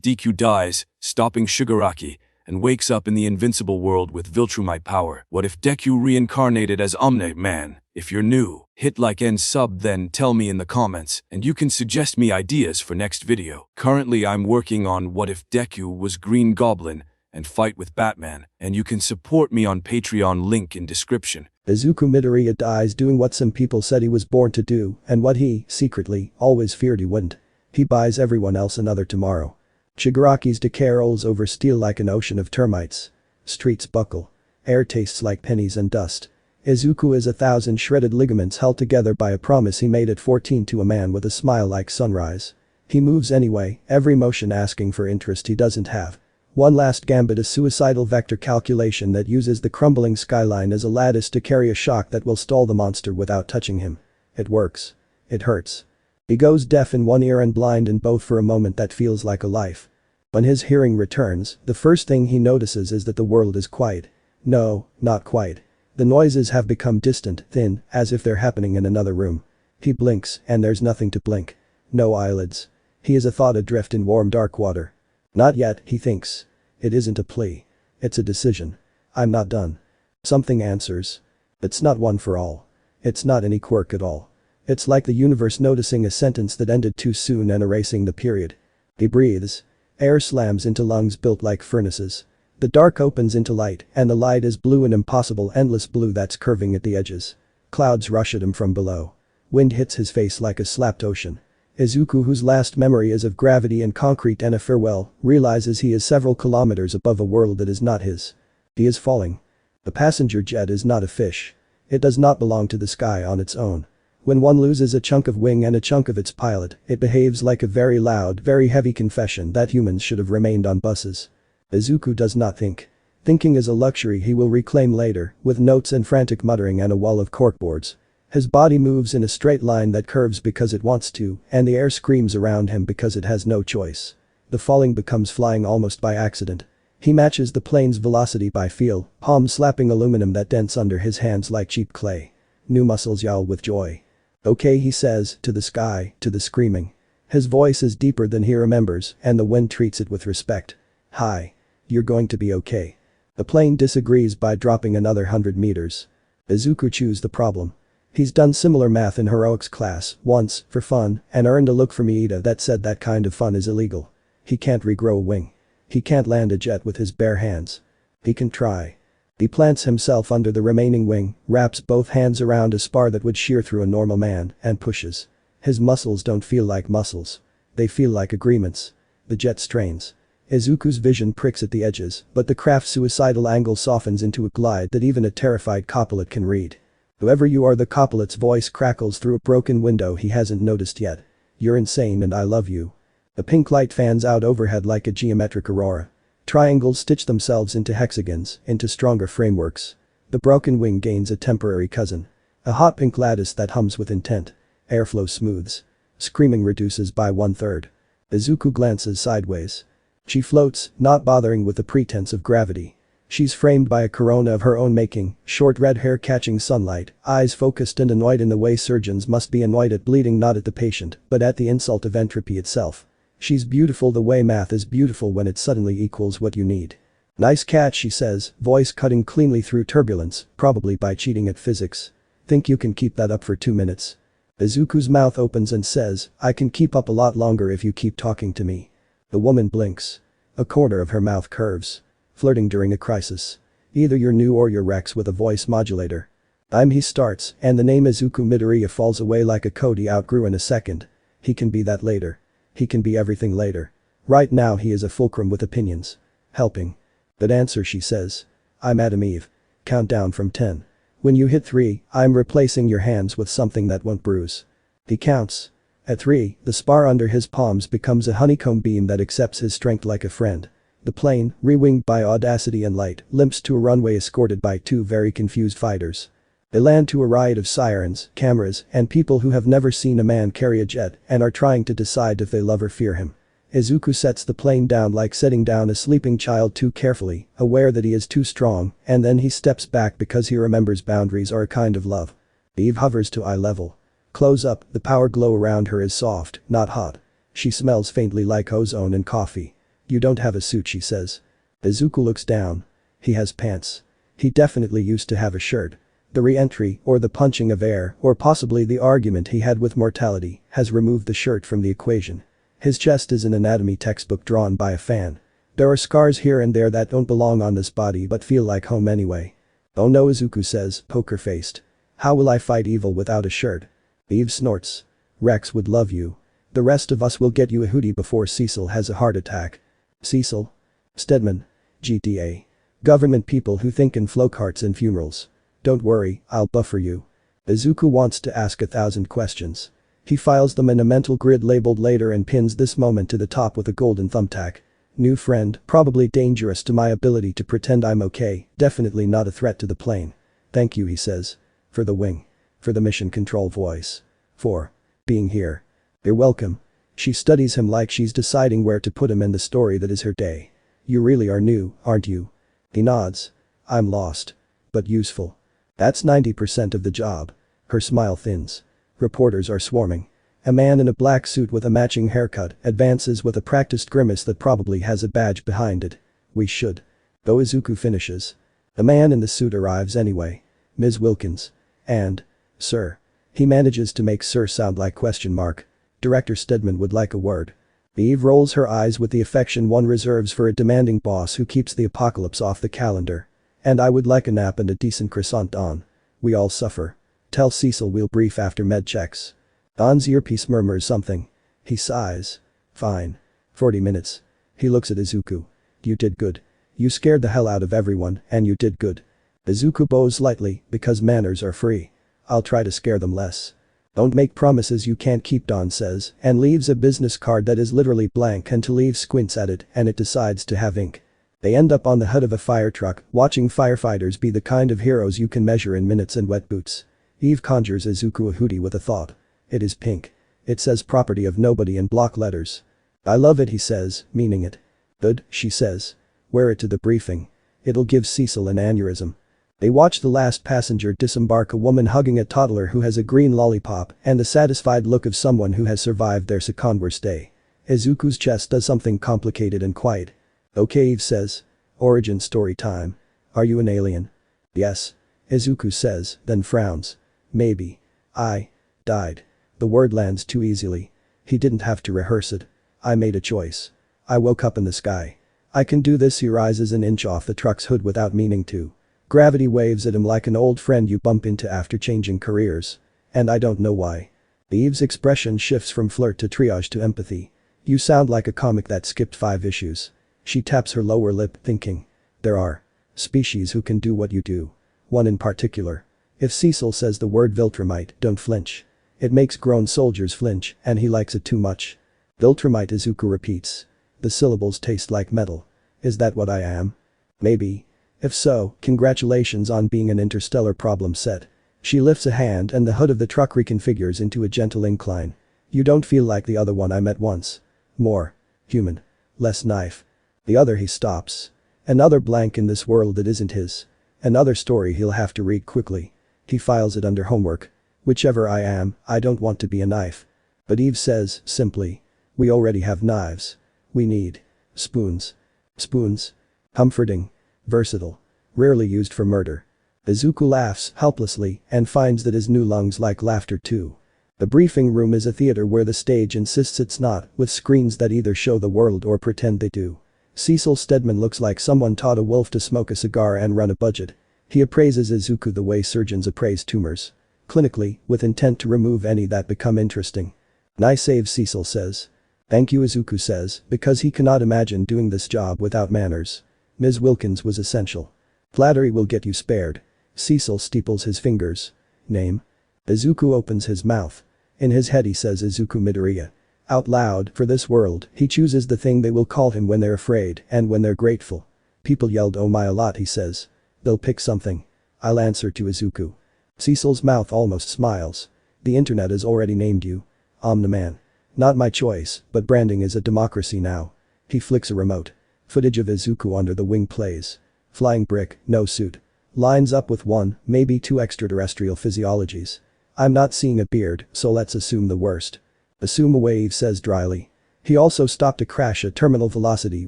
Deku dies, stopping Shigaraki, and wakes up in the invincible world with Viltrumite power? What if Deku reincarnated as Omni-Man? If you're new, hit like and sub, then tell me in the comments, and you can suggest me ideas for next video. Currently I'm working on What If Deku Was Green Goblin and fight with Batman, and you can support me on Patreon, link in description. Izuku Midoriya dies doing what some people said he was born to do and what he, secretly, always feared he wouldn't. He buys everyone else another tomorrow. Shigaraki's decay rolls over steel like an ocean of termites. Streets buckle. Air tastes like pennies and dust. Izuku is 1,000 shredded ligaments held together by a promise he made at 14 to a man with a smile like sunrise. He moves anyway, every motion asking for interest he doesn't have. One last gambit, a suicidal vector calculation that uses the crumbling skyline as a lattice to carry a shock that will stall the monster without touching him. It works. It hurts. He goes deaf in one ear and blind in both for a moment that feels like a life. When his hearing returns, the first thing he notices is that the world is quiet. No, not quite. The noises have become distant, thin, as if they're happening in another room. He blinks, and there's nothing to blink. No eyelids. He is a thought adrift in warm dark water. Not yet, he thinks. It isn't a plea. It's a decision. I'm not done. Something answers. It's not one for all. It's not any quirk at all. It's like the universe noticing a sentence that ended too soon and erasing the period. He breathes. Air slams into lungs built like furnaces. The dark opens into light, and the light is blue, an impossible endless blue that's curving at the edges. Clouds rush at him from below. Wind hits his face like a slapped ocean. Izuku, whose last memory is of gravity and concrete and a farewell, realizes he is several kilometers above a world that is not his. He is falling. The passenger jet is not a fish. It does not belong to the sky on its own. When one loses a chunk of wing and a chunk of its pilot, it behaves like a very loud, very heavy confession that humans should have remained on buses. Izuku does not think. Thinking is a luxury he will reclaim later, with notes and frantic muttering and a wall of corkboards. His body moves in a straight line that curves because it wants to, and the air screams around him because it has no choice. The falling becomes flying almost by accident. He matches the plane's velocity by feel, palm slapping aluminum that dents under his hands like cheap clay. New muscles yowl with joy. Okay, he says, to the sky, to the screaming. His voice is deeper than he remembers, and the wind treats it with respect. Hi. You're going to be okay. The plane disagrees by dropping another 100 meters. Izuku chews the problem. He's done similar math in heroics class, once, for fun, and earned a look from Iida that said that kind of fun is illegal. He can't regrow a wing. He can't land a jet with his bare hands. He can try. He plants himself under the remaining wing, wraps both hands around a spar that would shear through a normal man, and pushes. His muscles don't feel like muscles. They feel like agreements. The jet strains. Izuku's vision pricks at the edges, but the craft's suicidal angle softens into a glide that even a terrified copilot can read. Whoever you are, the copilot's voice crackles through a broken window he hasn't noticed yet. You're insane and I love you. A pink light fans out overhead like a geometric aurora. Triangles stitch themselves into hexagons, into stronger frameworks. The broken wing gains a temporary cousin. A hot pink lattice that hums with intent. Airflow smooths. Screaming reduces by 1/3. Izuku glances sideways. She floats, not bothering with the pretense of gravity. She's framed by a corona of her own making, short red hair catching sunlight, eyes focused and annoyed in the way surgeons must be annoyed at bleeding, not at the patient, but at the insult of entropy itself. She's beautiful the way math is beautiful when it suddenly equals what you need. Nice catch, she says, voice cutting cleanly through turbulence, probably by cheating at physics. Think you can keep that up for 2 minutes? Izuku's mouth opens and says, I can keep up a lot longer if you keep talking to me. The woman blinks. A corner of her mouth curves. Flirting during a crisis. Either you're new or you're Rex with a voice modulator. He starts, and the name Izuku Midoriya falls away like a code he outgrew in a second. He can be that later. He can be everything later. Right now he is a fulcrum with opinions. Helping. But answer, she says. I'm Adam Eve. Count down from 10. When you hit 3, I'm replacing your hands with something that won't bruise. He counts. At 3, the spar under his palms becomes a honeycomb beam that accepts his strength like a friend. The plane, re-winged by audacity and light, limps to a runway escorted by 2 very confused fighters. They land to a riot of sirens, cameras, and people who have never seen a man carry a jet and are trying to decide if they love or fear him. Izuku sets the plane down like setting down a sleeping child too carefully, aware that he is too strong, and then he steps back because he remembers boundaries are a kind of love. Eve hovers to eye level. Close up, the power glow around her is soft, not hot. She smells faintly like ozone and coffee. You don't have a suit, she says. Izuku looks down. He has pants. He definitely used to have a shirt. The re-entry, or the punching of air, or possibly the argument he had with mortality, has removed the shirt from the equation. His chest is an anatomy textbook drawn by a fan. There are scars here and there that don't belong on this body but feel like home anyway. Oh no, Izuku says, poker-faced. How will I fight evil without a shirt? Eve snorts. Rex would love you. The rest of us will get you a hoodie before Cecil has a heart attack. Cecil? Stedman. GTA. Government people who think in flowcarts and funerals. Don't worry, I'll buffer you. Izuku wants to ask 1,000 questions. He files them in a mental grid labeled later and pins this moment to the top with a golden thumbtack. New friend, probably dangerous to my ability to pretend I'm okay, definitely not a threat to the plane. Thank you, he says. For the wing. For the mission control voice. For being here. You're welcome. She studies him like she's deciding where to put him in the story that is her day. You really are new, aren't you? He nods. I'm lost. But useful. That's 90% of the job. Her smile thins. Reporters are swarming. A man in a black suit with a matching haircut advances with a practiced grimace that probably has a badge behind it. We should. Though Izuku finishes. The man in the suit arrives anyway. Ms. Wilkins. And. Sir. He manages to make sir sound like question mark. Director Stedman would like a word. Eve rolls her eyes with the affection one reserves for a demanding boss who keeps the apocalypse off the calendar. And I would like a nap and a decent croissant, Don. We all suffer. Tell Cecil we'll brief after med checks. Don's earpiece murmurs something. He sighs. Fine. 40 minutes. He looks at Izuku. You did good. You scared the hell out of everyone, and you did good. Izuku bows lightly, because manners are free. I'll try to scare them less. Don't make promises you can't keep, Don says, and leaves a business card that is literally blank until Eve squints at it and it decides to have ink. They end up on the hood of a fire truck, watching firefighters be the kind of heroes you can measure in minutes and wet boots. Eve conjures Izuku a hoodie with a thought. It is pink. It says property of nobody in block letters. I love it, he says, meaning it. Good, she says. Wear it to the briefing. It'll give Cecil an aneurysm. They watch the last passenger disembark, a woman hugging a toddler who has a green lollipop and the satisfied look of someone who has survived their second stay. Izuku's chest does something complicated and quiet. Okay, Eve says. Origin story time. Are you an alien? Yes. Izuku says, then frowns. Maybe. I died. The word lands too easily. He didn't have to rehearse it. I made a choice. I woke up in the sky. I can do this. He rises an inch off the truck's hood without meaning to. Gravity waves at him like an old friend you bump into after changing careers. And I don't know why. Eve's expression shifts from flirt to triage to empathy. You sound like a comic that skipped 5 issues. She taps her lower lip, thinking. There are species who can do what you do. One in particular. If Cecil says the word Viltrumite, don't flinch. It makes grown soldiers flinch, and he likes it too much. Viltrumite, Izuku repeats. The syllables taste like metal. Is that what I am? Maybe. If so, congratulations on being an interstellar problem set. She lifts a hand and the hood of the truck reconfigures into a gentle incline. You don't feel like the other one I met once. More human. Less knife. The other. He stops. Another blank in this world that isn't his. Another story he'll have to read quickly. He files it under homework. Whichever I am, I don't want to be a knife. But Eve says, simply. We already have knives. We need spoons. Spoons. Comforting. Versatile. Rarely used for murder. Izuku laughs helplessly and finds that his new lungs like laughter too. The briefing room is a theater where the stage insists it's not, with screens that either show the world or pretend they do. Cecil Stedman looks like someone taught a wolf to smoke a cigar and run a budget. He appraises Izuku the way surgeons appraise tumors. Clinically, with intent to remove any that become interesting. Nice save, Cecil says. Thank you, Izuku says, because he cannot imagine doing this job without manners. Ms. Wilkins was essential. Flattery will get you spared. Cecil steeples his fingers. Name? Izuku opens his mouth. In his head he says Izuku Midoriya. Out loud, for this world, he chooses the thing they will call him when they're afraid and when they're grateful. People yelled oh my a lot, he says. They'll pick something. I'll answer to Izuku. Cecil's mouth almost smiles. The internet has already named you. Omni-Man. Not my choice, but branding is a democracy now. He flicks a remote. Footage of Izuku under the wing plays. Flying brick, no suit. Lines up with 1, maybe 2 extraterrestrial physiologies. I'm not seeing a beard, so let's assume the worst. Assume away, Eve says dryly. He also stopped a crash at terminal velocity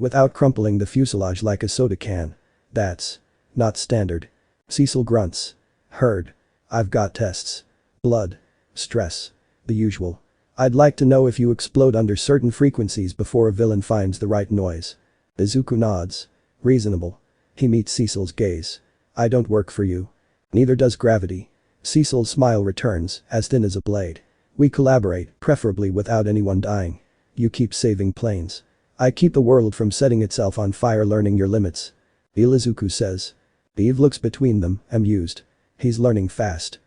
without crumpling the fuselage like a soda can. That's not standard. Cecil grunts. Heard. I've got tests. Blood. Stress. The usual. I'd like to know if you explode under certain frequencies before a villain finds the right noise. Izuku nods. Reasonable. He meets Cecil's gaze. I don't work for you. Neither does gravity. Cecil's smile returns, as thin as a blade. We collaborate, preferably without anyone dying. You keep saving planes. I keep the world from setting itself on fire, learning your limits. Izuku says. Eve looks between them, amused. He's learning fast.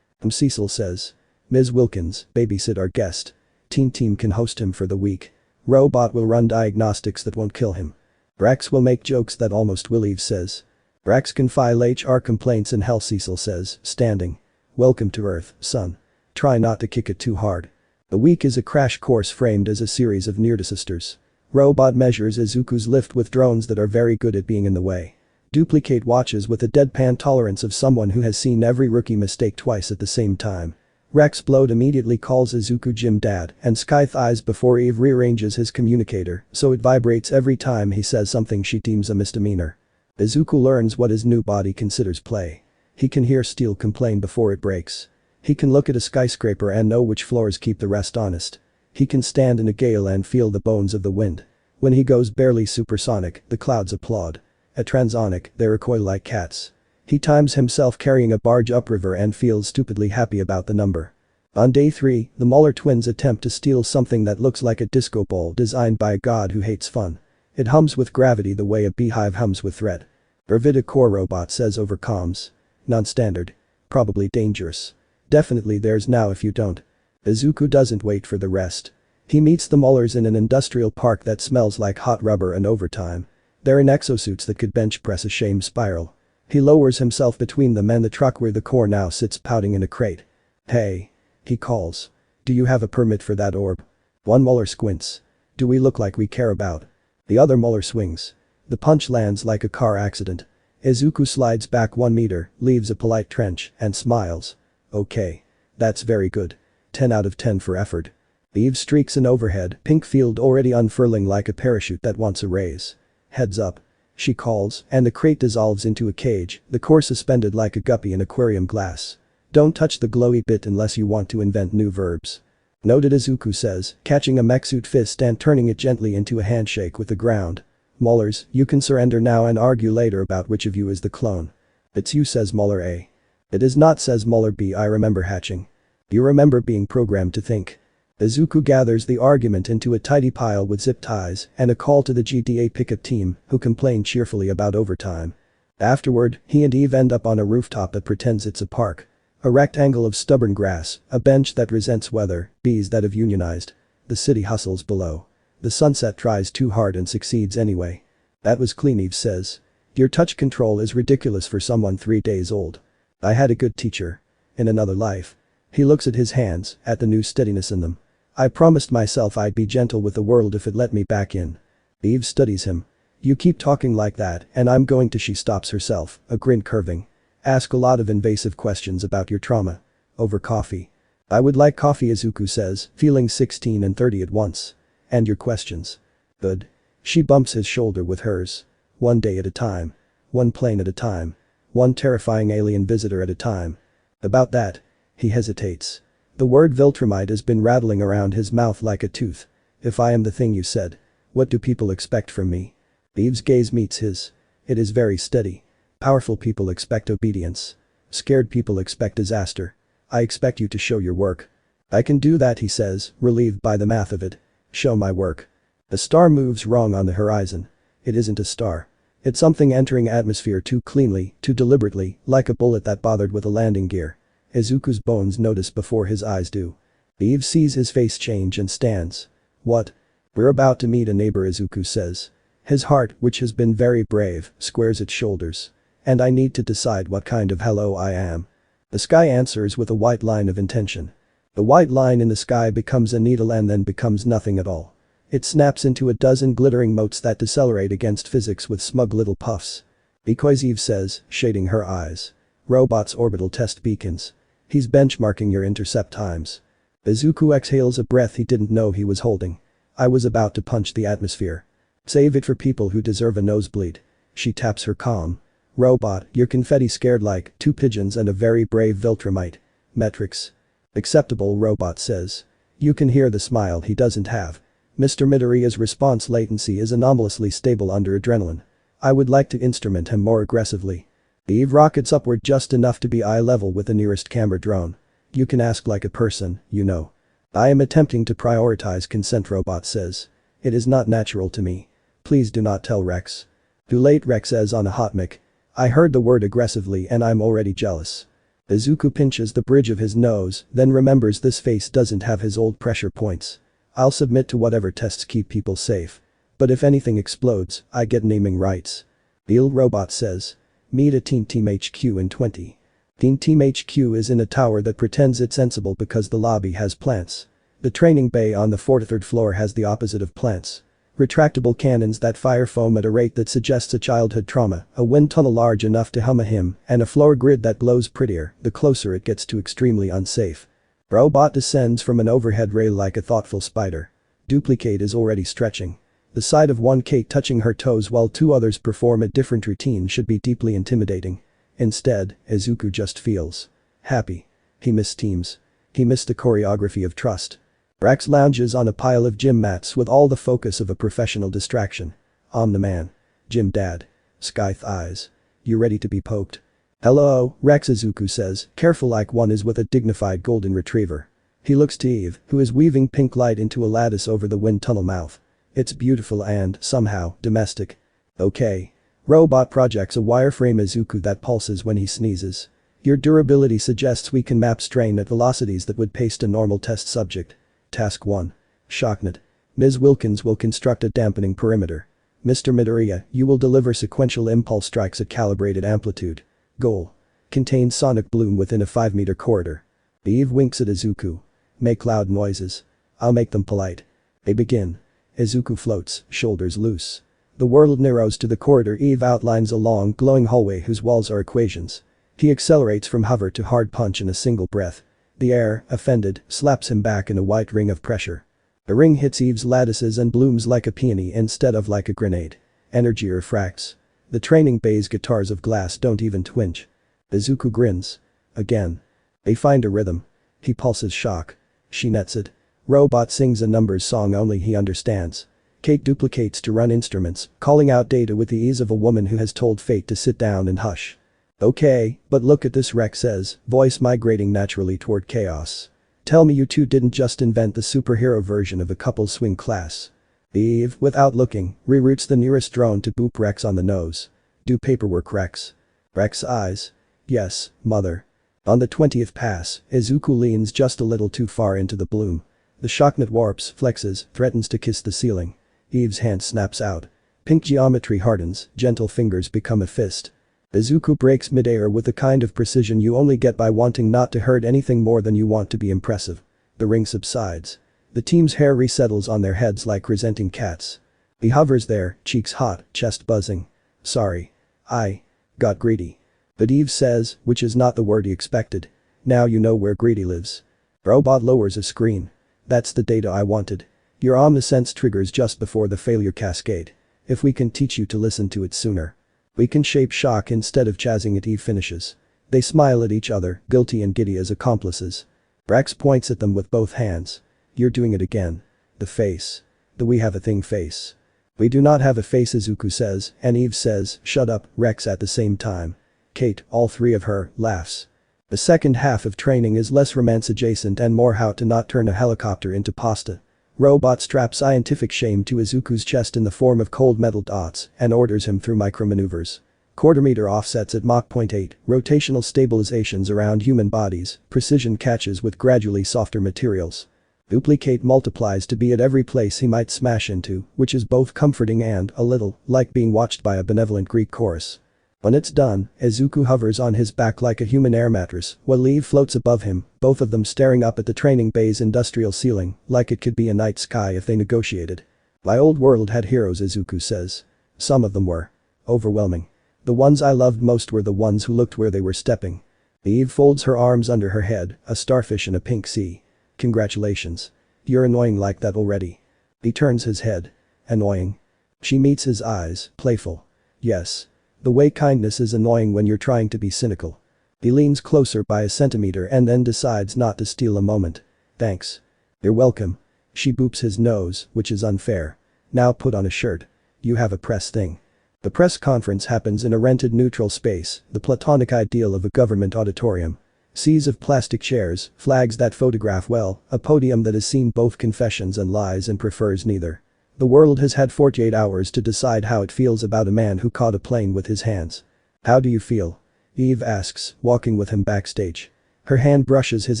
Cecil says. Ms. Wilkins, babysit our guest. Teen Team can host him for the week. Robot will run diagnostics that won't kill him. Brax will make jokes that almost will, Eve says. Brax can file HR complaints in hell, Cecil says, standing. Welcome to Earth, son. Try not to kick it too hard. The week is a crash course framed as a series of near disasters. Robot measures Izuku's lift with drones that are very good at being in the way. Duplicate watches with the deadpan tolerance of someone who has seen every rookie mistake twice at the same time. Rexplode immediately calls Izuku Jim Dad and Scythe eyes before Eve rearranges his communicator so it vibrates every time he says something she deems a misdemeanor. Izuku learns what his new body considers play. He can hear steel complain before it breaks. He can look at a skyscraper and know which floors keep the rest honest. He can stand in a gale and feel the bones of the wind. When he goes barely supersonic, the clouds applaud. At transonic, they recoil like cats. He times himself carrying a barge upriver and feels stupidly happy about the number. On day 3, the Muller twins attempt to steal something that looks like a disco ball designed by a god who hates fun. It hums with gravity the way a beehive hums with thread. Ervida Core Robot says over comms. Non-standard. Probably dangerous. Definitely theirs now if you don't. Izuku doesn't wait for the rest. He meets the Mullers in an industrial park that smells like hot rubber and overtime. They're in exosuits that could bench press a shame spiral. He lowers himself between them and the truck where the core now sits pouting in a crate. Hey. He calls. Do you have a permit for that orb? One Muller squints. Do we look like we care about? The other Muller swings. The punch lands like a car accident. Izuku slides back 1 meter, leaves a polite trench, and smiles. Okay. That's very good. 10 out of 10 for effort. Eve streaks an overhead, pink field already unfurling like a parachute that wants a raise. Heads up. She calls, and the crate dissolves into a cage, the core suspended like a guppy in aquarium glass. Don't touch the glowy bit unless you want to invent new verbs. Noted, Izuku says, catching a mech suit fist and turning it gently into a handshake with the ground. Mullers, you can surrender now and argue later about which of you is the clone. It's you, says Muller A. It is not, says Muller B. I remember hatching. You remember being programmed to think. Izuku gathers the argument into a tidy pile with zip ties and a call to the GTA pickup team, who complain cheerfully about overtime. Afterward, he and Eve end up on a rooftop that pretends it's a park. A rectangle of stubborn grass, a bench that resents weather, bees that have unionized. The city hustles below. The sunset tries too hard and succeeds anyway. That was clean, Eve says. Your touch control is ridiculous for someone 3 days old. I had a good teacher. In another life. He looks at his hands, at the new steadiness in them. I promised myself I'd be gentle with the world if it let me back in. Eve studies him. You keep talking like that and I'm going to. She stops herself, a grin curving. Ask a lot of invasive questions about your trauma. Over coffee. I would like coffee, Izuku says, feeling 16 and 30 at once. And your questions. Good. She bumps his shoulder with hers. 1 day at a time. 1 plane at a time. 1 terrifying alien visitor at a time. About that. He hesitates. The word Viltrumite has been rattling around his mouth like a tooth. If I am the thing you said. What do people expect from me? Eve's gaze meets his. It is very steady. Powerful people expect obedience. Scared people expect disaster. I expect you to show your work. I can do that, he says, relieved by the math of it. Show my work. A star moves wrong on the horizon. It isn't a star. It's something entering atmosphere too cleanly, too deliberately, like a bullet that bothered with a landing gear. Izuku's bones notice before his eyes do. Eve sees his face change and stands. What? We're about to meet a neighbor, Izuku says. His heart, which has been very brave, squares its shoulders. And I need to decide what kind of hello I am. The sky answers with a white line of intention. The white line in the sky becomes a needle and then becomes nothing at all. It snaps into a dozen glittering motes that decelerate against physics with smug little puffs. Because Eve says, shading her eyes. Robots orbital test beacons. He's benchmarking your intercept times. Izuku exhales a breath he didn't know he was holding. I was about to punch the atmosphere. Save it for people who deserve a nosebleed. She taps her calm. Robot, you're confetti scared like 2 pigeons and a very brave Viltrumite. Metrics. Acceptable, Robot says. You can hear the smile he doesn't have. Mr. Midoriya's response latency is anomalously stable under adrenaline. I would like to instrument him more aggressively. Eve rockets upward just enough to be eye level with the nearest camera drone. You can ask like a person, you know. I am attempting to prioritize consent, Robot says. It is not natural to me. Please do not tell Rex. Too late, Rex says on a hot mic. I heard the word aggressively and I'm already jealous. Izuku pinches the bridge of his nose, then remembers this face doesn't have his old pressure points. I'll submit to whatever tests keep people safe. But if anything explodes, I get naming rights. Beal, Robot says. Meet at Team HQ in 20. Team HQ is in a tower that pretends it's sensible because the lobby has plants. The training bay on the 43rd floor has the opposite of plants. Retractable cannons that fire foam at a rate that suggests a childhood trauma, a wind tunnel large enough to hum a hymn, and a floor grid that glows prettier the closer it gets to extremely unsafe. Robot descends from an overhead rail like a thoughtful spider. Duplicate is already stretching. The sight of one Kate touching her toes while 2 others perform a different routine should be deeply intimidating. Instead, Izuku just feels happy. He missed teams. He missed the choreography of trust. Rex lounges on a pile of gym mats with all the focus of a professional distraction. Omni-Man. Gym dad. Scythe eyes. You ready to be poked? Hello, Rex, Izuku says, careful like one is with a dignified golden retriever. He looks to Eve, who is weaving pink light into a lattice over the wind tunnel mouth. It's beautiful and, somehow, domestic. Okay. Robot projects a wireframe Izuku that pulses when he sneezes. Your durability suggests we can map strain at velocities that would paste a normal test subject. Task 1. Shocknet. Ms. Wilkins will construct a dampening perimeter. Mr. Midoriya, you will deliver sequential impulse strikes at calibrated amplitude. Goal. Contain sonic bloom within a 5-meter corridor. Eve winks at Izuku. Make loud noises. I'll make them polite. They begin. Izuku floats, shoulders loose. The world narrows to the corridor. Eve outlines a long, glowing hallway whose walls are equations. He accelerates from hover to hard punch in a single breath. The air, offended, slaps him back in a white ring of pressure. The ring hits Eve's lattices and blooms like a peony instead of like a grenade. Energy refracts. The training bay's guitars of glass don't even twinge. Izuku grins. Again. They find a rhythm. He pulses shock. She nets it. Robot sings a numbers song only he understands. Kate duplicates to run instruments, calling out data with the ease of a woman who has told fate to sit down and hush. Okay, but look at this, Rex says, voice migrating naturally toward chaos. Tell me you two didn't just invent the superhero version of a couples swing class. Eve, without looking, reroutes the nearest drone to boop Rex on the nose. Do paperwork, Rex. Rex eyes. Yes, mother. On the 20th pass, Izuku leans just a little too far into the bloom. The shocknet warps, flexes, threatens to kiss the ceiling. Eve's hand snaps out. Pink geometry hardens, gentle fingers become a fist. Izuku breaks midair with the kind of precision you only get by wanting not to hurt anything more than you want to be impressive. The ring subsides. The team's hair resettles on their heads like resenting cats. He hovers there, cheeks hot, chest buzzing. Sorry. I got greedy. But Eve says, which is not the word he expected. Now you know where greedy lives. Robot lowers a screen. That's the data I wanted. Your omniscience triggers just before the failure cascade. If we can teach you to listen to it sooner. We can shape shock instead of chazzing it, Eve finishes. They smile at each other, guilty and giddy as accomplices. Rex points at them with both hands. You're doing it again. The face. The we have a thing face. We do not have a face, Izuku says, and Eve says, shut up, Rex at the same time. Kate, all 3 of her, laughs. The second half of training is less romance adjacent and more how to not turn a helicopter into pasta. Robot straps scientific shame to Izuku's chest in the form of cold metal dots and orders him through micromaneuvers. Quarter-meter offsets at Mach 0.8, rotational stabilizations around human bodies, precision catches with gradually softer materials. Duplicate multiplies to be at every place he might smash into, which is both comforting and, a little, like being watched by a benevolent Greek chorus. When it's done, Izuku hovers on his back like a human air mattress, while Eve floats above him, both of them staring up at the training bay's industrial ceiling, like it could be a night sky if they negotiated. My old world had heroes, Izuku says. Some of them were overwhelming. The ones I loved most were the ones who looked where they were stepping. Eve folds her arms under her head, a starfish in a pink sea. Congratulations. You're annoying like that already. He turns his head. Annoying. She meets his eyes, playful. Yes. The way kindness is annoying when you're trying to be cynical. He leans closer by a centimeter and then decides not to steal a moment. Thanks. You're welcome. She boops his nose, which is unfair. Now put on a shirt. You have a press thing. The press conference happens in a rented neutral space, the platonic ideal of a government auditorium. Seas of plastic chairs, flags that photograph well, a podium that has seen both confessions and lies and prefers neither. The world has had 48 hours to decide how it feels about a man who caught a plane with his hands. How do you feel? Eve asks, walking with him backstage. Her hand brushes his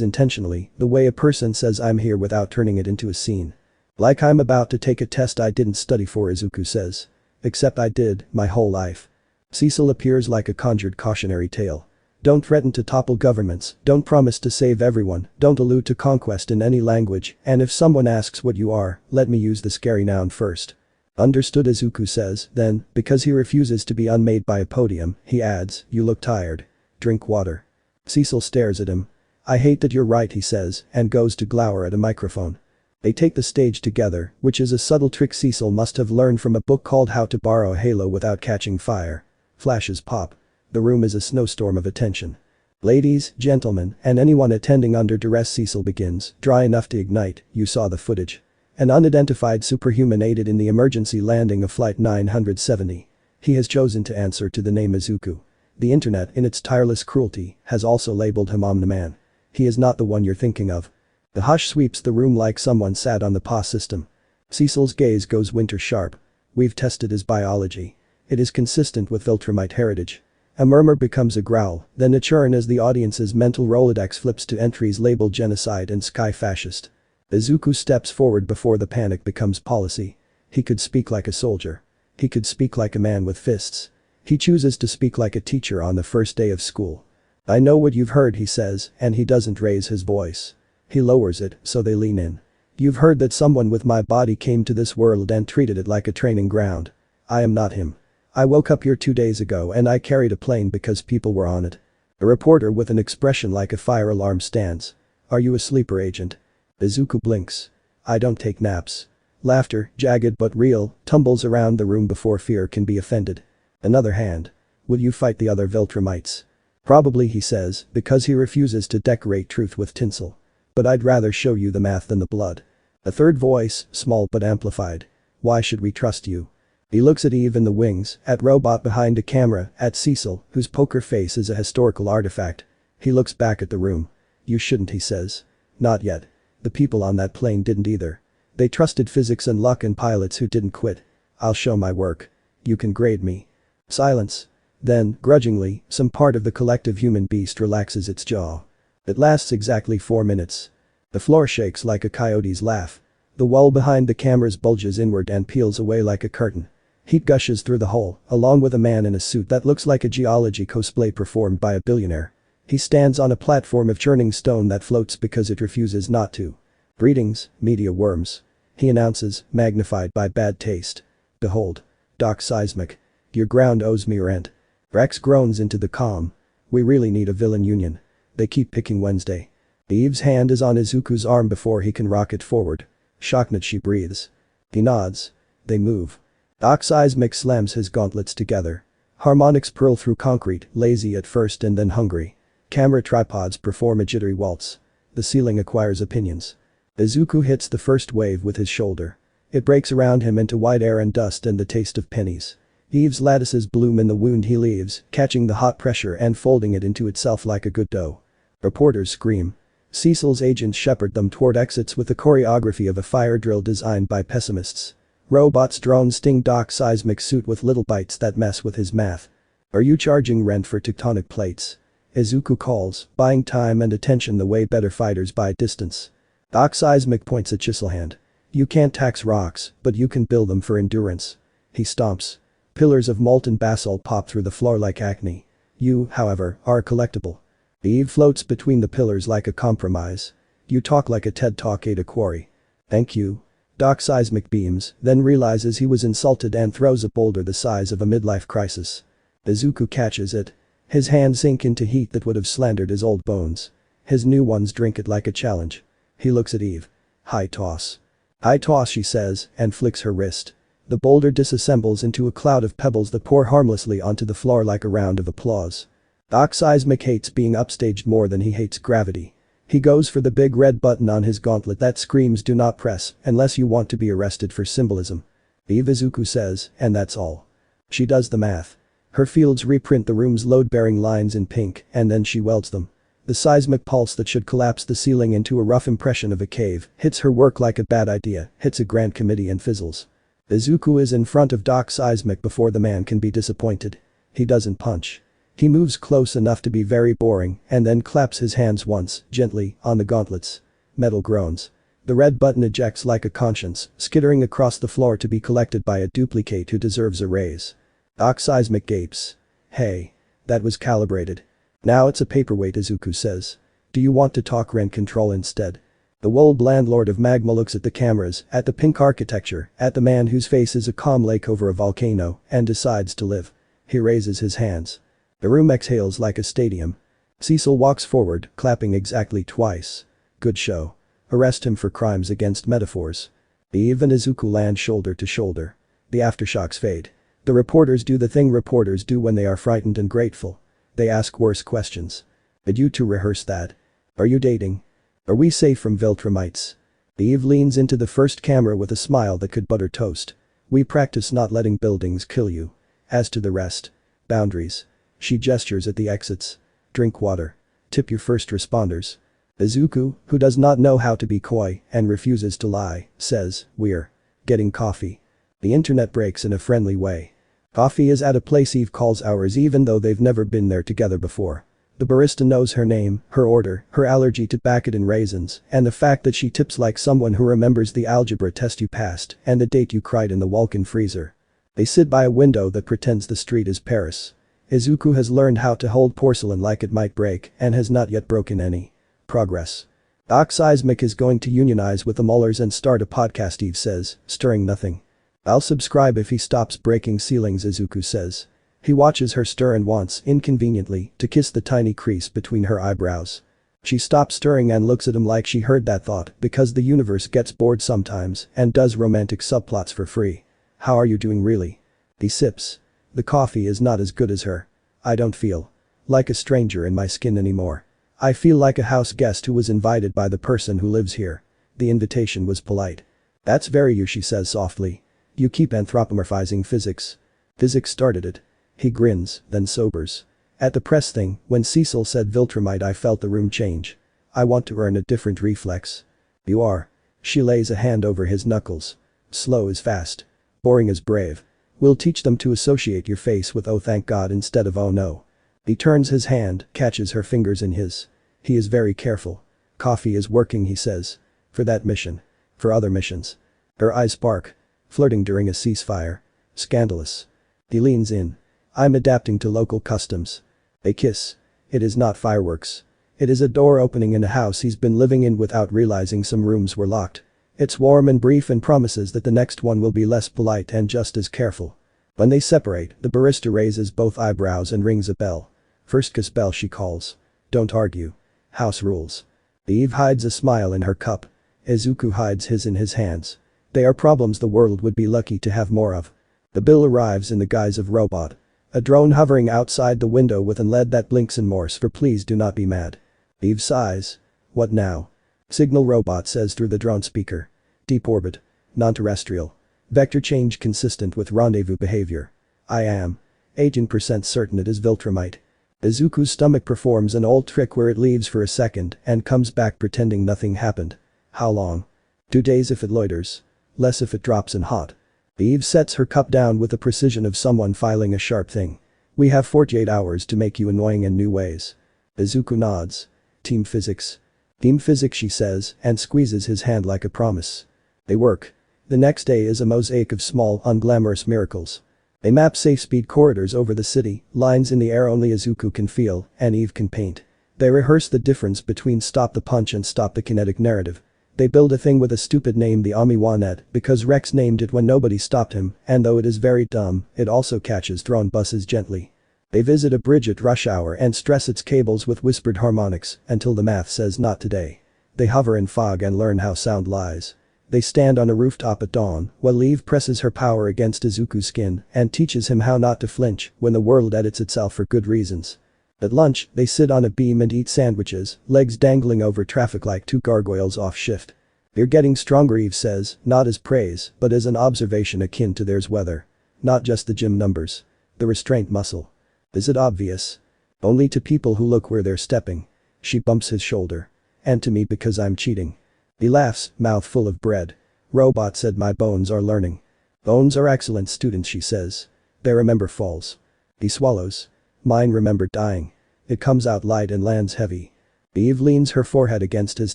intentionally, the way a person says I'm here without turning it into a scene. Like I'm about to take a test I didn't study for, Izuku says. Except I did, my whole life. Cecil appears like a conjured cautionary tale. Don't threaten to topple governments, don't promise to save everyone, don't allude to conquest in any language, and if someone asks what you are, let me use the scary noun first. Understood, Izuku says, then, because he refuses to be unmade by a podium, he adds, you look tired. Drink water. Cecil stares at him. I hate that you're right, he says, and goes to glower at a microphone. They take the stage together, which is a subtle trick Cecil must have learned from a book called How to Borrow a Halo Without Catching Fire. Flashes pop. The room is a snowstorm of attention. Ladies, gentlemen, and anyone attending under duress, Cecil begins, dry enough to ignite, you saw the footage. An unidentified superhuman aided in the emergency landing of Flight 970. He has chosen to answer to the name Izuku. The internet, in its tireless cruelty, has also labeled him Omni-Man. He is not the one you're thinking of. The hush sweeps the room like someone sat on the PA system. Cecil's gaze goes winter sharp. We've tested his biology. It is consistent with Viltrumite heritage. A murmur becomes a growl, then a churn as the audience's mental Rolodex flips to entries labeled genocide and sky fascist. Izuku steps forward before the panic becomes policy. He could speak like a soldier. He could speak like a man with fists. He chooses to speak like a teacher on the first day of school. I know what you've heard, he says, and he doesn't raise his voice. He lowers it, so they lean in. You've heard that someone with my body came to this world and treated it like a training ground. I am not him. I woke up here 2 days ago and I carried a plane because people were on it. A reporter with an expression like a fire alarm stands. Are you a sleeper agent? Izuku blinks. I don't take naps. Laughter, jagged but real, tumbles around the room before fear can be offended. Another hand. Will you fight the other Viltrumites? Probably, he says, because he refuses to decorate truth with tinsel. But I'd rather show you the math than the blood. A third voice, small but amplified. Why should we trust you? He looks at Eve in the wings, at Robot behind a camera, at Cecil, whose poker face is a historical artifact. He looks back at the room. You shouldn't, he says. Not yet. The people on that plane didn't either. They trusted physics and luck and pilots who didn't quit. I'll show my work. You can grade me. Silence. Then, grudgingly, some part of the collective human beast relaxes its jaw. It lasts exactly 4 minutes. The floor shakes like a coyote's laugh. The wall behind the cameras bulges inward and peels away like a curtain. Heat gushes through the hole, along with a man in a suit that looks like a geology cosplay performed by a billionaire. He stands on a platform of churning stone that floats because it refuses not to. Greetings, media worms. He announces, magnified by bad taste. Behold. Doc Seismic. Your ground owes me rent. Rex groans into the calm. We really need a villain union. They keep picking Wednesday. Eve's hand is on Izuku's arm before he can rock it forward. Shocked, she breathes. He nods. They move. Doc Seismic slams his gauntlets together. Harmonics purl through concrete, lazy at first and then hungry. Camera tripods perform a jittery waltz. The ceiling acquires opinions. Izuku hits the first wave with his shoulder. It breaks around him into white air and dust and the taste of pennies. Eve's lattices bloom in the wound he leaves, catching the hot pressure and folding it into itself like a good dough. Reporters scream. Cecil's agents shepherd them toward exits with the choreography of a fire drill designed by pessimists. Robot's drones sting Doc Seismic's suit with little bites that mess with his math. Are you charging rent for tectonic plates? Izuku calls, buying time and attention the way better fighters buy distance. Doc Seismic points at Chiselhand. You can't tax rocks, but you can build them for endurance. He stomps. Pillars of molten basalt pop through the floor like acne. You, however, are a collectible. Eve floats between the pillars like a compromise. You talk like a TED Talk at a quarry. Thank you. Doc Seismic beams, then realizes he was insulted and throws a boulder the size of a midlife crisis. Izuku catches it. His hands sink into heat that would have slandered his old bones. His new ones drink it like a challenge. He looks at Eve. High toss. "I toss," she says, and flicks her wrist. The boulder disassembles into a cloud of pebbles that pour harmlessly onto the floor like a round of applause. Aizawa hates being upstaged more than he hates gravity. He goes for the big red button on his gauntlet that screams "Do not press unless you want to be arrested for symbolism." Izuku says, and that's all. She does the math. Her fields reprint the room's load-bearing lines in pink, and then she welds them. The seismic pulse that should collapse the ceiling into a rough impression of a cave hits her work like a bad idea, hits a grand committee and fizzles. Izuku is in front of Doc Seismic before the man can be disappointed. He doesn't punch. He moves close enough to be very boring and then claps his hands once, gently, on the gauntlets. Metal groans. The red button ejects like a conscience, skittering across the floor to be collected by a duplicate who deserves a raise. Doc Seismic gapes. "Hey. That was calibrated. Now it's a paperweight," Izuku says. "Do you want to talk rent control instead?" The wold landlord of Magma looks at the cameras, at the pink architecture, at the man whose face is a calm lake over a volcano, and decides to live. He raises his hands. The room exhales like a stadium. Cecil walks forward, clapping exactly twice. "Good show. Arrest him for crimes against metaphors." Eve and Izuku land shoulder to shoulder. The aftershocks fade. The reporters do the thing reporters do when they are frightened and grateful. They ask worse questions. "Did you two rehearse that? Are you dating? Are we safe from Viltrumites?" Eve leans into the first camera with a smile that could butter toast. "We practice not letting buildings kill you. As to the rest. Boundaries." She gestures at the exits. "Drink water. Tip your first responders." Izuku, who does not know how to be coy and refuses to lie, says, "We're getting coffee." The internet breaks in a friendly way. Coffee is at a place Eve calls ours even though they've never been there together before. The barista knows her name, her order, her allergy to Bacadin raisins, and the fact that she tips like someone who remembers the algebra test you passed and the date you cried in the walk-in freezer. They sit by a window that pretends the street is Paris. Izuku has learned how to hold porcelain like it might break and has not yet broken any. Progress. Doc Seismic is going to unionize with the Mullers and start a podcast, Eve says, stirring nothing. "I'll subscribe if he stops breaking ceilings," Izuku says. He watches her stir and wants, inconveniently, to kiss the tiny crease between her eyebrows. She stops stirring and looks at him like she heard that thought because the universe gets bored sometimes and does romantic subplots for free. "How are you doing really?" He sips. "The coffee is not as good as her. I don't feel like a stranger in my skin anymore. I feel like a house guest who was invited by the person who lives here. The invitation was polite." "That's very you," she says softly. "You keep anthropomorphizing physics." "Physics started it." He grins, then sobers. "At the press thing, when Cecil said Viltrumite, I felt the room change. I want to earn a different reflex." "You are." She lays a hand over his knuckles. "Slow is fast. Boring is brave. We'll teach them to associate your face with oh thank God instead of oh no." He turns his hand, catches her fingers in his. He is very careful. "Coffee is working," he says. "For that mission. For other missions." Her eyes spark. Flirting during a ceasefire. Scandalous. He leans in. "I'm adapting to local customs." They kiss. It is not fireworks. It is a door opening in a house he's been living in without realizing some rooms were locked. It's warm and brief and promises that the next one will be less polite and just as careful. When they separate, the barista raises both eyebrows and rings a bell. "First kiss bell," she calls. "Don't argue. House rules." Eve hides a smile in her cup. Izuku hides his in his hands. They are problems the world would be lucky to have more of. The bill arrives in the guise of robot. A drone hovering outside the window with an LED that blinks in Morse for "Please do not be mad." Eve sighs. "What now?" Signal robot says through the drone speaker. "Deep orbit. Non-terrestrial. Vector change consistent with rendezvous behavior. I am 18% certain it is Viltrumite." Izuku's stomach performs an old trick where it leaves for a second and comes back pretending nothing happened. "How long?" 2 days if it loiters. Less if it drops in hot." Eve sets her cup down with the precision of someone filing a sharp thing. "We have 48 hours to make you annoying in new ways." Izuku nods. "Team physics." "Team physics," she says and squeezes his hand like a promise. They work. The next day is a mosaic of small, unglamorous miracles. They map safe speed corridors over the city, lines in the air only Izuku can feel and Eve can paint. They rehearse the difference between stop the punch and stop the kinetic narrative. They build a thing with a stupid name, the Omni-Man, because Rex named it when nobody stopped him, and though it is very dumb, it also catches thrown buses gently. They visit a bridge at rush hour and stress its cables with whispered harmonics until the math says not today. They hover in fog and learn how sound lies. They stand on a rooftop at dawn while Eve presses her power against Izuku's skin and teaches him how not to flinch when the world edits itself for good reasons. At lunch, they sit on a beam and eat sandwiches, legs dangling over traffic like two gargoyles off shift. "You're getting stronger," Eve says, not as praise, but as an observation akin to theirs weather. Not just the gym numbers. The restraint muscle. Is it obvious? Only to people who look where they're stepping. She bumps his shoulder. And to me because I'm cheating. He laughs, mouth full of bread. "Robot said my bones are learning." "Bones are excellent students," she says. "They remember falls." He swallows. "Mine remember dying." It comes out light and lands heavy. Eve leans her forehead against his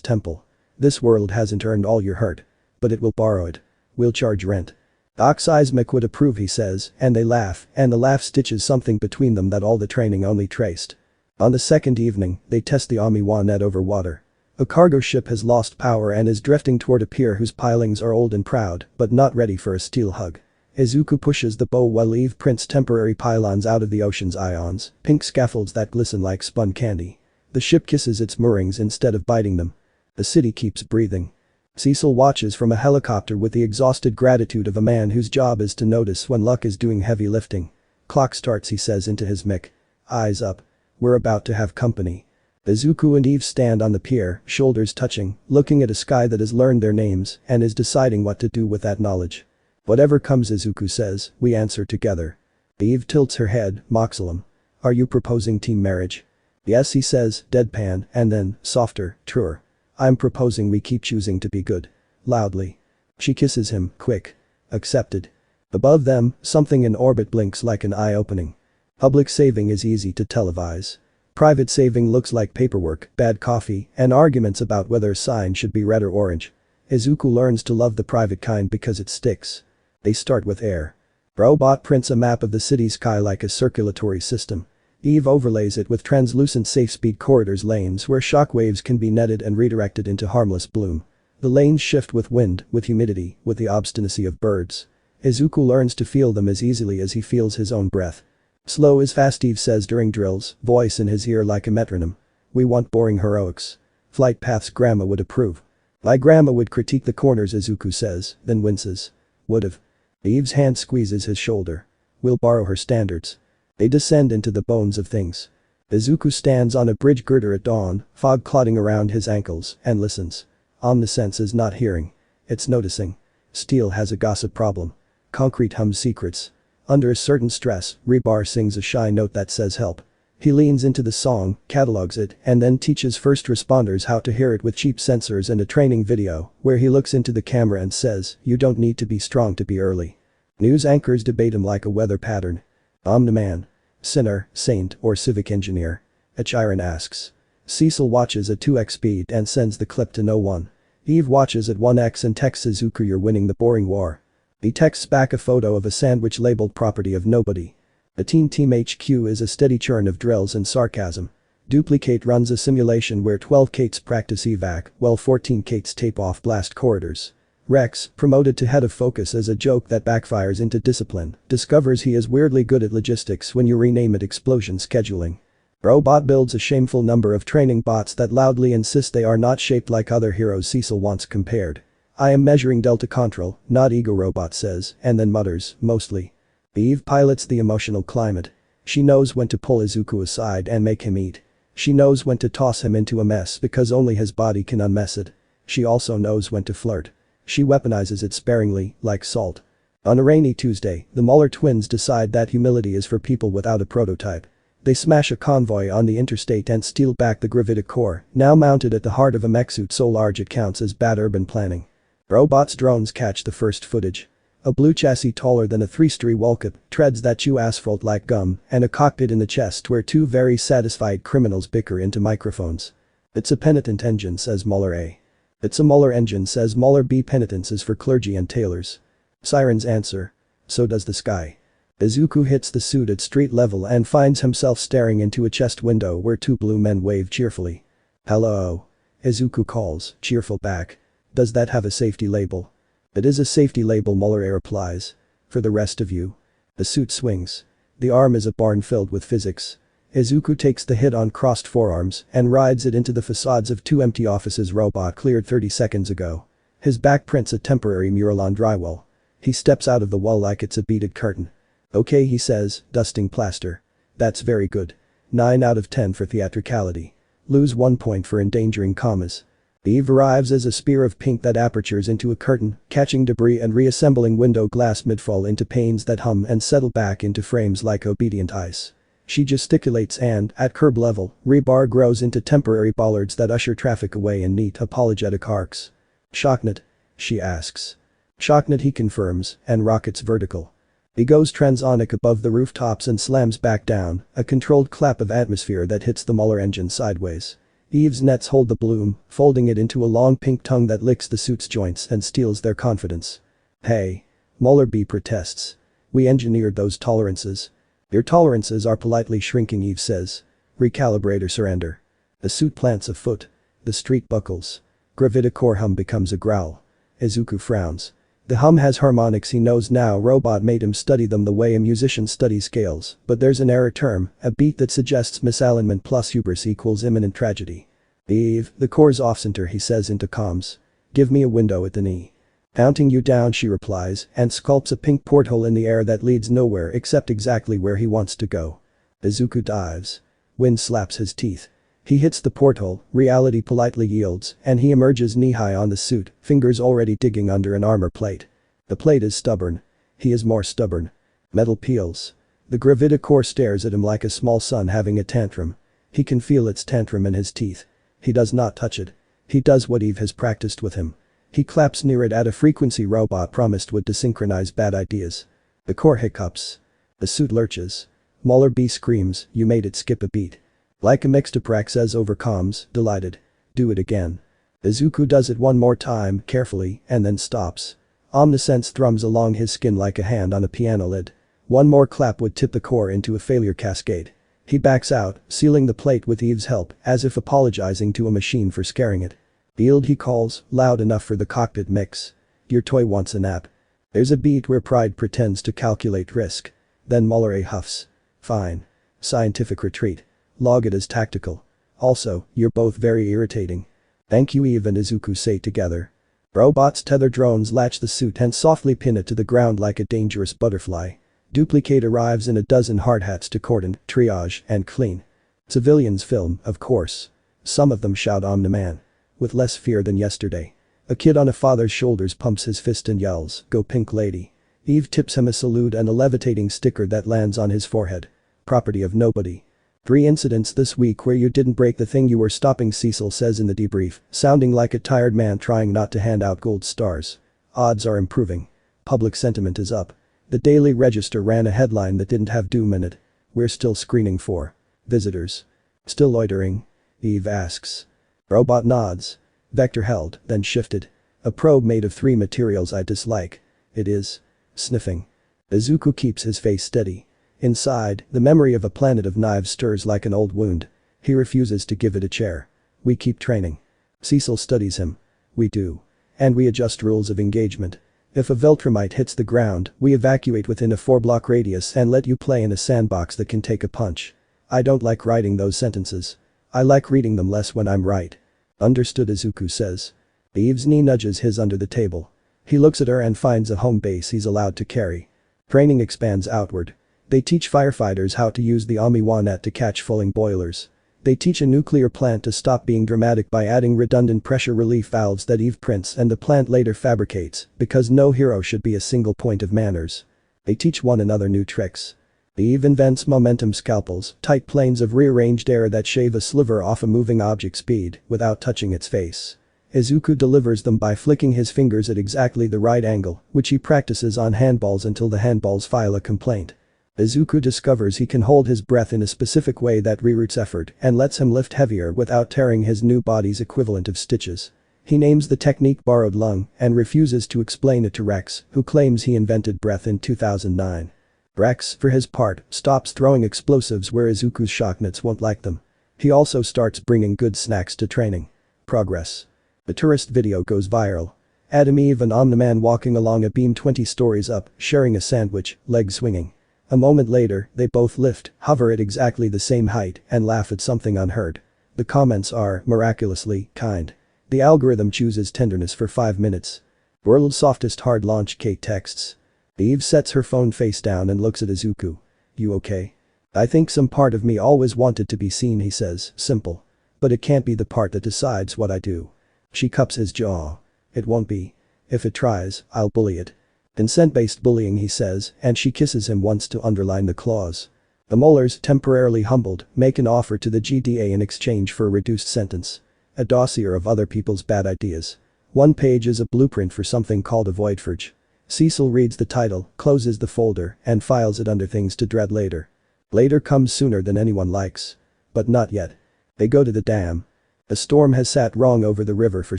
temple. "This world hasn't earned all your hurt. But it will borrow it. We'll charge rent." Aizawa would approve, he says, and they laugh, and the laugh stitches something between them that all the training only traced. On the second evening, they test the Omni-Man net over water. A cargo ship has lost power and is drifting toward a pier whose pilings are old and proud, but not ready for a steel hug. Izuku pushes the bow while Eve prints temporary pylons out of the ocean's ions, pink scaffolds that glisten like spun candy. The ship kisses its moorings instead of biting them. The city keeps breathing. Cecil watches from a helicopter with the exhausted gratitude of a man whose job is to notice when luck is doing heavy lifting. "Clock starts," he says into his mic. Eyes up. "We're about to have company." Izuku and Eve stand on the pier, shoulders touching, looking at a sky that has learned their names and is deciding what to do with that knowledge. "Whatever comes," Izuku says, "we answer together." Eve tilts her head, Moxilum. "Are you proposing team marriage?" "Yes," he says, deadpan, and then, softer, truer. "I'm proposing we keep choosing to be good." Loudly. She kisses him, quick. Accepted. Above them, something in orbit blinks like an eye opening. Public saving is easy to televise. Private saving looks like paperwork, bad coffee, and arguments about whether a sign should be red or orange. Izuku learns to love the private kind because it sticks. They start with air. Robot prints a map of the city's sky like a circulatory system. Eve overlays it with translucent safe-speed corridors, lanes where shockwaves can be netted and redirected into harmless bloom. The lanes shift with wind, with humidity, with the obstinacy of birds. Izuku learns to feel them as easily as he feels his own breath. "Slow is fast," Eve says during drills, voice in his ear like a metronome. "We want boring heroics." Flight paths, grandma would approve. "My grandma would critique the corners," Izuku says, then winces. "Would've." Eve's hand squeezes his shoulder. "We'll borrow her standards." They descend into the bones of things. Izuku stands on a bridge girder at dawn, fog clotting around his ankles, and listens. Omnisense is not hearing. It's noticing. Steel has a gossip problem. Concrete hums secrets. Under a certain stress, rebar sings a shy note that says help. He leans into the song, catalogs it, and then teaches first responders how to hear it with cheap sensors and a training video, where he looks into the camera and says, "You don't need to be strong to be early." News anchors debate him like a weather pattern. Omni-Man. Sinner, saint, or civic engineer? Achiran asks. Cecil watches at 2x speed and sends the clip to no one. Eve watches at 1x and texts Izuku, "You're winning the boring war." He texts back a photo of a sandwich labeled "property of nobody." The Team HQ is a steady churn of drills and sarcasm. Duplicate runs a simulation where 12 Kates practice evac while 14 Kates tape off blast corridors. Rex, promoted to head of focus as a joke that backfires into discipline, discovers he is weirdly good at logistics when you rename it explosion scheduling. Robot builds a shameful number of training bots that loudly insist they are not shaped like other heroes Cecil once compared. "I am measuring delta control, not ego," Robot says, and then mutters, "mostly." Eve pilots the emotional climate. She knows when to pull Izuku aside and make him eat. She knows when to toss him into a mess because only his body can unmess it. She also knows when to flirt. She weaponizes it sparingly, like salt. On a rainy Tuesday, the Muller twins decide that humility is for people without a prototype. They smash a convoy on the interstate and steal back the gravitic core, now mounted at the heart of a mech suit so large it counts as bad urban planning. Robot's drones catch the first footage. A blue chassis taller than a three-story wallkit, treads that chew asphalt like gum, and a cockpit in the chest where two very satisfied criminals bicker into microphones. "It's a penitent engine," says Muller A. "It's a Muller engine," says Muller B. "Penitence is for clergy and tailors." Sirens answer. So does the sky. Izuku hits the suit at street level and finds himself staring into a chest window where two blue men wave cheerfully. "Hello." Izuku calls, cheerful back. "Does that have a safety label?" "It is a safety label," Muller A replies. "For the rest of you." The suit swings. The arm is a barn filled with physics. Izuku takes the hit on crossed forearms and rides it into the facades of two empty offices Robot cleared 30 seconds ago. His back prints a temporary mural on drywall. He steps out of the wall like it's a beaded curtain. Okay, he says, dusting plaster. That's very good. 9 out of 10 for theatricality. Lose 1 point for endangering commas. Eve arrives as a spear of pink that apertures into a curtain, catching debris and reassembling window glass midfall into panes that hum and settle back into frames like obedient ice. She gesticulates and, at curb level, rebar grows into temporary bollards that usher traffic away in neat apologetic arcs. Shocknet? She asks. Shocknet, he confirms, and rockets vertical. He goes transonic above the rooftops and slams back down, a controlled clap of atmosphere that hits the Muller engine sideways. Eve's nets hold the bloom, folding it into a long pink tongue that licks the suit's joints and steals their confidence. Hey. Muller B protests. We engineered those tolerances. Your tolerances are politely shrinking, Eve says. Recalibrate or surrender. The suit plants a foot. The street buckles. Gravidicore hum becomes a growl. Izuku frowns. The hum has harmonics he knows now. Robot made him study them the way a musician studies scales, but there's an error term, a beat that suggests misalignment plus hubris equals imminent tragedy. Eve, the core's off-center, he says into comms. Give me a window at the knee. Counting you down, she replies, and sculpts a pink porthole in the air that leads nowhere except exactly where he wants to go. Izuku dives. Wind slaps his teeth. He hits the porthole, reality politely yields, and he emerges knee-high on the suit, fingers already digging under an armor plate. The plate is stubborn. He is more stubborn. Metal peels. The gravidicore stares at him like a small son having a tantrum. He can feel its tantrum in his teeth. He does not touch it. He does what Eve has practiced with him. He claps near it at a frequency Robot promised would desynchronize bad ideas. The core hiccups. The suit lurches. Muller B screams, you made it skip a beat. Like a Mixtaprak says over comms, delighted. Do it again. Izuku does it one more time, carefully, and then stops. Omnisense thrums along his skin like a hand on a piano lid. One more clap would tip the core into a failure cascade. He backs out, sealing the plate with Eve's help, as if apologizing to a machine for scaring it. Yield, he calls, loud enough for the cockpit mix. Your toy wants a nap. There's a beat where pride pretends to calculate risk. Then Muller A huffs. Fine. Scientific retreat. Log it as tactical. Also, you're both very irritating. Thank you, Eve and Izuku say together. Robot's tether drones latch the suit and softly pin it to the ground like a dangerous butterfly. Duplicate arrives in a dozen hard hats to cordon, triage, and clean. Civilians film, of course. Some of them shout Omni-Man. With less fear than yesterday. A kid on a father's shoulders pumps his fist and yells, "Go pink lady." Eve tips him a salute and a levitating sticker that lands on his forehead. Property of nobody. 3 incidents this week where you didn't break the thing you were stopping, Cecil says in the debrief, sounding like a tired man trying not to hand out gold stars. Odds are improving. Public sentiment is up. The Daily Register ran a headline that didn't have doom in it. We're still screening for visitors. Still loitering? Eve asks. Robot nods. Vector held, then shifted. A probe made of 3 materials I dislike. It is. Sniffing. Izuku keeps his face steady. Inside, the memory of a planet of knives stirs like an old wound. He refuses to give it a chair. We keep training. Cecil studies him. We do. And we adjust rules of engagement. If a Viltrumite hits the ground, we evacuate within a 4-block radius and let you play in a sandbox that can take a punch. I don't like writing those sentences. I like reading them less when I'm right. Understood, Izuku says. Eve's knee nudges his under the table. He looks at her and finds a home base he's allowed to carry. Training expands outward. They teach firefighters how to use the Omni-Man to catch falling boilers. They teach a nuclear plant to stop being dramatic by adding redundant pressure relief valves that Eve prints and the plant later fabricates, because no hero should be a single point of manners. They teach one another new tricks. Eve invents momentum scalpels, tight planes of rearranged air that shave a sliver off a moving object's speed without touching its face. Izuku delivers them by flicking his fingers at exactly the right angle, which he practices on handballs until the handballs file a complaint. Izuku discovers he can hold his breath in a specific way that reroutes effort and lets him lift heavier without tearing his new body's equivalent of stitches. He names the technique borrowed lung and refuses to explain it to Rex, who claims he invented breath in 2009. Rex, for his part, stops throwing explosives where Izuku's shocknets won't like them. He also starts bringing good snacks to training. Progress. The tourist video goes viral. Adam, Eve and Omni-Man walking along a beam 20 stories up, sharing a sandwich, legs swinging. A moment later, they both lift, hover at exactly the same height, and laugh at something unheard. The comments are, miraculously, kind. The algorithm chooses tenderness for 5 minutes. World's softest hard launch Kate texts. Eve sets her phone face down and looks at Izuku. You okay? I think some part of me always wanted to be seen, he says, simple. But it can't be the part that decides what I do. She cups his jaw. It won't be. If it tries, I'll bully it. Consent-based bullying, he says, and she kisses him once to underline the clause. The molars, temporarily humbled, make an offer to the GDA in exchange for a reduced sentence. A dossier of other people's bad ideas. One page is a blueprint for something called a voidforge. Cecil reads the title, closes the folder, and files it under things to dread later. Later comes sooner than anyone likes. But not yet. They go to the dam. A storm has sat wrong over the river for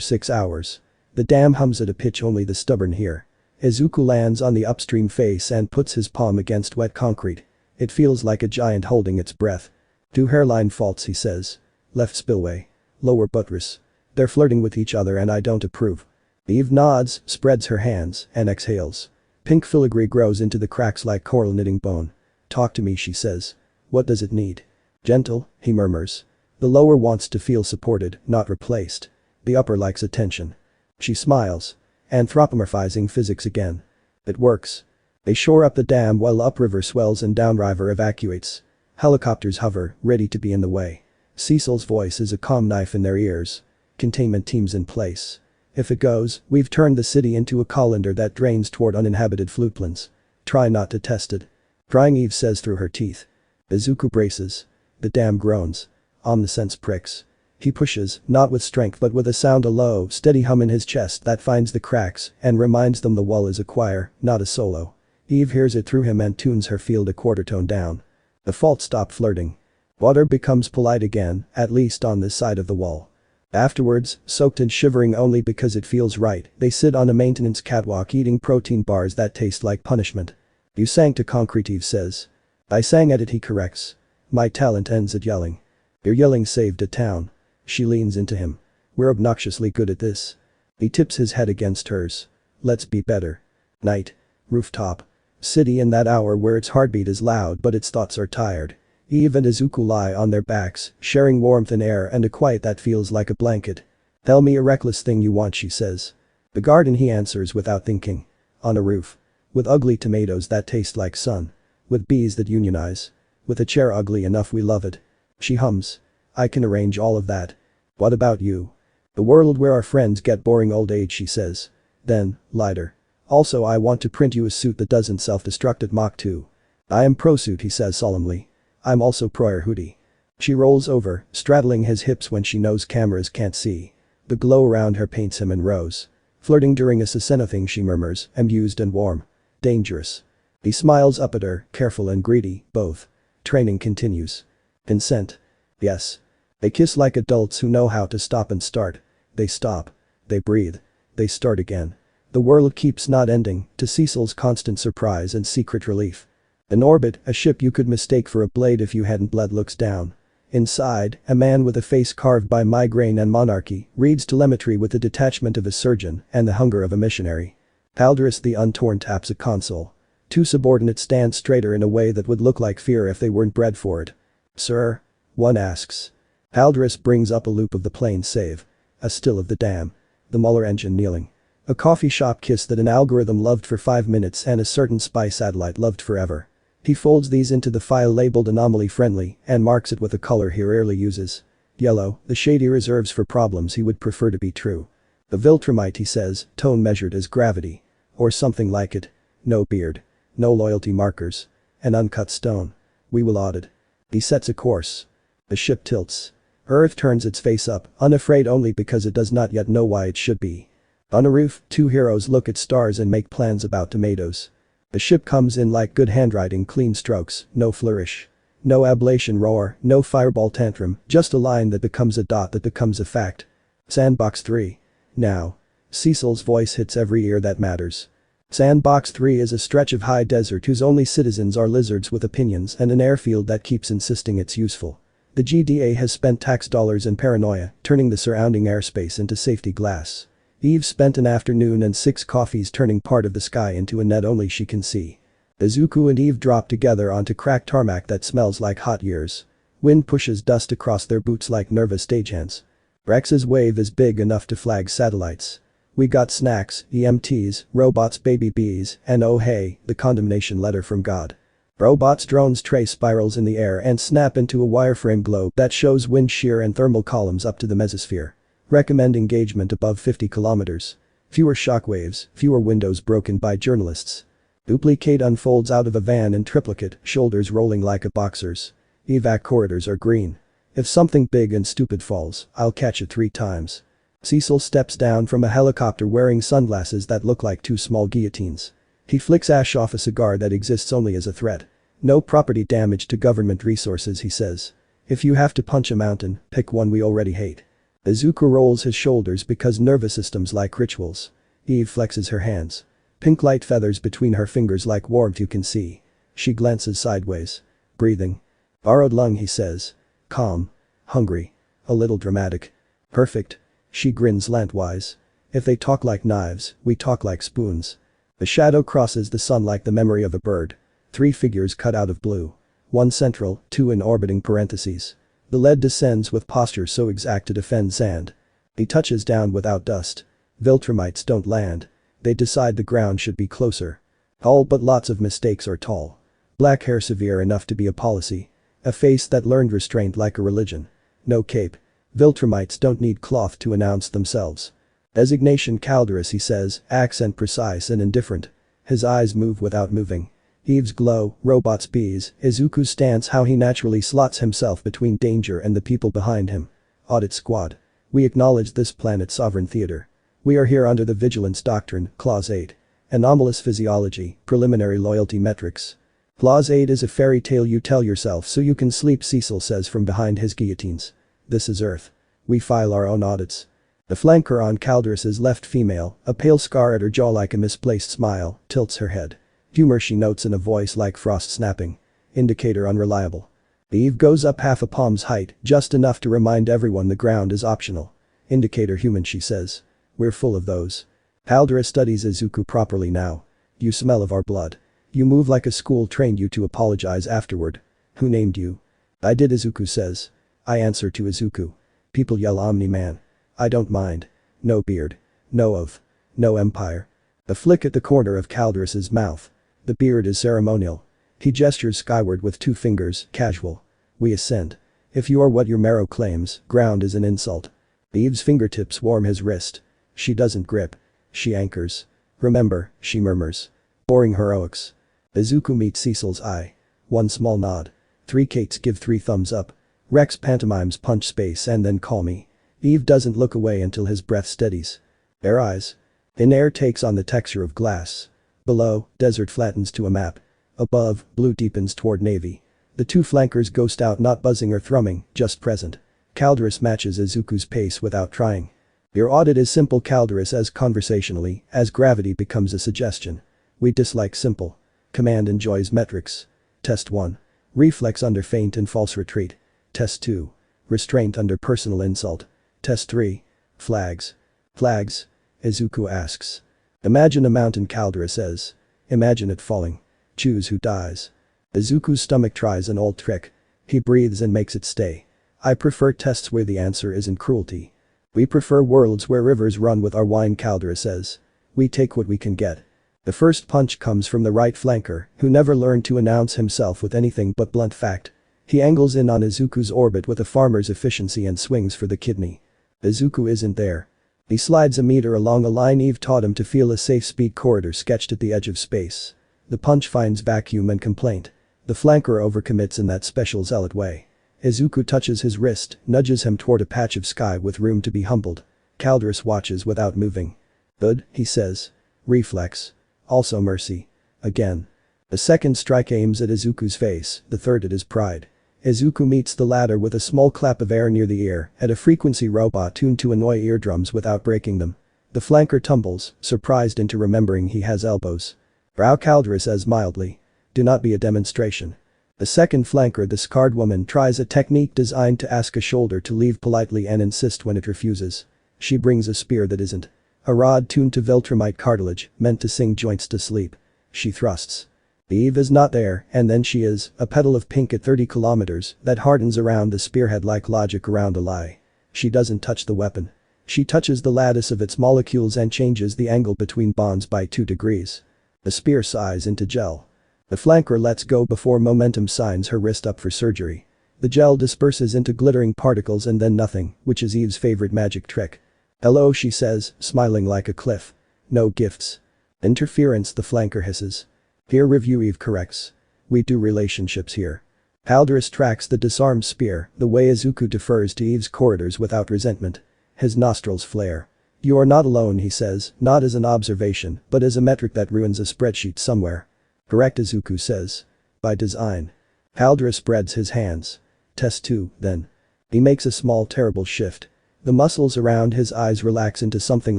6 hours. The dam hums at a pitch only the stubborn hear. Izuku lands on the upstream face and puts his palm against wet concrete. It feels like a giant holding its breath. 2 hairline faults, he says. Left spillway. Lower buttress. They're flirting with each other and I don't approve. Eve nods, spreads her hands, and exhales. Pink filigree grows into the cracks like coral knitting bone. Talk to me, she says. What does it need? Gentle, he murmurs. The lower wants to feel supported, not replaced. The upper likes attention. She smiles. Anthropomorphizing physics again. It works. They shore up the dam while upriver swells and downriver evacuates. Helicopters hover, ready to be in the way. Cecil's voice is a calm knife in their ears. Containment teams in place. If it goes, we've turned the city into a colander that drains toward uninhabited floodplains. Try not to test it. Crying, Eve says through her teeth. Izuku braces. The dam groans. Omnisense pricks. He pushes, not with strength but with a sound, a low, steady hum in his chest that finds the cracks and reminds them the wall is a choir, not a solo. Eve hears it through him and tunes her field a quarter tone down. The faults stop flirting. Water becomes polite again, at least on this side of the wall. Afterwards, soaked and shivering only because it feels right, they sit on a maintenance catwalk eating protein bars that taste like punishment. You sang to concrete, Eve says. I sang at it, he corrects. My talent ends at yelling. Your yelling saved a town. She leans into him. We're obnoxiously good at this. He tips his head against hers. Let's be better. Night. Rooftop. City in that hour where its heartbeat is loud but its thoughts are tired. Eve and Izuku lie on their backs, sharing warmth and air and a quiet that feels like a blanket. Tell me a reckless thing you want, she says. The garden, he answers without thinking. On a roof. With ugly tomatoes that taste like sun. With bees that unionize. With a chair ugly enough we love it. She hums. I can arrange all of that. What about you? The world where our friends get boring old age, she says. Then, lighter. Also, I want to print you a suit that doesn't self-destruct at Mach 2. I am pro-suit, he says solemnly. I'm also pro-air hoodie. She rolls over, straddling his hips when she knows cameras can't see. The glow around her paints him in rose. Flirting during a Susanoo thing, she murmurs, amused and warm. Dangerous. He smiles up at her, careful and greedy, both. Training continues. Consent. Yes. They kiss like adults who know how to stop and start. They stop. They breathe. They start again. The world keeps not ending, to Cecil's constant surprise and secret relief. In orbit, a ship you could mistake for a blade if you hadn't bled looks down. Inside, a man with a face carved by migraine and monarchy reads telemetry with the detachment of a surgeon and the hunger of a missionary. Palderus the Untorn taps a console. 2 subordinates stand straighter in a way that would look like fear if they weren't bred for it. Sir? One asks. Palderus brings up a loop of the plane save. A still of the dam. The Muller engine kneeling. A coffee shop kiss that an algorithm loved for 5 minutes and a certain spy satellite loved forever. He folds these into the file labeled anomaly friendly and marks it with a color he rarely uses. Yellow, the shade he reserves for problems he would prefer to be true. The Viltrumite, he says, tone measured as gravity. Or something like it. No beard. No loyalty markers. An uncut stone. We will audit. He sets a course. The ship tilts. Earth turns its face up, unafraid only because it does not yet know why it should be. On a roof, 2 heroes look at stars and make plans about tomatoes. The ship comes in like good handwriting, clean strokes, no flourish. No ablation roar, no fireball tantrum, just a line that becomes a dot that becomes a fact. Sandbox 3. Now. Cecil's voice hits every ear that matters. Sandbox 3 is a stretch of high desert whose only citizens are lizards with opinions and an airfield that keeps insisting it's useful. The GDA has spent tax dollars and paranoia, turning the surrounding airspace into safety glass. Eve spent an afternoon and 6 coffees turning part of the sky into a net only she can see. Izuku and Eve drop together onto cracked tarmac that smells like hot years. Wind pushes dust across their boots like nervous stagehands. Rex's wave is big enough to flag satellites. We got snacks, EMTs, robots, baby bees, and oh hey, the condemnation letter from God. Robots' drones trace spirals in the air and snap into a wireframe globe that shows wind shear and thermal columns up to the mesosphere. Recommend engagement above 50 kilometers. Fewer shockwaves, fewer windows broken by journalists. Duplicate unfolds out of a van in triplicate, shoulders rolling like a boxer's. Evac corridors are green. If something big and stupid falls, I'll catch it 3 times. Cecil steps down from a helicopter wearing sunglasses that look like 2 small guillotines. He flicks ash off a cigar that exists only as a threat. No property damage to government resources, he says. If you have to punch a mountain, pick one we already hate. Izuku rolls his shoulders because nervous systems like rituals. Eve flexes her hands. Pink light feathers between her fingers like warmth you can see. She glances sideways. Breathing. Borrowed lung, he says. Calm. Hungry. A little dramatic. Perfect. She grins lantwise. If they talk like knives, we talk like spoons. The shadow crosses the sun like the memory of a bird. 3 figures cut out of blue. 1 central, 2 in orbiting parentheses. The lead descends with posture so exact to defend sand. He touches down without dust. Viltrumites don't land. They decide the ground should be closer. All but lots of mistakes are tall. Black hair severe enough to be a policy. A face that learned restraint like a religion. No cape. Viltrumites don't need cloth to announce themselves. Designation Calderus, he says, accent precise and indifferent. His eyes move without moving. Eve's glow, robots bees, Izuku's stance, how he naturally slots himself between danger and the people behind him. Audit squad. We acknowledge this planet's sovereign theater. We are here under the Vigilance Doctrine, Clause 8. Anomalous physiology, preliminary loyalty metrics. Clause 8 is a fairy tale you tell yourself so you can sleep, Cecil says from behind his guillotines. This is Earth. We file our own audits. The flanker on Calderus's left, female, a pale scar at her jaw like a misplaced smile, tilts her head. Humor, she notes in a voice like frost snapping. Indicator unreliable. Eve goes up half a palm's height, just enough to remind everyone the ground is optional. Indicator human, she says. We're full of those. Calderus studies Izuku properly now. You smell of our blood. You move like a school trained you to apologize afterward. Who named you? I did, Izuku says. I answer to Izuku. People yell Omni-Man. I don't mind. No beard. No oath. No empire. A flick at the corner of Calderus's mouth. The beard is ceremonial. He gestures skyward with 2 fingers, casual. We ascend. If you are what your marrow claims, ground is an insult. Eve's fingertips warm his wrist. She doesn't grip. She anchors. Remember, she murmurs. Boring heroics. Izuku meets Cecil's eye. 1 small nod. 3 Kates give 3 thumbs up. Rex pantomimes punch space and then call me. Eve doesn't look away until his breath steadies. Bare eyes. Thin air takes on the texture of glass. Below, desert flattens to a map. Above, blue deepens toward navy. The 2 flankers ghost out, not buzzing or thrumming, just present. Calderus matches Izuku's pace without trying. Your audit is simple, Calderus says conversationally, as gravity becomes a suggestion. We dislike simple. Command enjoys metrics. Test 1. Reflex under feint and false retreat. Test 2. Restraint under personal insult. Test 3. Flags. Flags? Izuku asks. Imagine a mountain, Calderus says. Imagine it falling. Choose who dies. Izuku's stomach tries an old trick. He breathes and makes it stay. I prefer tests where the answer isn't cruelty. We prefer worlds where rivers run with our wine, Calderus says. We take what we can get. The first punch comes from the right flanker, who never learned to announce himself with anything but blunt fact. He angles in on Izuku's orbit with a farmer's efficiency and swings for the kidney. Izuku isn't there. He slides a meter along a line Eve taught him to feel, a safe speed corridor sketched at the edge of space. The punch finds vacuum and complaint. The flanker overcommits in that special zealot way. Izuku touches his wrist, nudges him toward a patch of sky with room to be humbled. Calderus watches without moving. Good, he says. Reflex. Also mercy. Again. The second strike aims at Izuku's face, the third at his pride. Izuku meets the latter with a small clap of air near the ear, at a frequency robot tuned to annoy eardrums without breaking them. The flanker tumbles, surprised into remembering he has elbows. Brow, Calderus says mildly. Do not be a demonstration. The second flanker, the scarred woman, tries a technique designed to ask a shoulder to leave politely and insist when it refuses. She brings a spear that isn't. A rod tuned to Viltrumite cartilage, meant to sing joints to sleep. She thrusts. Eve is not there, and then she is, a petal of pink at 30 kilometers that hardens around the spearhead like logic around a lie. She doesn't touch the weapon. She touches the lattice of its molecules and changes the angle between bonds by 2 degrees. The spear sighs into gel. The flanker lets go before momentum signs her wrist up for surgery. The gel disperses into glittering particles and then nothing, which is Eve's favorite magic trick. "Hello," she says, smiling like a cliff. "No gifts." "Interference," the flanker hisses. "Peer review," Eve corrects. "We do relationships here." Haldorus tracks the disarmed spear, the way Izuku defers to Eve's corridors without resentment. His nostrils flare. "You are not alone," he says, not as an observation, but as a metric that ruins a spreadsheet somewhere. "Correct," Izuku says. "By design." Haldorus spreads his hands. "Test 2, then." He makes a small terrible shift. The muscles around his eyes relax into something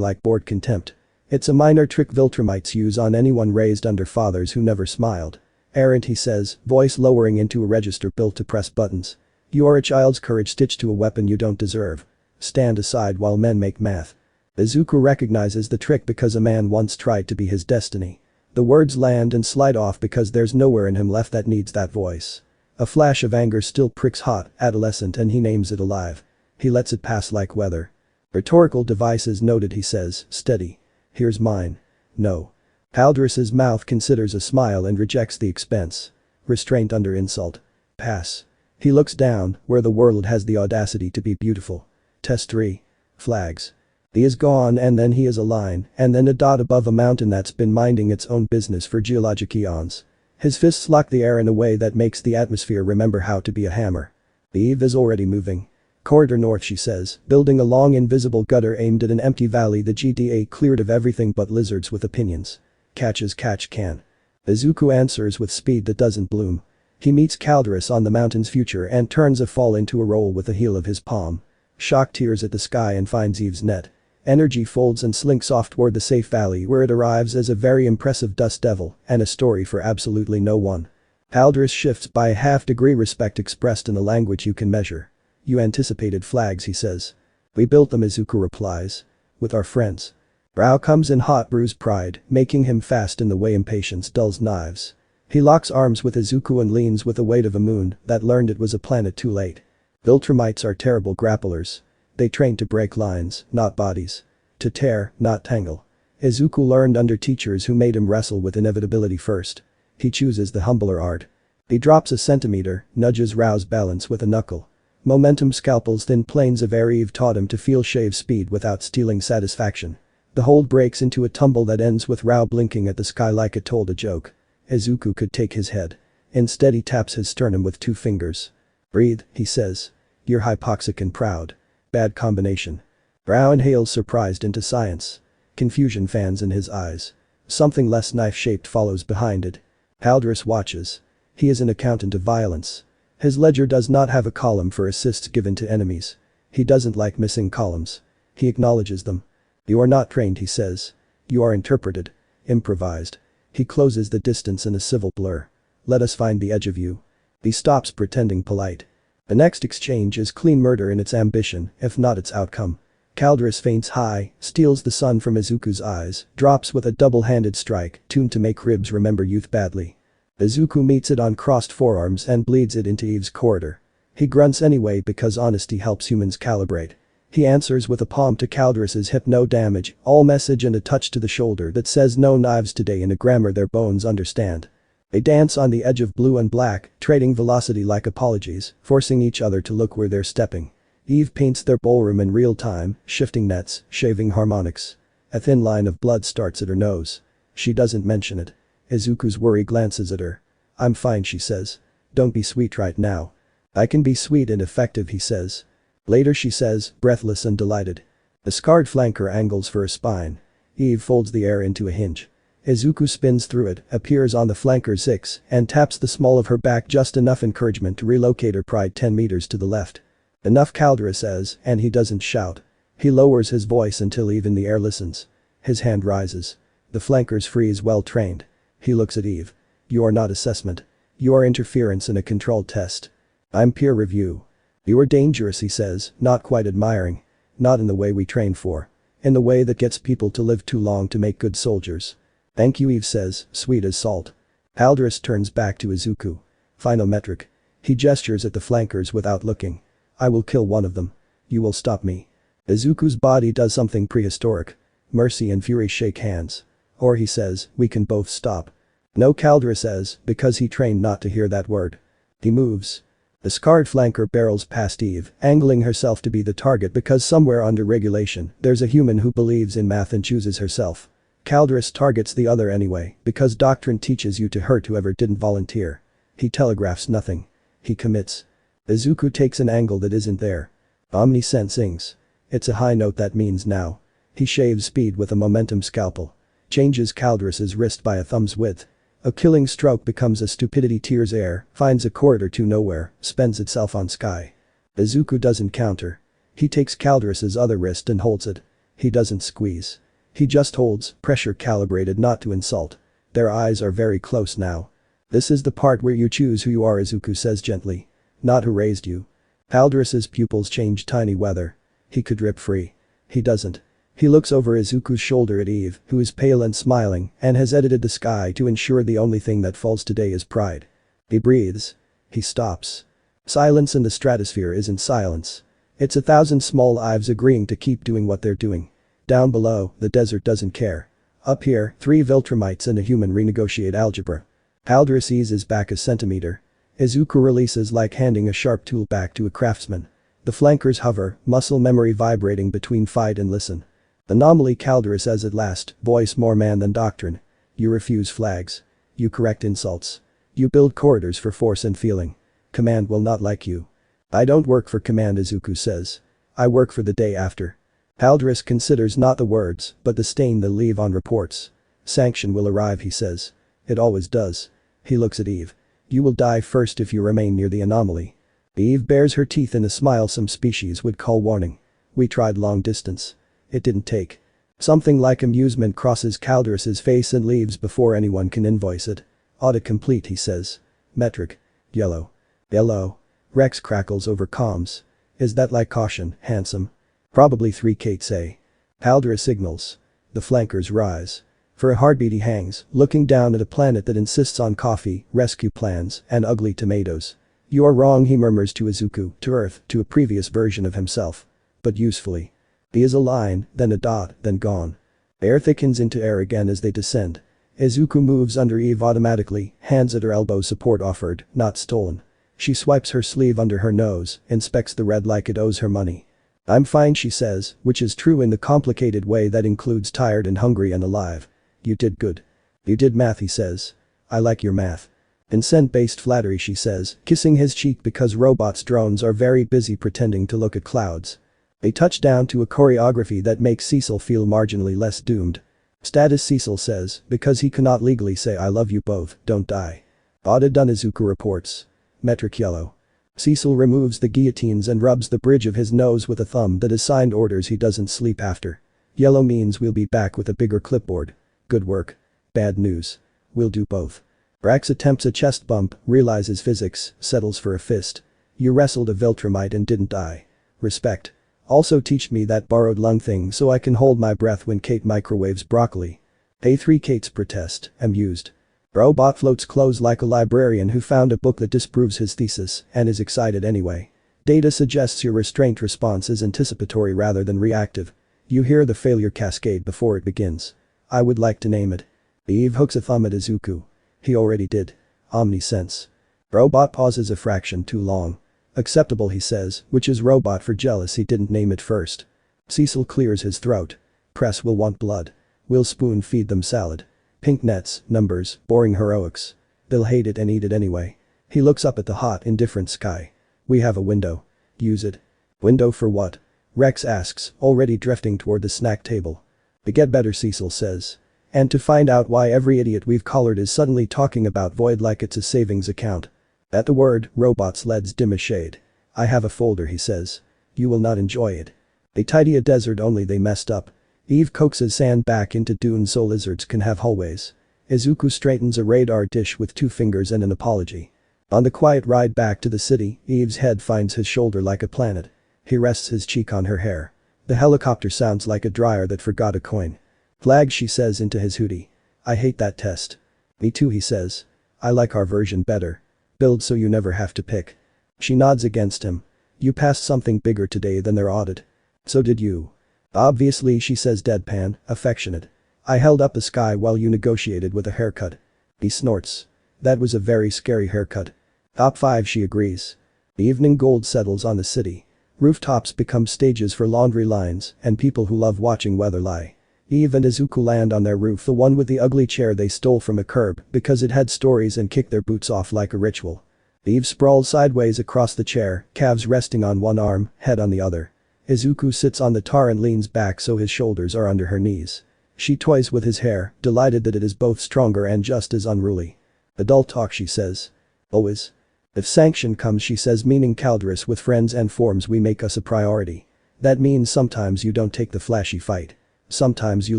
like bored contempt. It's a minor trick Viltrumites use on anyone raised under fathers who never smiled. "Errant," he says, voice lowering into a register built to press buttons. "You are a child's courage stitched to a weapon you don't deserve. Stand aside while men make math." Izuku recognizes the trick because a man once tried to be his destiny. The words land and slide off because there's nowhere in him left that needs that voice. A flash of anger still pricks hot, adolescent, and he names it alive. He lets it pass like weather. "Rhetorical devices noted," he says, steady. "Here's mine." "No." Haldorus's mouth considers a smile and rejects the expense. Restraint under insult. "Pass." He looks down, where the world has the audacity to be beautiful. Test 3. Flags. He is gone and then he is a line, and then a dot above a mountain that's been minding its own business for geologic eons. His fists lock the air in a way that makes the atmosphere remember how to be a hammer. The Eve is already moving. "Corridor north," she says, building a long invisible gutter aimed at an empty valley the GTA cleared of everything but lizards with opinions. "Catch as catch can." Izuku answers with speed that doesn't bloom. He meets Haldorus on the mountain's future and turns a fall into a roll with the heel of his palm. Shock tears at the sky and finds Eve's net. Energy folds and slinks off toward the safe valley where it arrives as a very impressive dust devil and a story for absolutely no one. Haldorus shifts by a half-degree, respect expressed in a language you can measure. "You anticipated flags," he says. "We built them," Izuku replies. "With our friends." Brow comes in hot, bruised pride, making him fast in the way impatience dulls knives. He locks arms with Izuku and leans with the weight of a moon that learned it was a planet too late. Viltrumites are terrible grapplers. They train to break lines, not bodies. To tear, not tangle. Izuku learned under teachers who made him wrestle with inevitability first. He chooses the humbler art. He drops a centimeter, nudges Rao's balance with a knuckle. Momentum scalpels thin planes of air. Eve taught him to feel shave speed without stealing satisfaction. The hold breaks into a tumble that ends with Rao blinking at the sky like it told a joke. Izuku could take his head. Instead he taps his sternum with 2 fingers. "Breathe," he says. "You're hypoxic and proud. Bad combination." Rao inhales, surprised into science. Confusion fans in his eyes. Something less knife-shaped follows behind it. Haldorus watches. He is an accountant of violence. His ledger does not have a column for assists given to enemies. He doesn't like missing columns. He acknowledges them. "You are not trained," he says. "You are interpreted. Improvised." He closes the distance in a civil blur. "Let us find the edge of you." He stops pretending polite. The next exchange is clean murder in its ambition, if not its outcome. Haldorus feints high, steals the sun from Izuku's eyes, drops with a double-handed strike, tuned to make ribs remember youth badly. Izuku meets it on crossed forearms and bleeds it into Eve's corridor. He grunts anyway because honesty helps humans calibrate. He answers with a palm to Haldorus's hip, "No damage," all message, and a touch to the shoulder that says "No knives today" in a grammar their bones understand. They dance on the edge of blue and black, trading velocity like apologies, forcing each other to look where they're stepping. Eve paints their ballroom in real time, shifting nets, shaving harmonics. A thin line of blood starts at her nose. She doesn't mention it. Izuku's worry glances at her. "I'm fine," she says. "Don't be sweet right now." "I can be sweet and effective," he says. Later, she says, breathless and delighted. The scarred flanker angles for a spine. Eve folds the air into a hinge. Izuku spins through it, appears on the flanker's six, and taps the small of her back, just enough encouragement to relocate her pride 10 meters to the left. Enough, Haldorus says, and he doesn't shout. He lowers his voice until Eve in the air listens. His hand rises. The flankers freeze, well trained. He looks at Eve. "You are not assessment. You are interference in a controlled test. I'm peer review." "You are dangerous," he says, not quite admiring. "Not in the way we train for. In the way that gets people to live too long to make good soldiers." "Thank you," Eve says, sweet as salt. Haldorus turns back to Izuku. "Final metric." He gestures at the flankers without looking. "I will kill one of them." You will stop me. Izuku's body does something prehistoric. Mercy and fury shake hands. Or he says, we can both stop. No, Caldera says, because he trained not to hear that word. He moves. The scarred flanker barrels past Eve, angling herself to be the target because somewhere under regulation, there's a human who believes in math and chooses herself. Calderas targets the other anyway, because doctrine teaches you to hurt whoever didn't volunteer. He telegraphs nothing. He commits. Izuku takes an angle that isn't there. Omni-Man sings. It's a high note that means now. He shaves speed with a momentum scalpel. Changes Calderas's wrist by a thumb's width. A killing stroke becomes a stupidity tears air, finds a corridor to nowhere, spends itself on sky. Izuku doesn't counter. He takes Calderas's other wrist and holds it. He doesn't squeeze. He just holds, pressure calibrated not to insult. Their eyes are very close now. This is the part where you choose who you are, Izuku says gently. Not who raised you. Calderas's pupils change tiny weather. He could rip free. He doesn't. He looks over Izuku's shoulder at Eve, who is pale and smiling, and has edited the sky to ensure the only thing that falls today is pride. He breathes. He stops. Silence in the stratosphere isn't silence. It's 1,000 small Ives agreeing to keep doing what they're doing. Down below, the desert doesn't care. Up here, 3 Viltrumites and a human renegotiate algebra. Calderas eases back a centimeter. Izuku releases like handing a sharp tool back to a craftsman. The flankers hover, muscle memory vibrating between fight and listen. Anomaly, Calderas says at last, voice more man than doctrine. You refuse flags. You correct insults. You build corridors for force and feeling. Command will not like you. I don't work for command, Izuku says. I work for the day after. Calderas considers not the words, but the stain they'll leave on reports. Sanction will arrive, he says. It always does. He looks at Eve. You will die first if you remain near the anomaly. Eve bares her teeth in a smile some species would call warning. We tried long distance. It didn't take. Something like amusement crosses Calderas's face and leaves before anyone can invoice it. Autocomplete, he says. Metric. Yellow. Yellow. Rex crackles over comms. Is that like caution, handsome? Probably 3 Kate say. Calderas signals. The flankers rise. For a heartbeat he hangs, looking down at a planet that insists on coffee, rescue plans, and ugly tomatoes. You are wrong, he murmurs to Izuku, to Earth, to a previous version of himself. But usefully. He is a line, then a dot, then gone. Air thickens into air again as they descend. Izuku moves under Eve automatically, hands at her elbow, support offered, not stolen. She swipes her sleeve under her nose, inspects the red like it owes her money. I'm fine, she says, which is true in the complicated way that includes tired and hungry and alive. You did good. You did math, he says. I like your math. Incent-based flattery, she says, kissing his cheek because robots' drones are very busy pretending to look at clouds. They touch down to a choreography that makes Cecil feel marginally less doomed. Status, Cecil says, because he cannot legally say I love you both, don't die. Audit done, Izuku reports. Metric yellow. Cecil removes the guillotines and rubs the bridge of his nose with a thumb that is signed orders he doesn't sleep after. Yellow means we'll be back with a bigger clipboard. Good work. Bad news. We'll do both. Brax attempts a chest bump, realizes physics, settles for a fist. You wrestled a Viltrumite and didn't die. Respect. Also teach me that borrowed lung thing so I can hold my breath when Kate microwaves broccoli. A3 Kate's protest, amused. Robot floats close like a librarian who found a book that disproves his thesis and is excited anyway. Data suggests your restraint response is anticipatory rather than reactive. You hear the failure cascade before it begins. I would like to name it. Eve hooks a thumb at Izuku. He already did. Omni-sense. Robot pauses a fraction too long. Acceptable, he says, which is robot for jealous he didn't name it first. Cecil clears his throat. Press will want blood. We'll spoon feed them salad. Pink nets, numbers, boring heroics. They'll hate it and eat it anyway. He looks up at the hot, indifferent sky. We have a window. Use it. Window for what? Rex asks, already drifting toward the snack table. To get better, Cecil says. And to find out why every idiot we've collared is suddenly talking about Void like it's a savings account. At the word, robot's LEDs dim a shade. I have a folder, he says. You will not enjoy it. They tidy a desert only they messed up. Eve coaxes sand back into dunes so lizards can have hallways. Izuku straightens a radar dish with 2 fingers and an apology. On the quiet ride back to the city, Eve's head finds his shoulder like a planet. He rests his cheek on her hair. The helicopter sounds like a dryer that forgot a coin. Flag, she says into his hoodie. I hate that test. Me too, he says. I like our version better. Build so you never have to pick. She nods against him. You passed something bigger today than their audit. So did you. Obviously, she says deadpan, affectionate. I held up the sky while you negotiated with a haircut. He snorts. That was a very scary haircut. Top 5, she agrees. The evening gold settles on the city. Rooftops become stages for laundry lines and people who love watching weather lie. Eve and Izuku land on their roof, the one with the ugly chair they stole from a curb because it had stories, and kick their boots off like a ritual. Eve sprawls sideways across the chair, calves resting on one arm, head on the other. Izuku sits on the tar and leans back so his shoulders are under her knees. She toys with his hair, delighted that it is both stronger and just as unruly. Adult talk, she says. Always. If sanction comes, she says, meaning Calderus, with friends and forms we make us a priority. That means sometimes you don't take the flashy fight. Sometimes you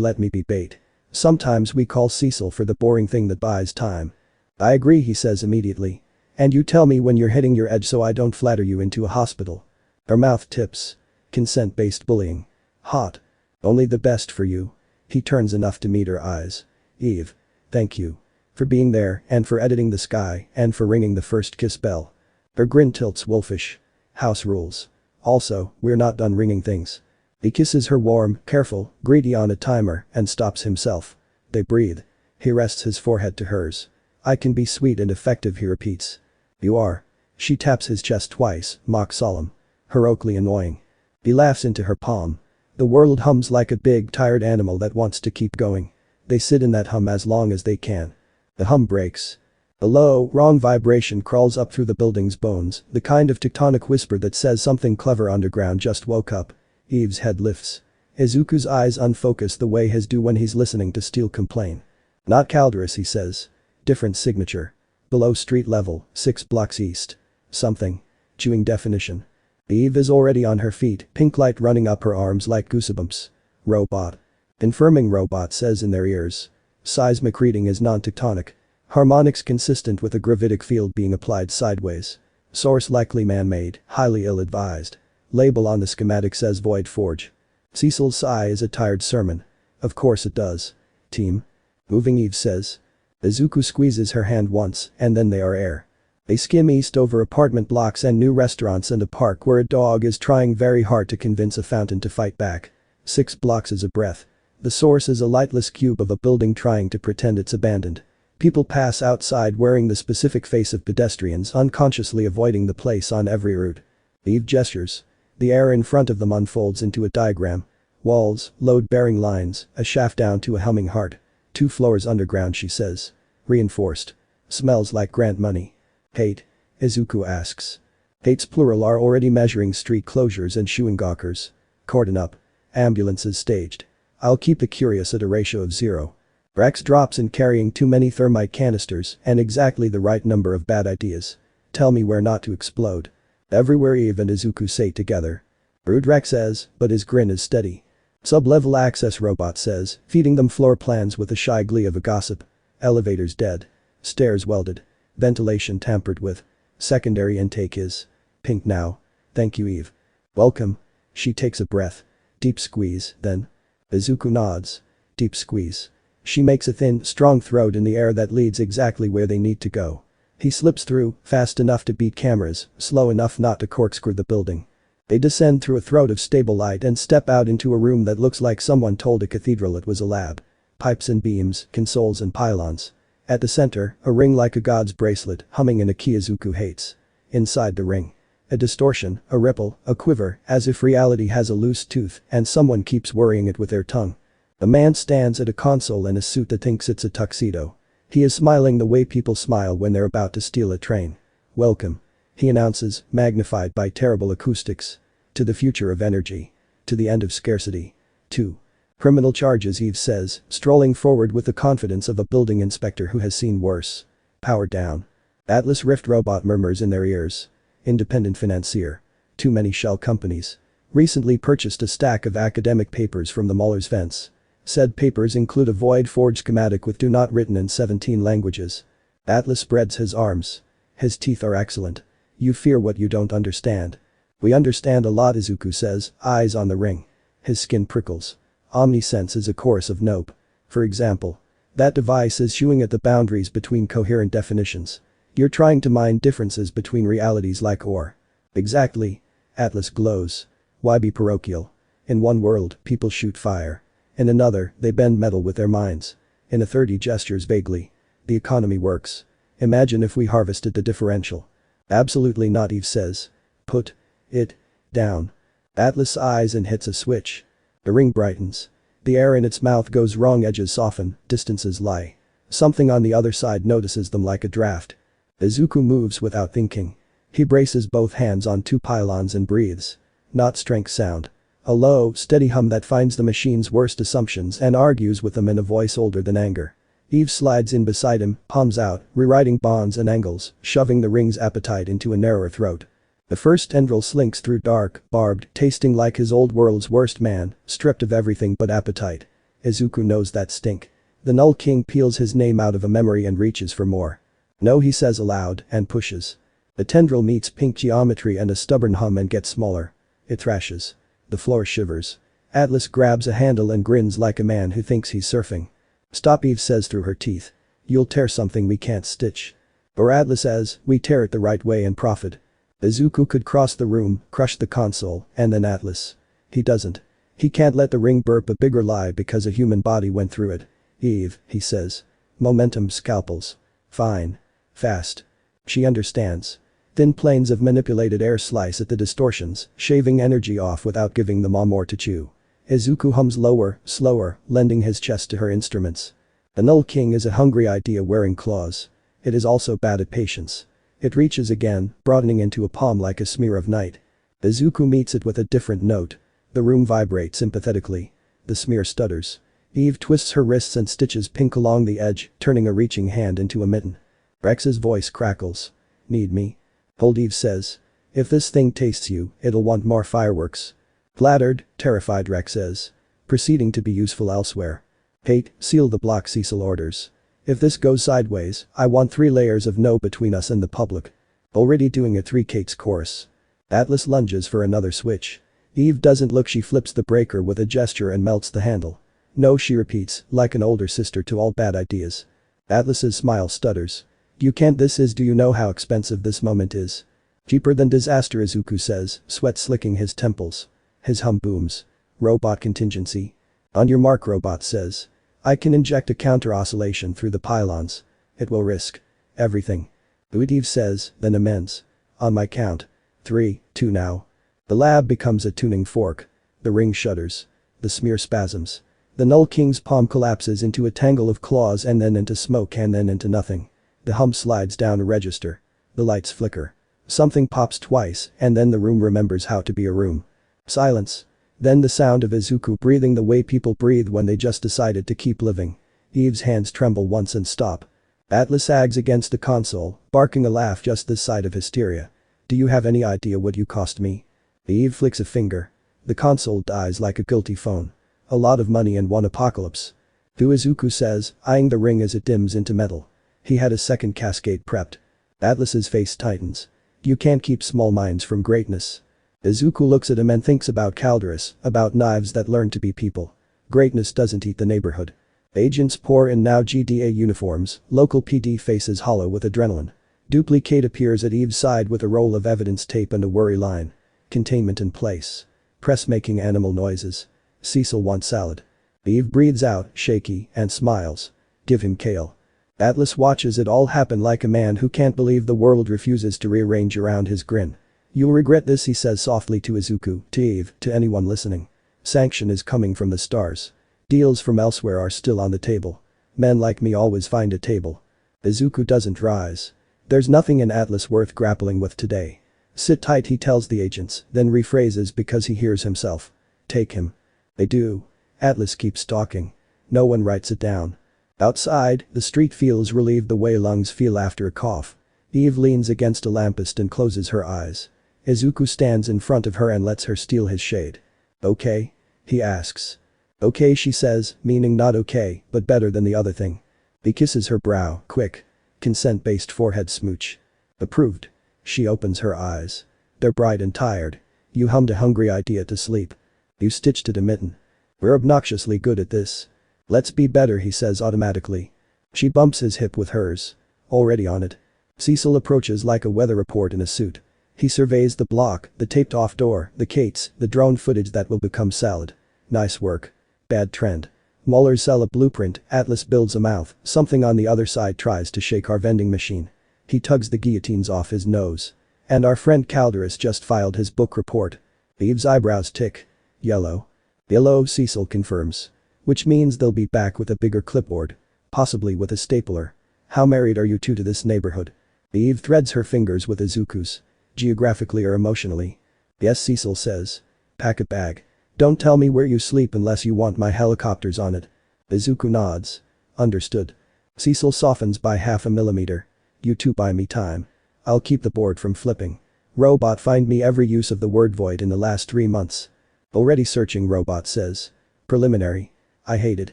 let me be bait. Sometimes we call Cecil for the boring thing that buys time. I agree, he says immediately. And you tell me when you're hitting your edge so I don't flatter you into a hospital. Her mouth tips. Consent-based bullying. Hot. Only the best for you. He turns enough to meet her eyes. Eve. Thank you. For being there, and for editing the sky, and for ringing the first kiss bell. Her grin tilts wolfish. House rules. Also, we're not done ringing things. He kisses her warm, careful, greedy on a timer, and stops himself. They breathe. He rests his forehead to hers. I can be sweet and effective, he repeats. You are. She taps his chest twice, mock solemn. Heroically annoying. He laughs into her palm. The world hums like a big tired animal that wants to keep going. They sit in that hum as long as they can. The hum breaks. A low, wrong vibration crawls up through the building's bones, the kind of tectonic whisper that says something clever underground just woke up. Eve's head lifts. Izuku's eyes unfocus the way his do when he's listening to Steel complain. Not Calderus, he says. Different signature. Below street level, 6 blocks east. Something. Chewing definition. Eve is already on her feet, pink light running up her arms like goosebumps. Robot. Confirming robot, says in their ears. Seismic reading is non-tectonic. Harmonics consistent with a gravitic field being applied sideways. Source likely man-made, highly ill-advised. Label on the schematic says Void Forge. Cecil's sigh is a tired sermon. Of course it does. Team. Moving, Eve says. Izuku squeezes her hand once, and then they are air. They skim east over apartment blocks and new restaurants and a park where a dog is trying very hard to convince a fountain to fight back. 6 blocks is a breath. The source is a lightless cube of a building trying to pretend it's abandoned. People pass outside wearing the specific face of pedestrians, unconsciously avoiding the place on every route. Eve gestures. The air in front of them unfolds into a diagram. Walls, load-bearing lines, a shaft down to a humming heart. 2 floors underground, she says. Reinforced. Smells like grant money. Hate? Izuku asks. Hates plural are already measuring street closures and shooing gawkers. Cordon up. Ambulances staged. I'll keep the curious at a ratio of 0. Rex drops in carrying too many thermite canisters and exactly the right number of bad ideas. Tell me where not to explode. Everywhere, Eve and Izuku say together. Rude, Rex says, but his grin is steady. Sub-level access, robot says, feeding them floor plans with the shy glee of a gossip. Elevators dead. Stairs welded. Ventilation tampered with. Secondary intake is pink now. Thank you, Eve. Welcome. She takes a breath. Deep squeeze, then. Izuku nods. Deep squeeze. She makes a thin, strong throat in the air that leads exactly where they need to go. He slips through, fast enough to beat cameras, slow enough not to corkscrew the building. They descend through a throat of stable light and step out into a room that looks like someone told a cathedral it was a lab. Pipes and beams, consoles and pylons. At the center, a ring like a god's bracelet, humming in a key Izuku hates. Inside the ring. A distortion, a ripple, a quiver, as if reality has a loose tooth and someone keeps worrying it with their tongue. A man stands at a console in a suit that thinks it's a tuxedo. He is smiling the way people smile when they're about to steal a train. Welcome. He announces, magnified by terrible acoustics. To the future of energy. To the end of scarcity. To criminal charges, Eve says, strolling forward with the confidence of a building inspector who has seen worse. Power down. Atlas Rift robot murmurs in their ears. Independent financier. Too many shell companies. Recently purchased a stack of academic papers from the Muller's fence. Said papers include a Void Forge schematic with do not written in 17 languages. Atlas spreads his arms. His teeth are excellent. You fear what you don't understand. We understand a lot, Izuku says, eyes on the ring. His skin prickles. Omnisense is a chorus of nope. For example. That device is chewing at the boundaries between coherent definitions. You're trying to mine differences between realities like ore. Exactly. Atlas glows. Why be parochial? In one world, people shoot fire. In another, they bend metal with their minds. In a third he gestures vaguely. The economy works. Imagine if we harvested the differential. Absolutely not, Eve says. Put it down. Atlas eyes and hits a switch. The ring brightens. The air in its mouth goes wrong, edges soften, distances lie. Something on the other side notices them like a draft. Izuku moves without thinking. He braces both hands on two pylons and breathes. Not strength sound. A low, steady hum that finds the machine's worst assumptions and argues with them in a voice older than anger. Eve slides in beside him, palms out, rewriting bonds and angles, shoving the ring's appetite into a narrower throat. The first tendril slinks through dark, barbed, tasting like his old world's worst man, stripped of everything but appetite. Izuku knows that stink. The Null King peels his name out of a memory and reaches for more. No, he says aloud, and pushes. The tendril meets pink geometry and a stubborn hum and gets smaller. It thrashes. The floor shivers. Atlas grabs a handle and grins like a man who thinks he's surfing. Stop, Eve says through her teeth. You'll tear something we can't stitch. Or Atlas says, we tear it the right way and profit. Izuku could cross the room, crush the console, and then Atlas. He doesn't. He can't let the ring burp a bigger lie because a human body went through it. Eve, he says. Momentum scalpels. Fine. Fast. She understands. Thin planes of manipulated air slice at the distortions, shaving energy off without giving them more to chew. Izuku hums lower, slower, lending his chest to her instruments. The Null King is a hungry idea wearing claws. It is also bad at patience. It reaches again, broadening into a palm like a smear of night. Izuku meets it with a different note. The room vibrates sympathetically. The smear stutters. Eve twists her wrists and stitches pink along the edge, turning a reaching hand into a mitten. Rex's voice crackles. Need me? Hold, Eve says. If this thing tastes you, it'll want more fireworks. Flattered, terrified, Rex says. Proceeding to be useful elsewhere. Hate, seal the block, Cecil orders. If this goes sideways, I want 3 layers of no between us and the public. Already doing a 3 Kate's chorus. Atlas lunges for another switch. Eve doesn't look, she flips the breaker with a gesture and melts the handle. No, she repeats, like an older sister to all bad ideas. Atlas's smile stutters. You can't, this is, do you know how expensive this moment is? Cheaper than disaster, Izuku says, sweat slicking his temples. His hum booms. Robot contingency. On your mark, robot says. I can inject a counter-oscillation through the pylons. It will risk everything. Eve says, then amends. On my count. 3, 2 now. The lab becomes a tuning fork. The ring shudders. The smear spasms. The Null King's palm collapses into a tangle of claws and then into smoke and then into nothing. The hum slides down a register. The lights flicker. Something pops twice and then the room remembers how to be a room. Silence. Then the sound of Izuku breathing the way people breathe when they just decided to keep living. Eve's hands tremble once and stop. Atlas sags against the console, barking a laugh just this side of hysteria. Do you have any idea what you cost me? Eve flicks a finger. The console dies like a guilty phone. A lot of money and one apocalypse. Izuku says, eyeing the ring as it dims into metal. He had a second cascade prepped. Atlas's face tightens. You can't keep small minds from greatness. Izuku looks at him and thinks about Calderus, about knives that learn to be people. Greatness doesn't eat the neighborhood. Agents pour in now GDA uniforms, local PD faces hollow with adrenaline. Duplicate appears at Eve's side with a roll of evidence tape and a worry line. Containment in place. Press making animal noises. Cecil wants salad. Eve breathes out, shaky, and smiles. Give him kale. Atlas watches it all happen like a man who can't believe the world refuses to rearrange around his grin. You'll regret this, he says softly to Izuku, to Eve, to anyone listening. Sanction is coming from the stars. Deals from elsewhere are still on the table. Men like me always find a table. Izuku doesn't rise. There's nothing in Atlas worth grappling with today. Sit tight, he tells the agents, then rephrases because he hears himself. Take him. They do. Atlas keeps talking. No one writes it down. Outside, the street feels relieved the way lungs feel after a cough. Eve leans against a lamppost and closes her eyes. Izuku stands in front of her and lets her steal his shade. Okay? He asks. Okay, she says, meaning not okay, but better than the other thing. He kisses her brow, quick. Consent-based forehead smooch. Approved. She opens her eyes. They're bright and tired. You hummed a hungry idea to sleep. You stitched it a mitten. We're obnoxiously good at this. Let's be better, he says automatically. She bumps his hip with hers. Already on it. Cecil approaches like a weather report in a suit. He surveys the block, the taped-off door, the gates, the drone footage that will become salad. Nice work. Bad trend. Mullers sell a blueprint, Atlas builds a mouth, something on the other side tries to shake our vending machine. He tugs the guillotines off his nose. And our friend Calderus just filed his book report. Eve's eyebrows tick. Yellow. Yellow, Cecil confirms. Which means they'll be back with a bigger clipboard. Possibly with a stapler. How married are you two to this neighborhood? Eve threads her fingers with Izuku's. Geographically or emotionally? Yes, Cecil says. Pack a bag. Don't tell me where you sleep unless you want my helicopters on it. Izuku nods. Understood. Cecil softens by half a millimeter. You two buy me time. I'll keep the board from flipping. Robot, find me every use of the word void in the last 3 months. Already searching, Robot says. Preliminary. I hate it.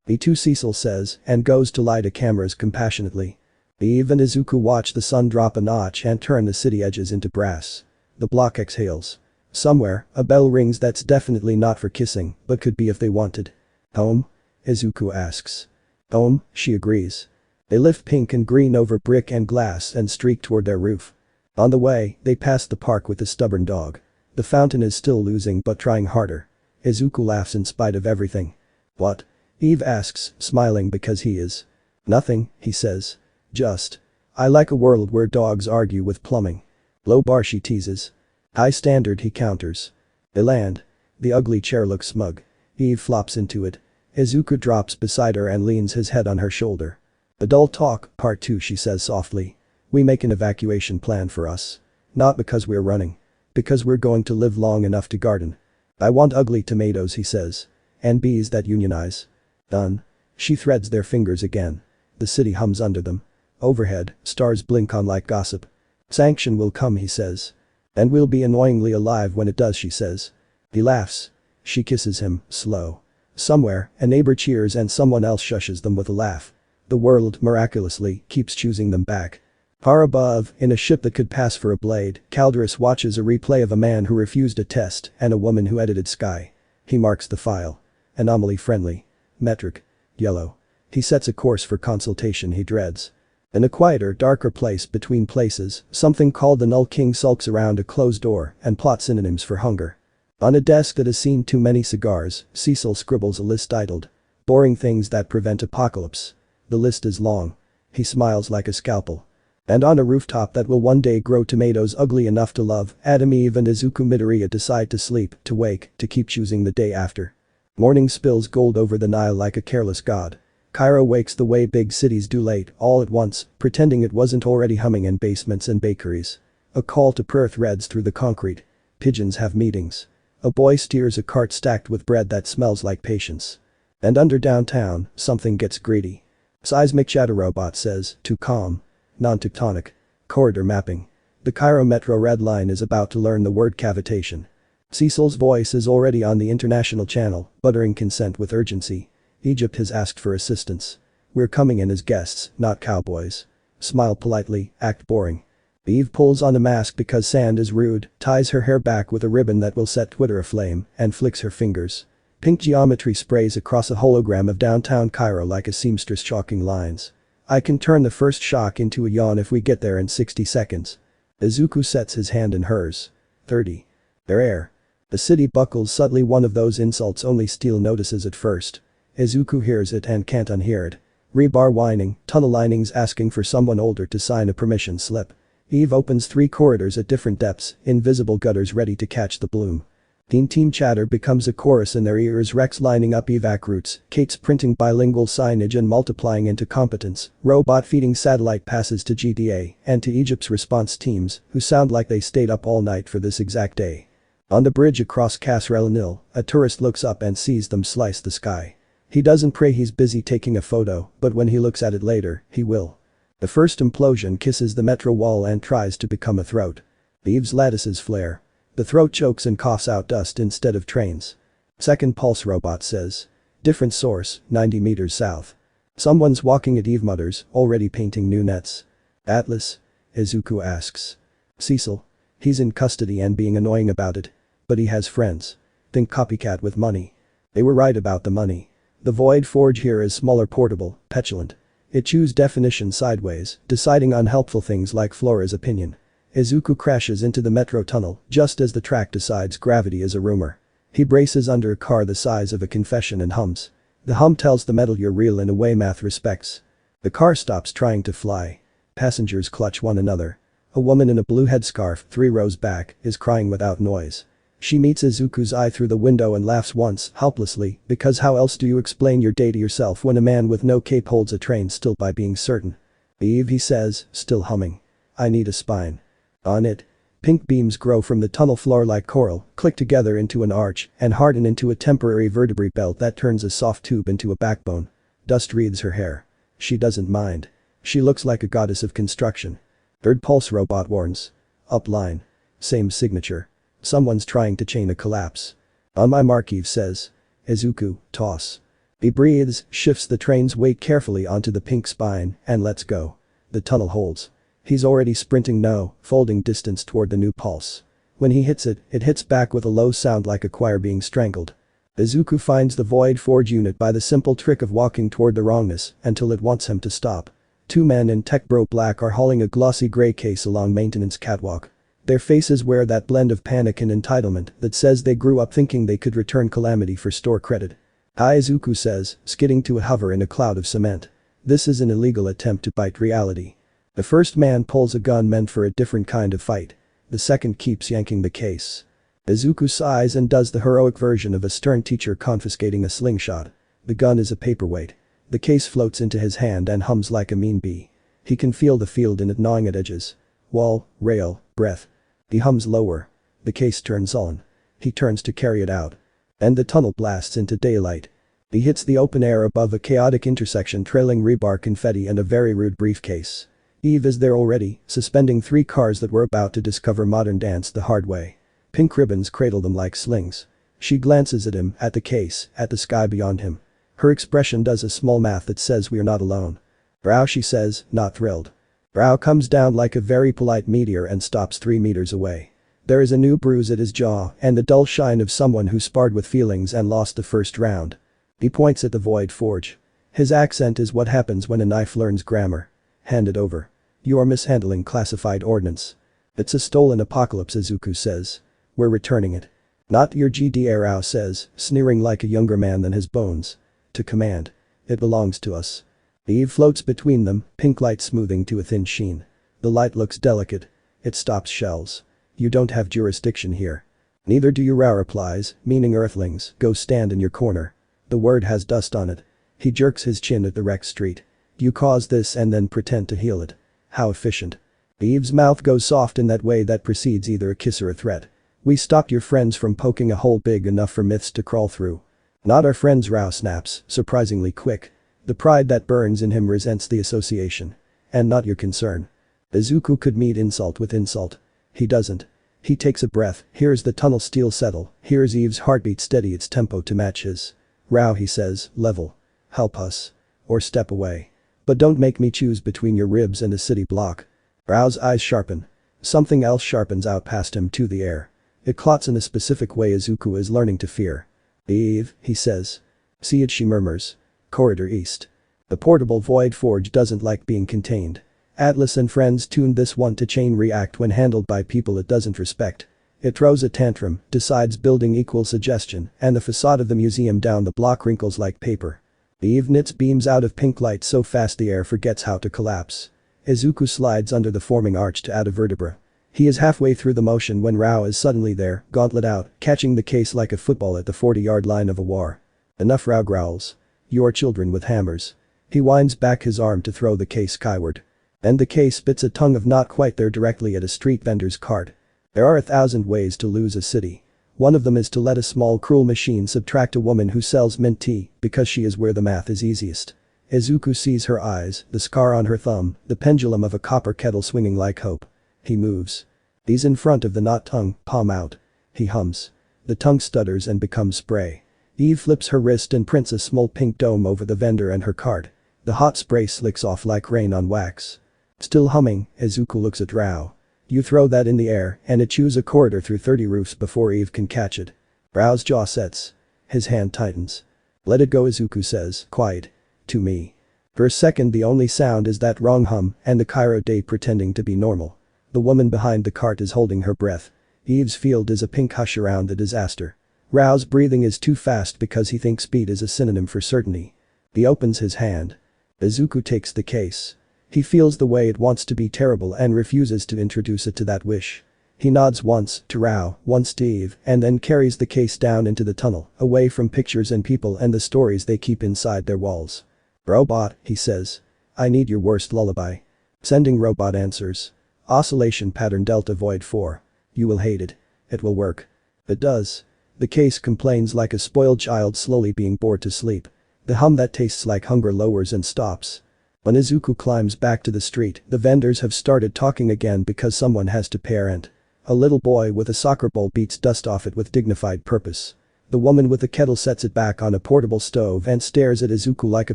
Me too, Cecil says and goes to lie to cameras compassionately. Eve and Izuku watch the sun drop a notch and turn the city edges into brass. The block exhales. Somewhere, a bell rings that's definitely not for kissing, but could be if they wanted. Home? Izuku asks. Home, she agrees. They lift pink and green over brick and glass and streak toward their roof. On the way, they pass the park with the stubborn dog. The fountain is still losing but trying harder. Izuku laughs in spite of everything. What? Eve asks, smiling because he is. Nothing, he says. Just. I like a world where dogs argue with plumbing. Low bar, she teases. High standard, he counters. They land. The ugly chair looks smug. Eve flops into it. Izuku drops beside her and leans his head on her shoulder. Adult talk, part 2, she says softly. We make an evacuation plan for us. Not because we're running. Because we're going to live long enough to garden. I want ugly tomatoes, he says. And bees that unionize. Done. She threads their fingers again. The city hums under them. Overhead, stars blink on like gossip. Sanction will come, he says. And we'll be annoyingly alive when it does, she says. He laughs. She kisses him, slow. Somewhere, a neighbor cheers and someone else shushes them with a laugh. The world, miraculously, keeps choosing them back. Far above, in a ship that could pass for a blade, Calderus watches a replay of a man who refused a test and a woman who edited Sky. He marks the file. Anomaly friendly. Metric. Yellow. He sets a course for consultation he dreads. In a quieter, darker place between places, something called the Null King sulks around a closed door and plots synonyms for hunger. On a desk that has seen too many cigars, Cecil scribbles a list titled, Boring Things That Prevent Apocalypse. The list is long. He smiles like a scalpel. And on a rooftop that will one day grow tomatoes ugly enough to love, Adam, Eve and Izuku Midoriya decide to sleep, to wake, to keep choosing the day after. Morning spills gold over the Nile like a careless god. Cairo wakes the way big cities do late, all at once, pretending it wasn't already humming in basements and bakeries. A call to prayer threads through the concrete. Pigeons have meetings. A boy steers a cart stacked with bread that smells like patience. And under downtown, something gets greedy. Seismic chatter, Robot says, too calm. Non-tectonic. Corridor mapping. The Cairo Metro Red Line is about to learn the word cavitation. Cecil's voice is already on the international channel, buttering consent with urgency. Egypt has asked for assistance. We're coming in as guests, not cowboys. Smile politely, act boring. Eve pulls on a mask because sand is rude, ties her hair back with a ribbon that will set Twitter aflame, and flicks her fingers. Pink geometry sprays across a hologram of downtown Cairo like a seamstress chalking lines. I can turn the first shock into a yawn if we get there in 60 seconds. Izuku sets his hand in hers. 30. Their air. The city buckles subtly, one of those insults only steel notices at first. Izuku hears it and can't unhear it. Rebar whining, tunnel linings asking for someone older to sign a permission slip. Eve opens 3 corridors at different depths, invisible gutters ready to catch the bloom. Team chatter becomes a chorus in their ears, Rex lining up evac routes, Kate's printing bilingual signage and multiplying into competence, Robot feeding satellite passes to GTA and to Egypt's response teams, who sound like they stayed up all night for this exact day. On the bridge across Kasr El Nil, a tourist looks up and sees them slice the sky. He doesn't pray, he's busy taking a photo, but when he looks at it later, he will. The first implosion kisses the metro wall and tries to become a throat. Eve's lattices flare. The throat chokes and coughs out dust instead of trains. Second pulse, Robot says. Different source, 90 meters south. Someone's walking at, Eve mutters, already painting new nets. Atlas? Izuku asks. Cecil. He's in custody and being annoying about it. But he has friends. Think copycat with money. They were right about the money. The Void Forge here is smaller, portable, petulant. It chews definition sideways, deciding on helpful things like Flora's opinion. Izuku crashes into the metro tunnel just as the track decides gravity is a rumor. He braces under a car the size of a confession and hums. The hum tells the metal you're real in a way math respects. The car stops trying to fly. Passengers clutch one another. A woman in a blue headscarf, 3 rows back, is crying without noise. She meets Izuku's eye through the window and laughs once, helplessly, because how else do you explain your day to yourself when a man with no cape holds a train still by being certain? Eve, he says, still humming. I need a spine. On it. Pink beams grow from the tunnel floor like coral, click together into an arch, and harden into a temporary vertebrae belt that turns a soft tube into a backbone. Dust wreathes her hair. She doesn't mind. She looks like a goddess of construction. Third pulse robot warns. Upline. Same signature. Someone's trying to chain a collapse. On my mark, Eve says. Izuku, toss. He breathes, shifts the train's weight carefully onto the pink spine, and lets go. The tunnel holds. He's already sprinting no, folding distance toward the new pulse. When he hits it, it hits back with a low sound like a choir being strangled. Izuku finds the Void Forge unit by the simple trick of walking toward the wrongness until it wants him to stop. 2 men in tech bro black are hauling a glossy gray case along maintenance catwalk. Their faces wear that blend of panic and entitlement that says they grew up thinking they could return calamity for store credit. Hi, Izuku says, skidding to a hover in a cloud of cement. This is an illegal attempt to bite reality. The first man pulls a gun meant for a different kind of fight. The second keeps yanking the case. Izuku sighs and does the heroic version of a stern teacher confiscating a slingshot. The gun is a paperweight. The case floats into his hand and hums like a mean bee. He can feel the field in it gnawing at edges. Wall, rail, breath. He hums lower. The case turns on. He turns to carry it out. And the tunnel blasts into daylight. He hits the open air above a chaotic intersection trailing rebar confetti and a very rude briefcase. Eve is there already, suspending 3 cars that were about to discover modern dance the hard way. Pink ribbons cradle them like slings. She glances at him, at the case, at the sky beyond him. Her expression does a small math that says we're not alone. Brow, she says, not thrilled. Brow comes down like a very polite meteor and stops 3 meters away. There is a new bruise at his jaw and the dull shine of someone who sparred with feelings and lost the first round. He points at the Void Forge. His accent is what happens when a knife learns grammar. Hand it over. You are mishandling classified ordnance. It's a stolen apocalypse, Izuku says. We're returning it. Not your GD, Rao says, sneering like a younger man than his bones. To command. It belongs to us. Eve floats between them, pink light smoothing to a thin sheen. The light looks delicate. It stops shells. You don't have jurisdiction here. Neither do you, Rao replies, meaning earthlings, go stand in your corner. The word has dust on it. He jerks his chin at the wrecked street. You cause this and then pretend to heal it. How efficient. Eve's mouth goes soft in that way that precedes either a kiss or a threat. We stopped your friends from poking a hole big enough for myths to crawl through. Not our friends, Rao snaps, surprisingly quick. The pride that burns in him resents the association. And not your concern. Izuku could meet insult with insult. He doesn't. He takes a breath, hears the tunnel steel settle, hears Eve's heartbeat steady its tempo to match his. Rao, he says, level. Help us. Or step away. But don't make me choose between your ribs and a city block. Rao's eyes sharpen. Something else sharpens out past him to the air. It clots in a specific way Izuku is learning to fear. Eve, he says. See it, she murmurs. Corridor east. The portable Void Forge doesn't like being contained. Atlas and friends tuned this one to chain react when handled by people it doesn't respect. It throws a tantrum, decides building equals suggestion, and the facade of the museum down the block wrinkles like paper. Eve knits beams out of pink light so fast the air forgets how to collapse. Izuku slides under the forming arch to add a vertebra. He is halfway through the motion when Rao is suddenly there, gauntlet out, catching the case like a football at the 40-yard line of a war. Enough, Rao growls. You're children with hammers. He winds back his arm to throw the case skyward. And the case spits a tongue of not quite there directly at a street vendor's cart. There are 1,000 ways to lose a city. One of them is to let a small cruel machine subtract a woman who sells mint tea because she is where the math is easiest. Izuku sees her eyes, the scar on her thumb, the pendulum of a copper kettle swinging like hope. He moves. He's in front of the knot tongue, palm out. He hums. The tongue stutters and becomes spray. Eve flips her wrist and prints a small pink dome over the vendor and her cart. The hot spray slicks off like rain on wax. Still humming, Izuku looks at Rao. You throw that in the air and it chews a corridor through 30 roofs before Eve can catch it. Rao's jaw sets. His hand tightens. Let it go, Izuku says, quiet. To me. For a second the only sound is that wrong hum and the Cairo day pretending to be normal. The woman behind the cart is holding her breath. Eve's field is a pink hush around the disaster. Rao's breathing is too fast because he thinks speed is a synonym for certainty. He opens his hand. Izuku takes the case. He feels the way it wants to be terrible and refuses to introduce it to that wish. He nods once to Rao, once to Eve, and then carries the case down into the tunnel, away from pictures and people and the stories they keep inside their walls. "Robot," he says. "I need your worst lullaby." Sending robot answers. Oscillation pattern delta void 4. "You will hate it. It will work." It does. The case complains like a spoiled child slowly being bored to sleep. The hum that tastes like hunger lowers and stops. When Izuku climbs back to the street, the vendors have started talking again because someone has to pay rent. A little boy with a soccer ball beats dust off it with dignified purpose. The woman with the kettle sets it back on a portable stove and stares at Izuku like a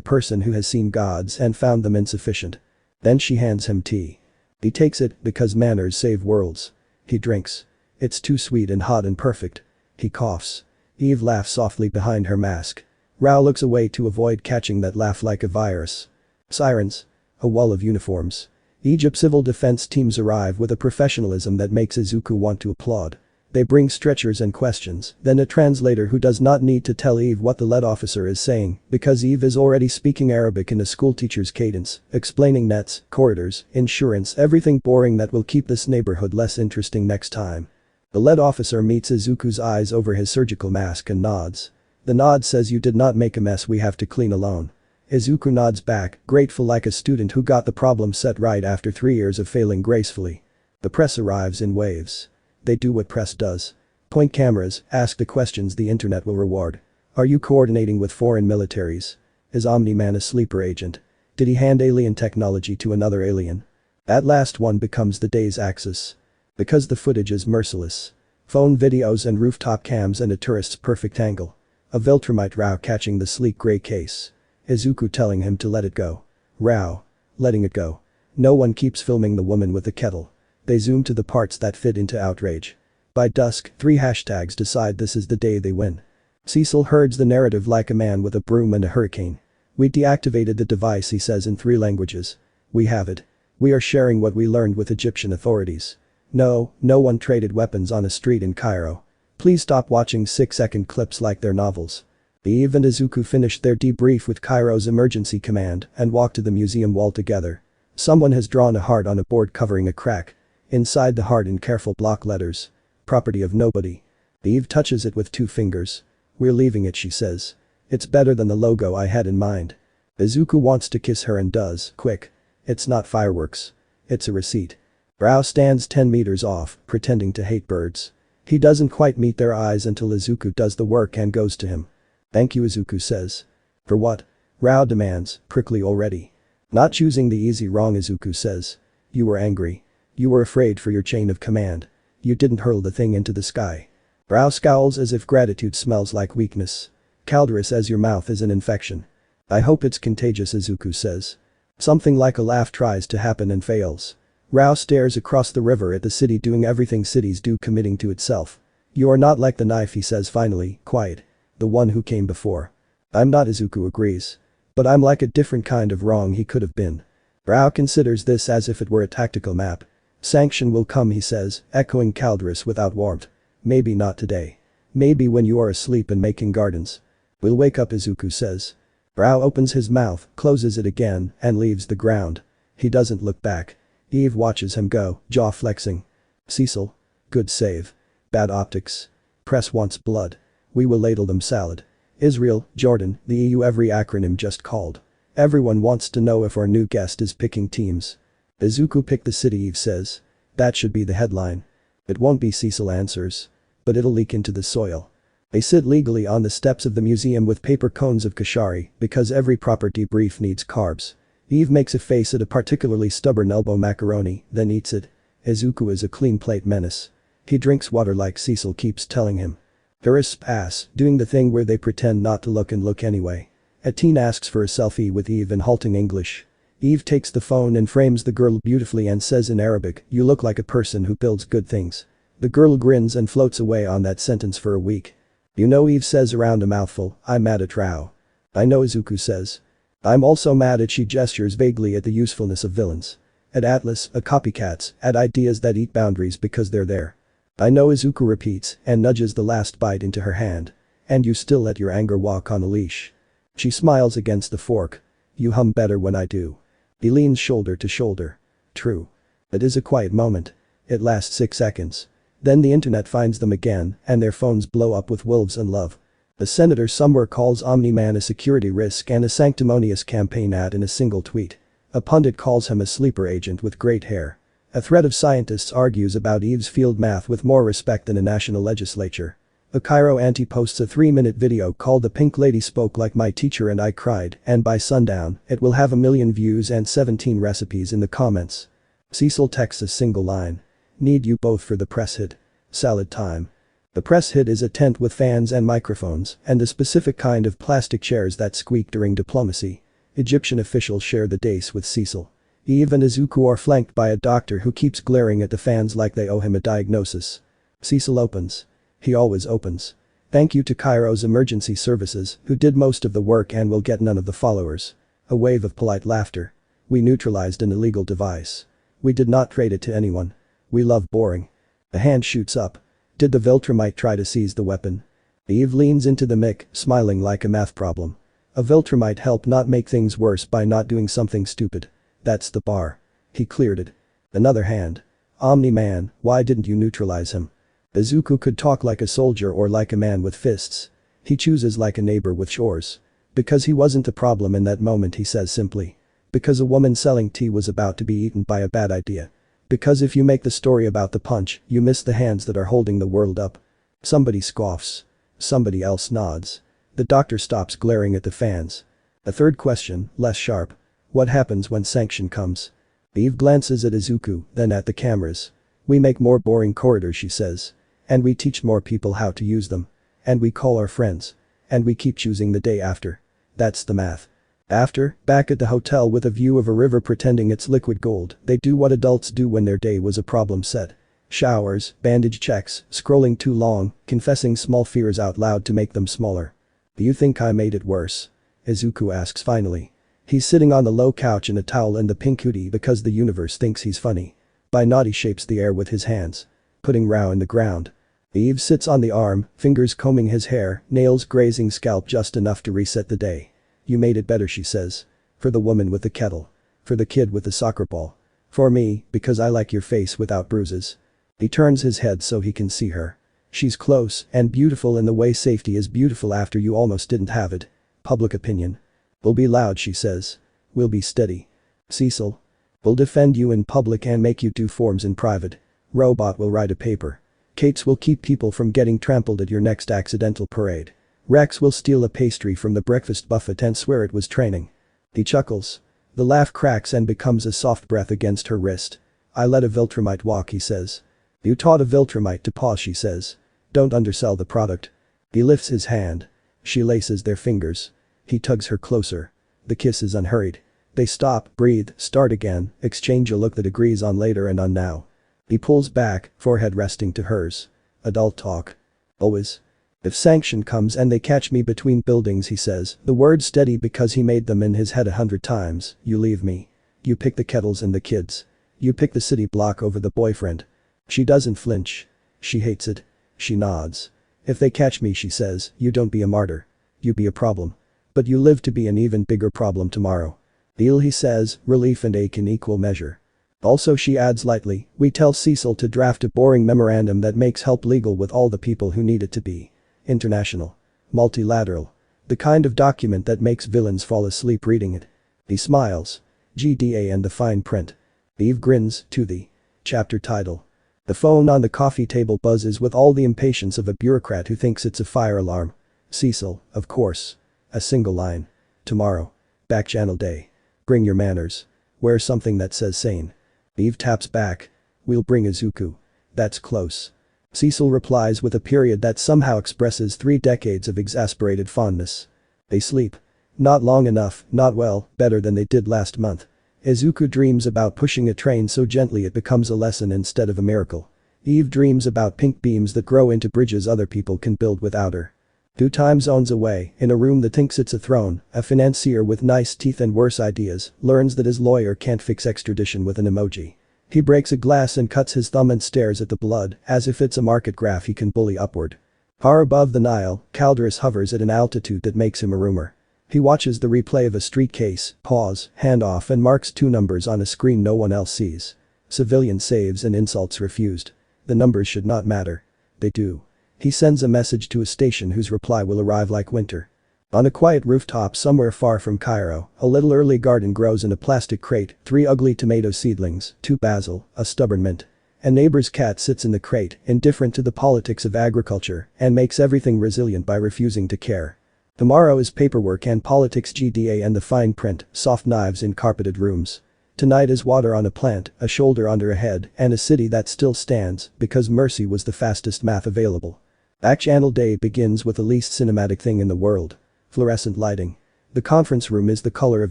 person who has seen gods and found them insufficient. Then she hands him tea. He takes it because manners save worlds. He drinks. It's too sweet and hot and perfect. He coughs. Eve laughs softly behind her mask. Rao looks away to avoid catching that laugh like a virus. Sirens. A wall of uniforms. Egypt's civil defense teams arrive with a professionalism that makes Izuku want to applaud. They bring stretchers and questions, then a translator who does not need to tell Eve what the lead officer is saying, because Eve is already speaking Arabic in a schoolteacher's cadence, explaining nets, corridors, insurance, everything boring that will keep this neighborhood less interesting next time. The lead officer meets Izuku's eyes over his surgical mask and nods. The nod says, "You did not make a mess we have to clean alone." Izuku nods back, grateful like a student who got the problem set right after 3 years of failing gracefully. The press arrives in waves. They do what press does. Point cameras, ask the questions the internet will reward. Are you coordinating with foreign militaries? Is Omni-Man a sleeper agent? Did he hand alien technology to another alien? That last one becomes the day's axis. Because the footage is merciless. Phone videos and rooftop cams and a tourist's perfect angle. A Viltrumite Rao catching the sleek gray case. Izuku telling him to let it go. Rao. Letting it go. No one keeps filming the woman with the kettle. They zoom to the parts that fit into outrage. By dusk, 3 hashtags decide this is the day they win. Cecil herds the narrative like a man with a broom and a hurricane. "We deactivated the device," he says in 3 languages. "We have it. We are sharing what we learned with Egyptian authorities. No one traded weapons on a street in Cairo. Please stop watching 6-second clips like they're novels." Eve and Izuku finished their debrief with Cairo's emergency command and walked to the museum wall together. Someone has drawn a heart on a board covering a crack. Inside the heart in careful block letters. "Property of nobody." Eve touches it with 2 fingers. "We're leaving it," she says. "It's better than the logo I had in mind." Izuku wants to kiss her and does, quick. It's not fireworks. It's a receipt. Rao stands 10 meters off, pretending to hate birds. He doesn't quite meet their eyes until Izuku does the work and goes to him. "Thank you," Izuku says. "For what?" Rao demands, prickly already. "Not choosing the easy wrong," Izuku says. "You were angry. You were afraid for your chain of command. You didn't hurl the thing into the sky." Rao scowls as if gratitude smells like weakness. "Calderus says your mouth is an infection." "I hope it's contagious," Izuku says. Something like a laugh tries to happen and fails. Rao stares across the river at the city doing everything cities do, committing to itself. "You are not like the knife," he says finally, quiet. "The one who came before." "I'm not," Izuku agrees. "But I'm like a different kind of wrong he could have been." Rao considers this as if it were a tactical map. "Sanction will come," he says, echoing Calderus without warmth. "Maybe not today. Maybe when you are asleep and making gardens." "We'll wake up," Izuku says. Rao opens his mouth, closes it again, and leaves the ground. He doesn't look back. Eve watches him go, jaw flexing. "Cecil. Good save. Bad optics. Press wants blood. We will ladle them salad. Israel, Jordan, the EU, every acronym just called. Everyone wants to know if our new guest is picking teams." "Izuku picked the city," Eve says. "That should be the headline." "It won't be," Cecil answers. "But it'll leak into the soil." They sit legally on the steps of the museum with paper cones of kashari because every proper debrief needs carbs. Eve makes a face at a particularly stubborn elbow macaroni, then eats it. Izuku is a clean plate menace. He drinks water like Cecil keeps telling him. Tourists pass, doing the thing where they pretend not to look and look anyway. A teen asks for a selfie with Eve in halting English. Eve takes the phone and frames the girl beautifully and says in Arabic, "You look like a person who builds good things." The girl grins and floats away on that sentence for a week. "You know," Eve says around a mouthful, "I'm mad at Rao." "I know," Izuku says. "I'm also mad at," she gestures vaguely at the usefulness of villains. At Atlas, at copycats, at ideas that eat boundaries because they're there. I know, Izuku repeats and nudges the last bite into her hand. And you still let your anger walk on a leash. She smiles against the fork. You hum better when I do. He leans shoulder to shoulder. True. It is a quiet moment. It lasts 6 seconds. Then the internet finds them again and their phones blow up with wolves and love. A senator somewhere calls Omni-Man a security risk and a sanctimonious campaign ad in a single tweet. A pundit calls him a sleeper agent with great hair. A thread of scientists argues about Eve's field math with more respect than a national legislature. A Cairo auntie posts a 3-minute video called "The Pink Lady Spoke Like My Teacher and I Cried," and by sundown, it will have 1 million views and 17 recipes in the comments. Cecil texts a single line. Need you both for the press hit. Salad time. The press hit is a tent with fans and microphones and the specific kind of plastic chairs that squeak during diplomacy. Egyptian officials share the dais with Cecil. Eve and Izuku are flanked by a doctor who keeps glaring at the fans like they owe him a diagnosis. Cecil opens. He always opens. Thank you to Cairo's emergency services, who did most of the work and will get none of the followers. A wave of polite laughter. We neutralized an illegal device. We did not trade it to anyone. We love boring. A hand shoots up. Did the Viltrumite try to seize the weapon? Eve leans into the mic, smiling like a math problem. A Viltrumite helped not make things worse by not doing something stupid. That's the bar. He cleared it. Another hand. Omni-Man, why didn't you neutralize him? Izuku could talk like a soldier or like a man with fists. He chooses like a neighbor with chores. Because he wasn't the problem in that moment, he says simply. Because a woman selling tea was about to be eaten by a bad idea. Because if you make the story about the punch, you miss the hands that are holding the world up. Somebody scoffs. Somebody else nods. The doctor stops glaring at the fans. A third question, less sharp. What happens when sanction comes? Eve glances at Izuku, then at the cameras. We make more boring corridors, she says. And we teach more people how to use them. And we call our friends. And we keep choosing the day after. That's the math. After, back at the hotel with a view of a river pretending it's liquid gold, they do what adults do when their day was a problem set. Showers, bandage checks, scrolling too long, confessing small fears out loud to make them smaller. Do you think I made it worse? Izuku asks finally. He's sitting on the low couch in a towel and the pink hoodie because the universe thinks he's funny. By naughty shapes the air with his hands. Putting Rao in the ground. Eve sits on the arm, fingers combing his hair, nails grazing scalp just enough to reset the day. You made it better, she says. For the woman with the kettle. For the kid with the soccer ball. For me, because I like your face without bruises. He turns his head so he can see her. She's close and beautiful in the way safety is beautiful after you almost didn't have it. Public opinion. We'll be loud, she says. We'll be steady. Cecil. We'll defend you in public and make you do forms in private. Robot will write a paper. Kates will keep people from getting trampled at your next accidental parade. Rex will steal a pastry from the breakfast buffet and swear it was training. He chuckles. The laugh cracks and becomes a soft breath against her wrist. I let a Viltrumite walk, he says. You taught a Viltrumite to pause, she says. Don't undersell the product. He lifts his hand. She laces their fingers. He tugs her closer. The kiss is unhurried. They stop, breathe, start again, exchange a look that agrees on later and on now. He pulls back, forehead resting to hers. Adult talk. Always. If sanction comes and they catch me between buildings, he says, the words steady because he made them in his head 100 times, you leave me. You pick the kettles and the kids. You pick the city block over the boyfriend. She doesn't flinch. She hates it. She nods. If they catch me, she says, you don't be a martyr. You be a problem. But you live to be an even bigger problem tomorrow. Deal, he says, relief and ache in equal measure. Also, she adds lightly, we tell Cecil to draft a boring memorandum that makes help legal with all the people who need it to be. International. Multilateral. The kind of document that makes villains fall asleep reading it. He smiles. GDA and the fine print. Eve grins, to the chapter title. The phone on the coffee table buzzes with all the impatience of a bureaucrat who thinks it's a fire alarm. Cecil, of course. A single line. Tomorrow. Back channel day. Bring your manners. Wear something that says sane. Eve taps back. We'll bring Izuku. That's close. Cecil replies with a period that somehow expresses 3 decades of exasperated fondness. They sleep. Not long enough, not well, better than they did last month. Izuku dreams about pushing a train so gently it becomes a lesson instead of a miracle. Eve dreams about pink beams that grow into bridges other people can build without her. 2 time zones away, in a room that thinks it's a throne, a financier with nice teeth and worse ideas learns that his lawyer can't fix extradition with an emoji. He breaks a glass and cuts his thumb and stares at the blood as if it's a market graph he can bully upward. Far above the Nile, Calderus hovers at an altitude that makes him a rumor. He watches the replay of a street case, pause, hand off and marks 2 numbers on a screen no one else sees. Civilian saves and insults refused. The numbers should not matter. They do. He sends a message to a station whose reply will arrive like winter. On a quiet rooftop somewhere far from Cairo, a little early garden grows in a plastic crate, 3 ugly tomato seedlings, 2 basil, a stubborn mint. A neighbor's cat sits in the crate, indifferent to the politics of agriculture, and makes everything resilient by refusing to care. Tomorrow is paperwork and politics, GDA and the fine print, soft knives in carpeted rooms. Tonight is water on a plant, a shoulder under a head, and a city that still stands because mercy was the fastest math available. Back-channel day begins with the least cinematic thing in the world. Fluorescent lighting. The conference room is the color of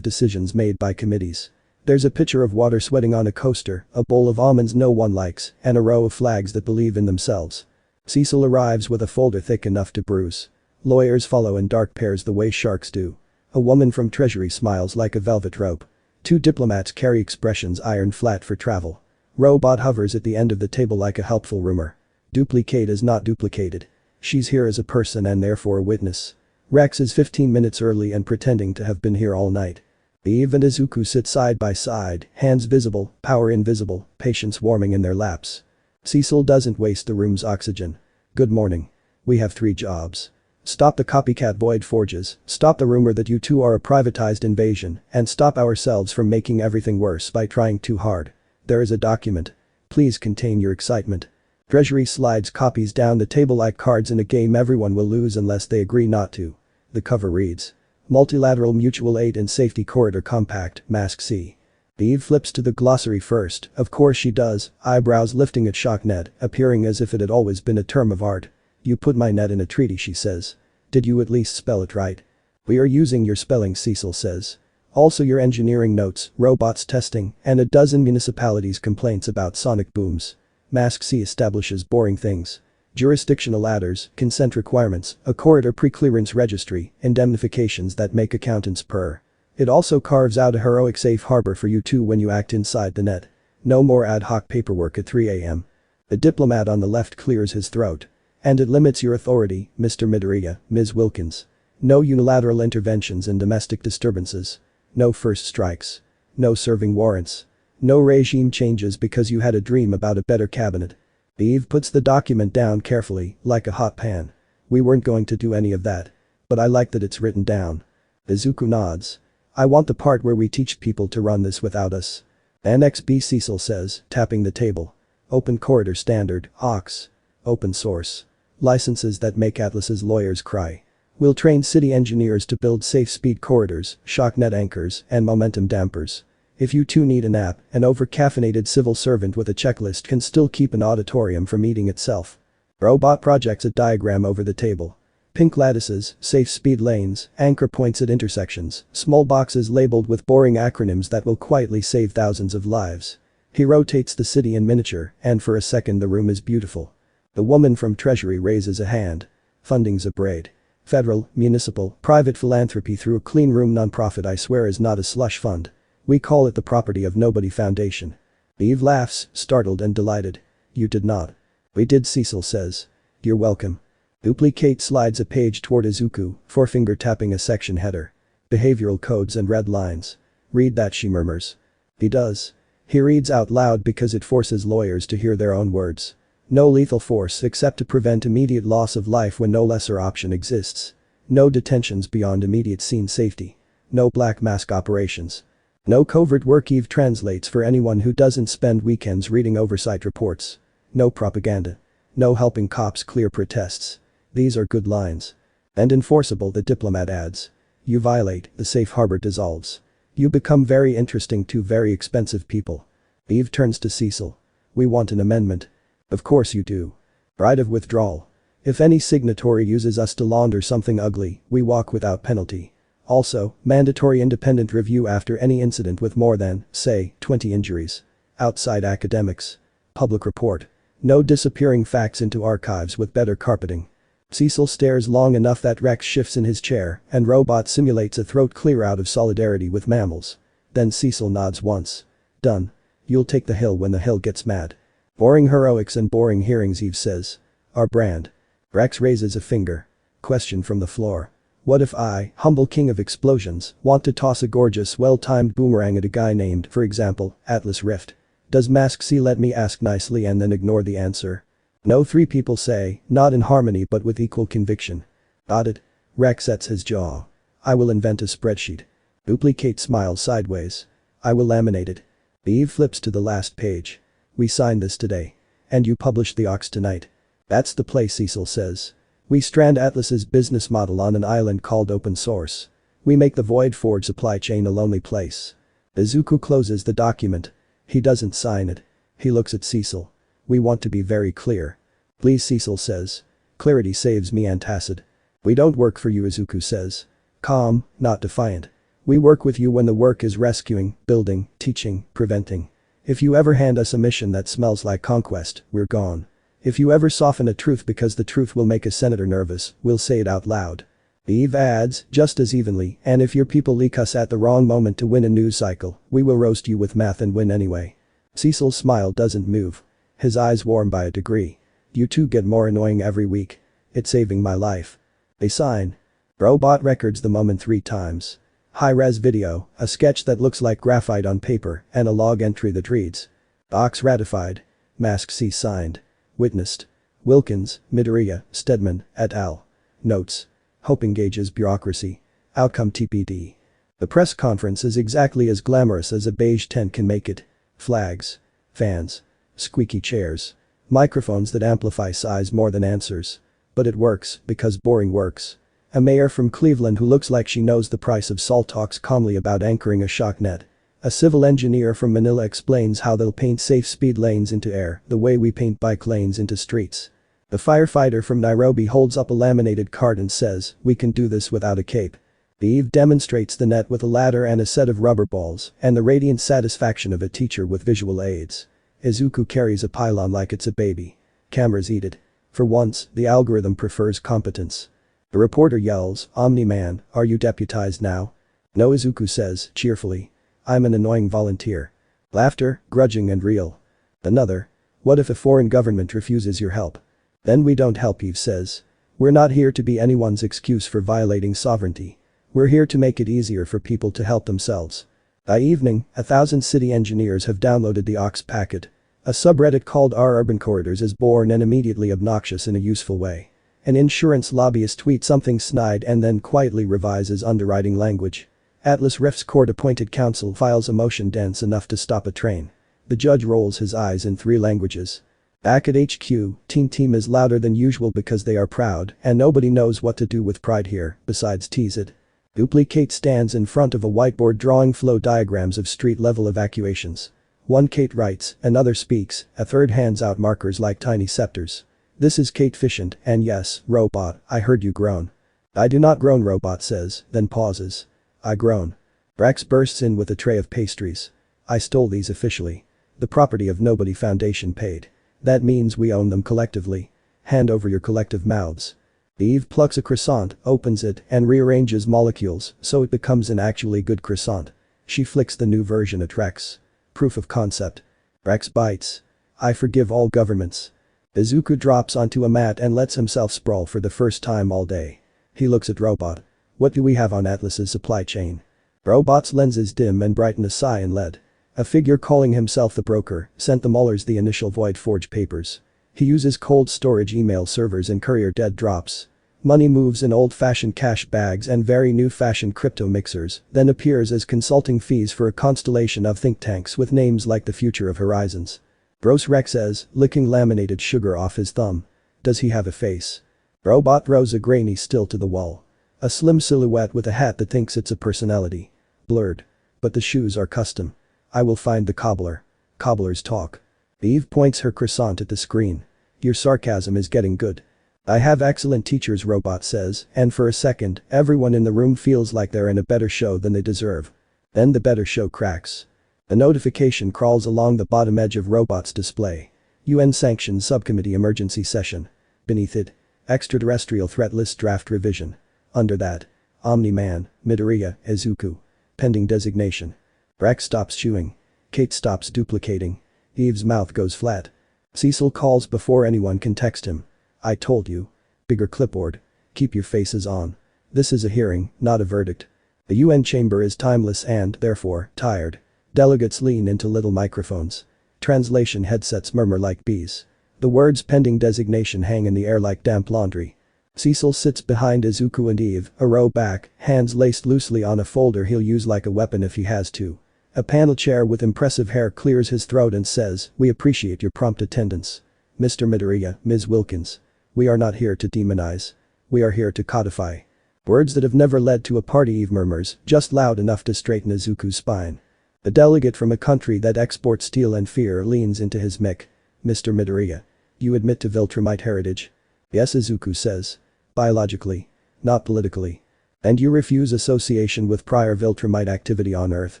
decisions made by committees. There's a pitcher of water sweating on a coaster, a bowl of almonds no one likes, and a row of flags that believe in themselves. Cecil arrives with a folder thick enough to bruise. Lawyers follow in dark pairs the way sharks do. A woman from Treasury smiles like a velvet rope. 2 diplomats carry expressions ironed flat for travel. Robot hovers at the end of the table like a helpful rumor. Duplicate is not duplicated. She's here as a person and therefore a witness. Rex is 15 minutes early and pretending to have been here all night. Eve and Izuku sit side by side, hands visible, power invisible, patience warming in their laps. Cecil doesn't waste the room's oxygen. Good morning. We have 3 jobs. Stop the copycat void forges, stop the rumor that you two are a privatized invasion, and stop ourselves from making everything worse by trying too hard. There is a document. Please contain your excitement. Treasury slides copies down the table like cards in a game everyone will lose unless they agree not to. The cover reads. Multilateral Mutual Aid and Safety Corridor Compact, Mask C. Eve flips to the glossary first, of course she does, eyebrows lifting at shocknet, appearing as if it had always been a term of art. You put my net in a treaty, she says. Did you at least spell it right? We are using your spelling, Cecil says. Also your engineering notes, robots testing, and a dozen municipalities' complaints about sonic booms. Mask C establishes boring things. Jurisdictional ladders, consent requirements, a corridor pre-clearance registry, indemnifications that make accountants purr. It also carves out a heroic safe harbor for you two when you act inside the net. No more ad hoc paperwork at 3 a.m. The diplomat on the left clears his throat. And it limits your authority, Mr. Midoriya, Ms. Wilkins. No unilateral interventions in domestic disturbances. No first strikes. No serving warrants. No regime changes because you had a dream about a better cabinet. Eve puts the document down carefully, like a hot pan. We weren't going to do any of that. But I like that it's written down. Izuku nods. I want the part where we teach people to run this without us. Annex B, Cecil says, tapping the table. Open corridor standard, AUX. Open source. Licenses that make Atlas's lawyers cry. We'll train city engineers to build safe speed corridors, shocknet anchors, and momentum dampers. If you two need a nap, an over-caffeinated civil servant with a checklist can still keep an auditorium from eating itself. Robot projects a diagram over the table. Pink lattices, safe speed lanes, anchor points at intersections, small boxes labeled with boring acronyms that will quietly save thousands of lives. He rotates the city in miniature, and for a second the room is beautiful. The woman from Treasury raises a hand. Funding's a braid. Federal, municipal, private philanthropy through a clean room nonprofit I swear is not a slush fund. We call it the Property of Nobody Foundation. Eve laughs, startled and delighted. You did not. We did, Cecil says. You're welcome. Duplicate slides a page toward Izuku, forefinger tapping a section header. Behavioral codes and red lines. Read that, she murmurs. He does. He reads out loud because it forces lawyers to hear their own words. No lethal force except to prevent immediate loss of life when no lesser option exists. No detentions beyond immediate scene safety. No black mask operations. No covert work. Eve translates for anyone who doesn't spend weekends reading oversight reports. No propaganda. No helping cops clear protests. These are good lines. And enforceable, the diplomat adds. You violate, the safe harbor dissolves. You become very interesting to very expensive people. Eve turns to Cecil. We want an amendment. Of course you do. Right of withdrawal. If any signatory uses us to launder something ugly, we walk without penalty. Also, mandatory independent review after any incident with more than, say, 20 injuries. Outside academics. Public report. No disappearing facts into archives with better carpeting. Cecil stares long enough that Rex shifts in his chair and Robot simulates a throat clear out of solidarity with mammals. Then Cecil nods once. Done. You'll take the hill when the hill gets mad. Boring heroics and boring hearings, Eve says. Our brand. Rex raises a finger. Question from the floor. What if I, humble king of explosions, want to toss a gorgeous well-timed boomerang at a guy named, for example, Atlas Rift? Does Mask C let me ask nicely and then ignore the answer? No, 3 people say, not in harmony but with equal conviction. Got it? Rex sets his jaw. I will invent a spreadsheet. Duplicate smiles sideways. I will laminate it. Eve flips to the last page. We signed this today. And you publish the Ox tonight. That's the play, Cecil says. We strand Atlas's business model on an island called open source. We make the Void Forge supply chain a lonely place. Izuku closes the document. He doesn't sign it. He looks at Cecil. We want to be very clear. Please, Cecil says. Clarity saves me, antacid. We don't work for you, Izuku says. Calm, not defiant. We work with you when the work is rescuing, building, teaching, preventing. If you ever hand us a mission that smells like conquest, we're gone. If you ever soften a truth because the truth will make a senator nervous, we'll say it out loud. Eve adds, just as evenly, and if your people leak us at the wrong moment to win a news cycle, we will roast you with math and win anyway. Cecil's smile doesn't move. His eyes warm by a degree. You two get more annoying every week. It's saving my life. They sign. Robot records the moment 3 times. High-res video, a sketch that looks like graphite on paper, and a log entry that reads. Ox ratified. Mask C signed. Witnessed. Wilkins, Midoriya, Stedman, et al. Notes. Hope engages bureaucracy. Outcome TPD. The press conference is exactly as glamorous as a beige tent can make it. Flags. Fans. Squeaky chairs. Microphones that amplify size more than answers. But it works, because boring works. A mayor from Cleveland who looks like she knows the price of salt talks calmly about anchoring a shock net. A civil engineer from Manila explains how they'll paint safe speed lanes into air, the way we paint bike lanes into streets. The firefighter from Nairobi holds up a laminated card and says, we can do this without a cape. Eve demonstrates the net with a ladder and a set of rubber balls, and the radiant satisfaction of a teacher with visual aids. Izuku carries a pylon like it's a baby. Cameras eat it. For once, the algorithm prefers competence. The reporter yells, Omni-Man, are you deputized now? No, Izuku says, cheerfully. I'm an annoying volunteer. Laughter, grudging and real. Another. What if a foreign government refuses your help? Then we don't help, Eve says. We're not here to be anyone's excuse for violating sovereignty. We're here to make it easier for people to help themselves. By evening, 1,000 city engineers have downloaded the Ox packet. A subreddit called Our Urban Corridors is born and immediately obnoxious in a useful way. An insurance lobbyist tweets something snide and then quietly revises underwriting language. Atlas Rift's court-appointed counsel files a motion dense enough to stop a train. The judge rolls his eyes in 3 languages. Back at HQ, Teen Team is louder than usual because they are proud and nobody knows what to do with pride here, besides tease it. Duplicate stands in front of a whiteboard drawing flow diagrams of street-level evacuations. One Kate writes, another speaks, a third hands out markers like tiny scepters. This is Kate Ficient, and yes, Robot, I heard you groan. I do not groan, Robot says, then pauses. I groan. Rex bursts in with a tray of pastries. I stole these officially. The property of Nobody Foundation paid. That means we own them collectively. Hand over your collective mouths. Eve plucks a croissant, opens it, and rearranges molecules so it becomes an actually good croissant. She flicks the new version at Rex. Proof of concept. Rex bites. I forgive all governments. Izuku drops onto a mat and lets himself sprawl for the first time all day. He looks at Robot. What do we have on Atlas's supply chain? Robot's lenses dim and brighten a sigh in lead. A figure calling himself the broker sent the Mullers the initial Void Forge papers. He uses cold storage email servers and courier dead drops. Money moves in old-fashioned cash bags and very new-fashioned crypto mixers, then appears as consulting fees for a constellation of think tanks with names like the Future of Horizons. Gross, Rex says, licking laminated sugar off his thumb. Does he have a face? Robot throws a grainy still to the wall. A slim silhouette with a hat that thinks it's a personality. Blurred. But the shoes are custom. I will find the cobbler. Cobblers talk. Eve points her croissant at the screen. Your sarcasm is getting good. I have excellent teachers, Robot says, and for a second, everyone in the room feels like they're in a better show than they deserve. Then the better show cracks. A notification crawls along the bottom edge of Robot's display. UN-sanctioned subcommittee emergency session. Beneath it, Extraterrestrial threat list draft revision. Under that. Omni-Man, Midoriya, Izuku. Pending designation. Rex stops chewing. Kate stops duplicating. Eve's mouth goes flat. Cecil calls before anyone can text him. I told you. Bigger clipboard. Keep your faces on. This is a hearing, not a verdict. The UN chamber is timeless and, therefore, tired. Delegates lean into little microphones. Translation headsets murmur like bees. The words pending designation hang in the air like damp laundry. Cecil sits behind Izuku and Eve, a row back, hands laced loosely on a folder he'll use like a weapon if he has to. A panel chair with impressive hair clears his throat and says, "We appreciate your prompt attendance. Mr. Midoriya, Ms. Wilkins. We are not here to demonize. We are here to codify." Words that have never led to a party, Eve murmurs, just loud enough to straighten Izuku's spine. The delegate from a country that exports steel and fear leans into his mic. "Mr. Midoriya. You admit to Viltrumite heritage?" "Yes," Izuku says. "Biologically. Not politically." "And you refuse association with prior Viltrumite activity on Earth?"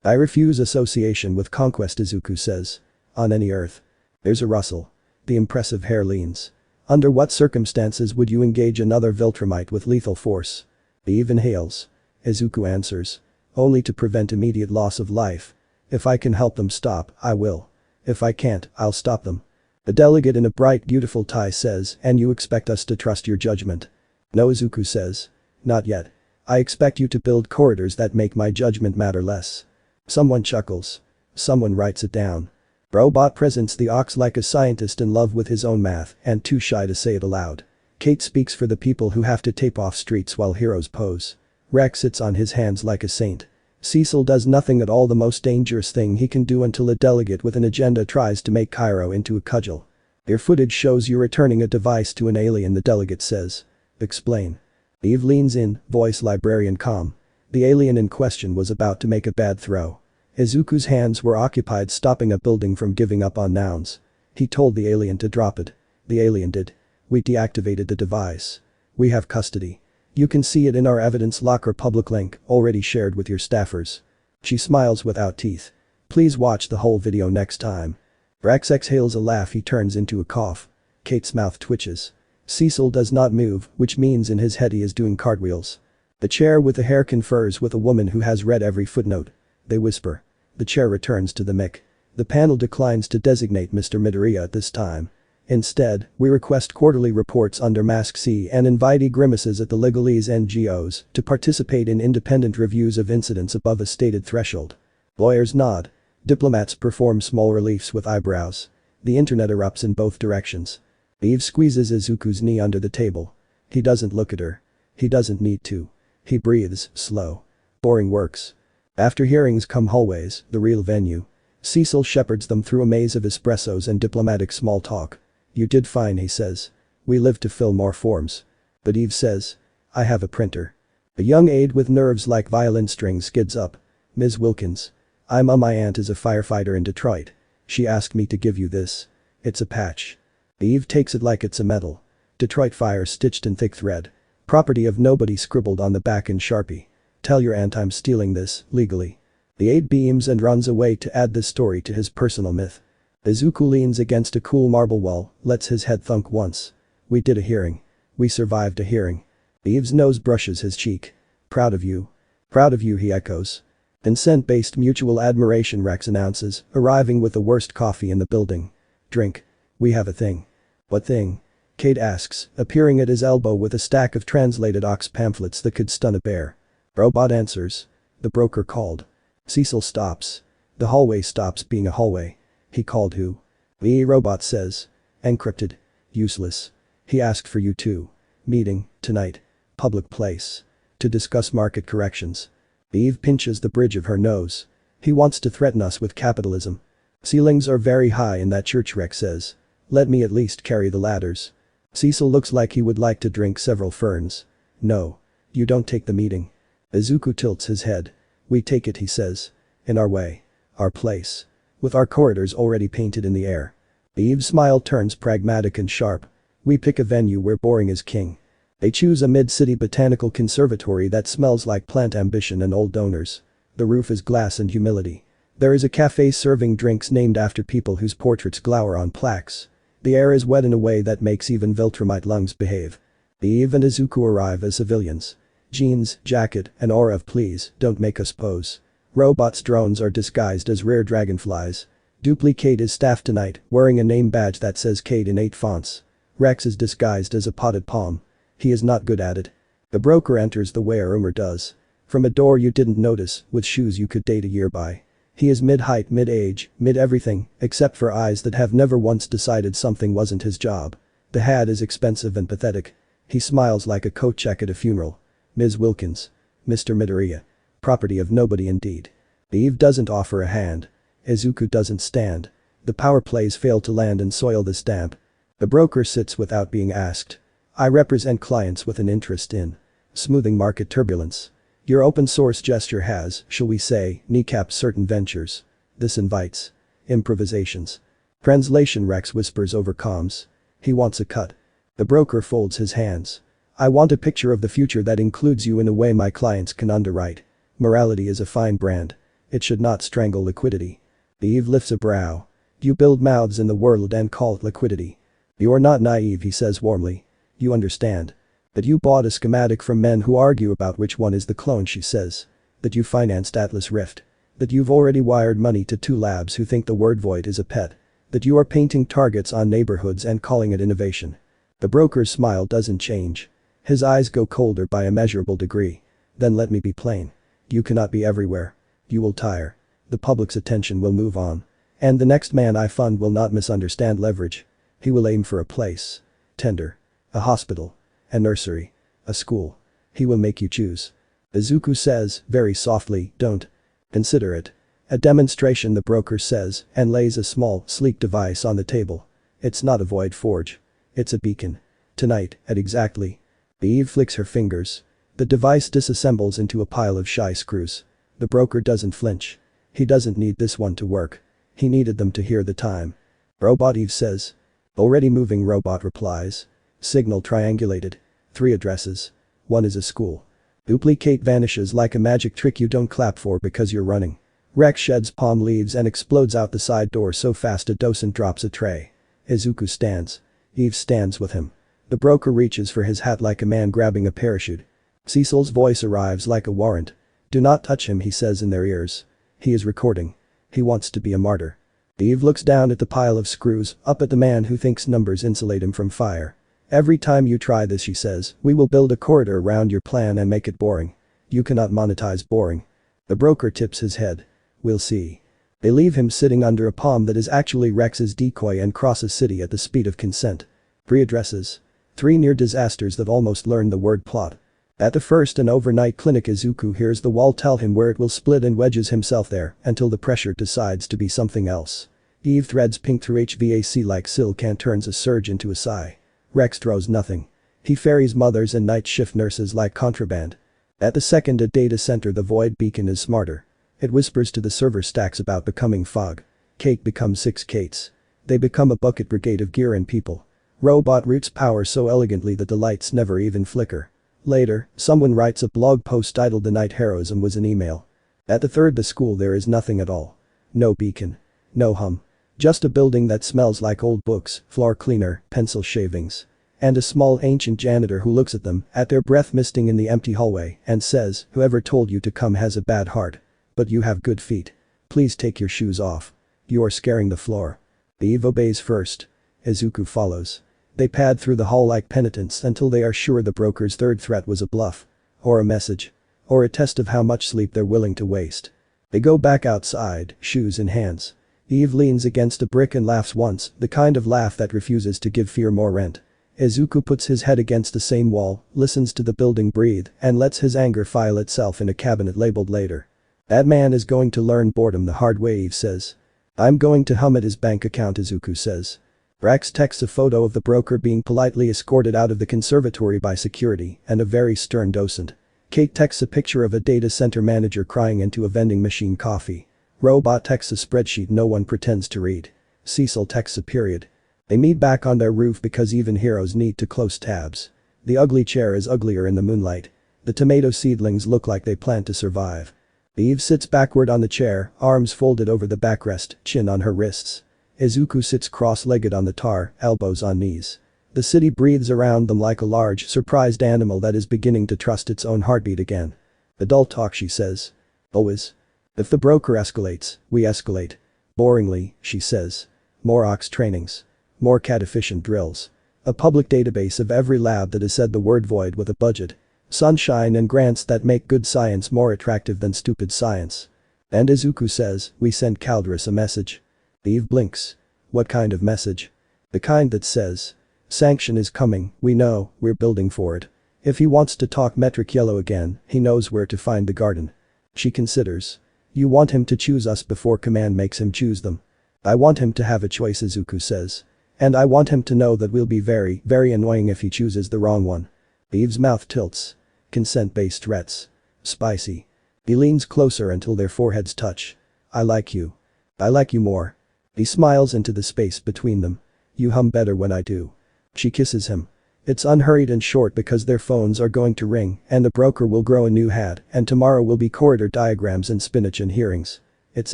"I refuse association with conquest," Izuku says. "On any Earth." There's a rustle. The impressive hair leans. "Under what circumstances would you engage another Viltrumite with lethal force?" Eve inhales. Izuku answers. "Only to prevent immediate loss of life. If I can help them stop, I will. If I can't, I'll stop them." The delegate in a bright beautiful tie says, "And you expect us to trust your judgment?" "No," Izuku says. "Not yet. I expect you to build corridors that make my judgment matter less." Someone chuckles. Someone writes it down. Robot presents the ox like a scientist in love with his own math and too shy to say it aloud. Kate speaks for the people who have to tape off streets while heroes pose. Rex sits on his hands like a saint. Cecil does nothing at all, the most dangerous thing he can do, until a delegate with an agenda tries to make Cairo into a cudgel. "Your footage shows you returning a device to an alien," the delegate says. "Explain." Eve leans in, voice librarian calm. The alien in question was about to make a bad throw. Izuku's hands were occupied stopping a building from giving up on nouns. He told the alien to drop it. The alien did. We deactivated the device. We have custody. You can see it in our evidence locker public link, already shared with your staffers. She smiles without teeth. Please watch the whole video next time. Rex exhales a laugh, he turns into a cough. Kate's mouth twitches. Cecil does not move, which means in his head he is doing cartwheels. The chair with the hair confers with a woman who has read every footnote. They whisper. The chair returns to the mic. The panel declines to designate Mr. Midoriya at this time. Instead, we request quarterly reports under Mask C and invite grimaces at the legalese NGOs to participate in independent reviews of incidents above a stated threshold. Lawyers nod. Diplomats perform small reliefs with eyebrows. The internet erupts in both directions. Eve squeezes Izuku's knee under the table. He doesn't look at her. He doesn't need to. He breathes, slow. Boring works. After hearings come hallways, the real venue. Cecil shepherds them through a maze of espressos and diplomatic small talk. "You did fine," he says. "We live to fill more forms." But Eve says. "I have a printer." A young aide with nerves like violin strings skids up. "Ms. Wilkins. My aunt is a firefighter in Detroit. She asked me to give you this. It's a patch." Eve takes it like it's a medal. Detroit fire stitched in thick thread. "Property of nobody" scribbled on the back in Sharpie. "Tell your aunt I'm stealing this, legally." The aide beams and runs away to add this story to his personal myth. Izuku leans against a cool marble wall, lets his head thunk once. "We did a hearing. We survived a hearing." Eve's nose brushes his cheek. "Proud of you." "Proud of you," he echoes. "Consent-based mutual admiration," Rex announces, arriving with the worst coffee in the building. "Drink. We have a thing." "What thing?" Kate asks, appearing at his elbow with a stack of translated Ox pamphlets that could stun a bear. Robot answers. "The broker called." Cecil stops. The hallway stops being a hallway. "He called who?" The robot says. "Encrypted. Useless. He asked for you too. Meeting, tonight. Public place. To discuss market corrections." Eve pinches the bridge of her nose. "He wants to threaten us with capitalism." "Ceilings are very high in that church," Rex says. "Let me at least carry the ladders." Cecil looks like he would like to drink several ferns. "No. You don't take the meeting." Izuku tilts his head. "We take it," he says. "In our way. Our place. With our corridors already painted in the air." Eve's smile turns pragmatic and sharp. "We pick a venue where boring is king." They choose a mid-city botanical conservatory that smells like plant ambition and old donors. The roof is glass and humility. There is a cafe serving drinks named after people whose portraits glower on plaques. The air is wet in a way that makes even Viltrumite lungs behave. Eve and Izuku arrive as civilians. Jeans, jacket, and aura of please, don't make us pose. Robots' drones are disguised as rare dragonflies. Duplicate is staffed tonight, wearing a name badge that says Kate in 8 fonts. Rex is disguised as a potted palm. He is not good at it. The broker enters the way a rumor does. From a door you didn't notice, with shoes you could date a year by. He is mid-height, mid-age, mid-everything, except for eyes that have never once decided something wasn't his job. The hat is expensive and pathetic. He smiles like a coat check at a funeral. Ms. Wilkins. Mr. Midoriya. Property of nobody indeed. Eve doesn't offer a hand. Izuku doesn't stand. The power plays fail to land and soil the stamp. The broker sits without being asked. I represent clients with an interest in smoothing market turbulence. Your open source gesture has, shall we say, kneecapped certain ventures. This invites improvisations. Translation. Rex whispers over comms. He wants a cut. The broker folds his hands. I want a picture of the future that includes you in a way my clients can underwrite. Morality is a fine brand. It should not strangle liquidity. Eve lifts a brow. You build mouths in the world and call it liquidity. You're not naive, he says warmly. You understand. That you bought a schematic from men who argue about which one is the clone, she says. That you financed Atlas Rift. That you've already wired money to 2 labs who think the word void is a pet. That you are painting targets on neighborhoods and calling it innovation. The broker's smile doesn't change. His eyes go colder by a measurable degree. Then let me be plain. You cannot be everywhere. You will tire. The public's attention will move on. And the next man I fund will not misunderstand leverage. He will aim for a place. Tender. A hospital. A nursery. A school. He will make you choose. Izuku says, very softly, don't. Consider it. A demonstration, the broker says, and lays a small, sleek device on the table. It's not a void forge. It's a beacon. Tonight, at exactly. Eve flicks her fingers. The device disassembles into a pile of shy screws. The broker doesn't flinch. He doesn't need this one to work. He needed them to hear the time. Robot, Eve says. Already moving, robot replies. Signal triangulated. 3 addresses. 1 is a school. Duplicate vanishes like a magic trick you don't clap for because you're running. Rex sheds palm leaves and explodes out the side door so fast a docent drops a tray. Izuku stands. Eve stands with him. The broker reaches for his hat like a man grabbing a parachute. Cecil's voice arrives like a warrant. Do not touch him, he says in their ears. He is recording. He wants to be a martyr. Eve looks down at the pile of screws, up at the man who thinks numbers insulate him from fire. Every time you try this, she says, we will build a corridor around your plan and make it boring. You cannot monetize boring. The broker tips his head. We'll see. They leave him sitting under a palm that is actually Rex's decoy and cross a city at the speed of consent. 3 addresses. 3 near disasters that almost learn the word plot. At the first and overnight clinic, Izuku hears the wall tell him where it will split and wedges himself there until the pressure decides to be something else. Eve threads pink through HVAC like silk and turns a surge into a sigh. Rex throws nothing. He ferries mothers and night shift nurses like contraband. At the second at data center, the void beacon is smarter. It whispers to the server stacks about becoming fog. Kate becomes 6 Kates. They become a bucket brigade of gear and people. Robot routes power so elegantly that the lights never even flicker. Later, someone writes a blog post titled "The Night Heroism was an email." At the third, the school, there is nothing at all. No beacon. No hum. Just a building that smells like old books, floor cleaner, pencil shavings. And a small ancient janitor who looks at them, at their breath misting in the empty hallway, and says, whoever told you to come has a bad heart. But you have good feet. Please take your shoes off. You are scaring the floor. Eve obeys first. Izuku follows. They pad through the hall like penitents until they are sure the broker's third threat was a bluff. Or a message. Or a test of how much sleep they're willing to waste. They go back outside, shoes in hands. Eve leans against a brick and laughs once, the kind of laugh that refuses to give fear more rent. Izuku puts his head against the same wall, listens to the building breathe, and lets his anger file itself in a cabinet labeled later. That man is going to learn boredom the hard way, Eve says. I'm going to hum at his bank account, Izuku says. Rex texts a photo of the broker being politely escorted out of the conservatory by security and a very stern docent. Kate texts a picture of a data center manager crying into a vending machine coffee. Robot texts a spreadsheet no one pretends to read. Cecil texts a period. They meet back on their roof because even heroes need to close tabs. The ugly chair is uglier in the moonlight. The tomato seedlings look like they plan to survive. Eve sits backward on the chair, arms folded over the backrest, chin on her wrists. Izuku sits cross-legged on the tar, elbows on knees. The city breathes around them like a large, surprised animal that is beginning to trust its own heartbeat again. Adult talk, she says. Always. If the broker escalates, we escalate. Boringly, she says. More ox trainings. More cat efficient drills. A public database of every lab that has said the word void with a budget. Sunshine and grants that make good science more attractive than stupid science. And Izuku says, we sent Calderus a message. Eve blinks. What kind of message? The kind that says, sanction is coming, we know, we're building for it. If he wants to talk metric yellow again, he knows where to find the garden. She considers. You want him to choose us before command makes him choose them. I want him to have a choice, Izuku says. And I want him to know that we'll be very, very annoying if he chooses the wrong one. Eve's mouth tilts. Consent-based threats. Spicy. He leans closer until their foreheads touch. I like you. I like you more. He smiles into the space between them. You hum better when I do. She kisses him. It's unhurried and short because their phones are going to ring and the broker will grow a new hat and tomorrow will be corridor diagrams and spinach and hearings. It's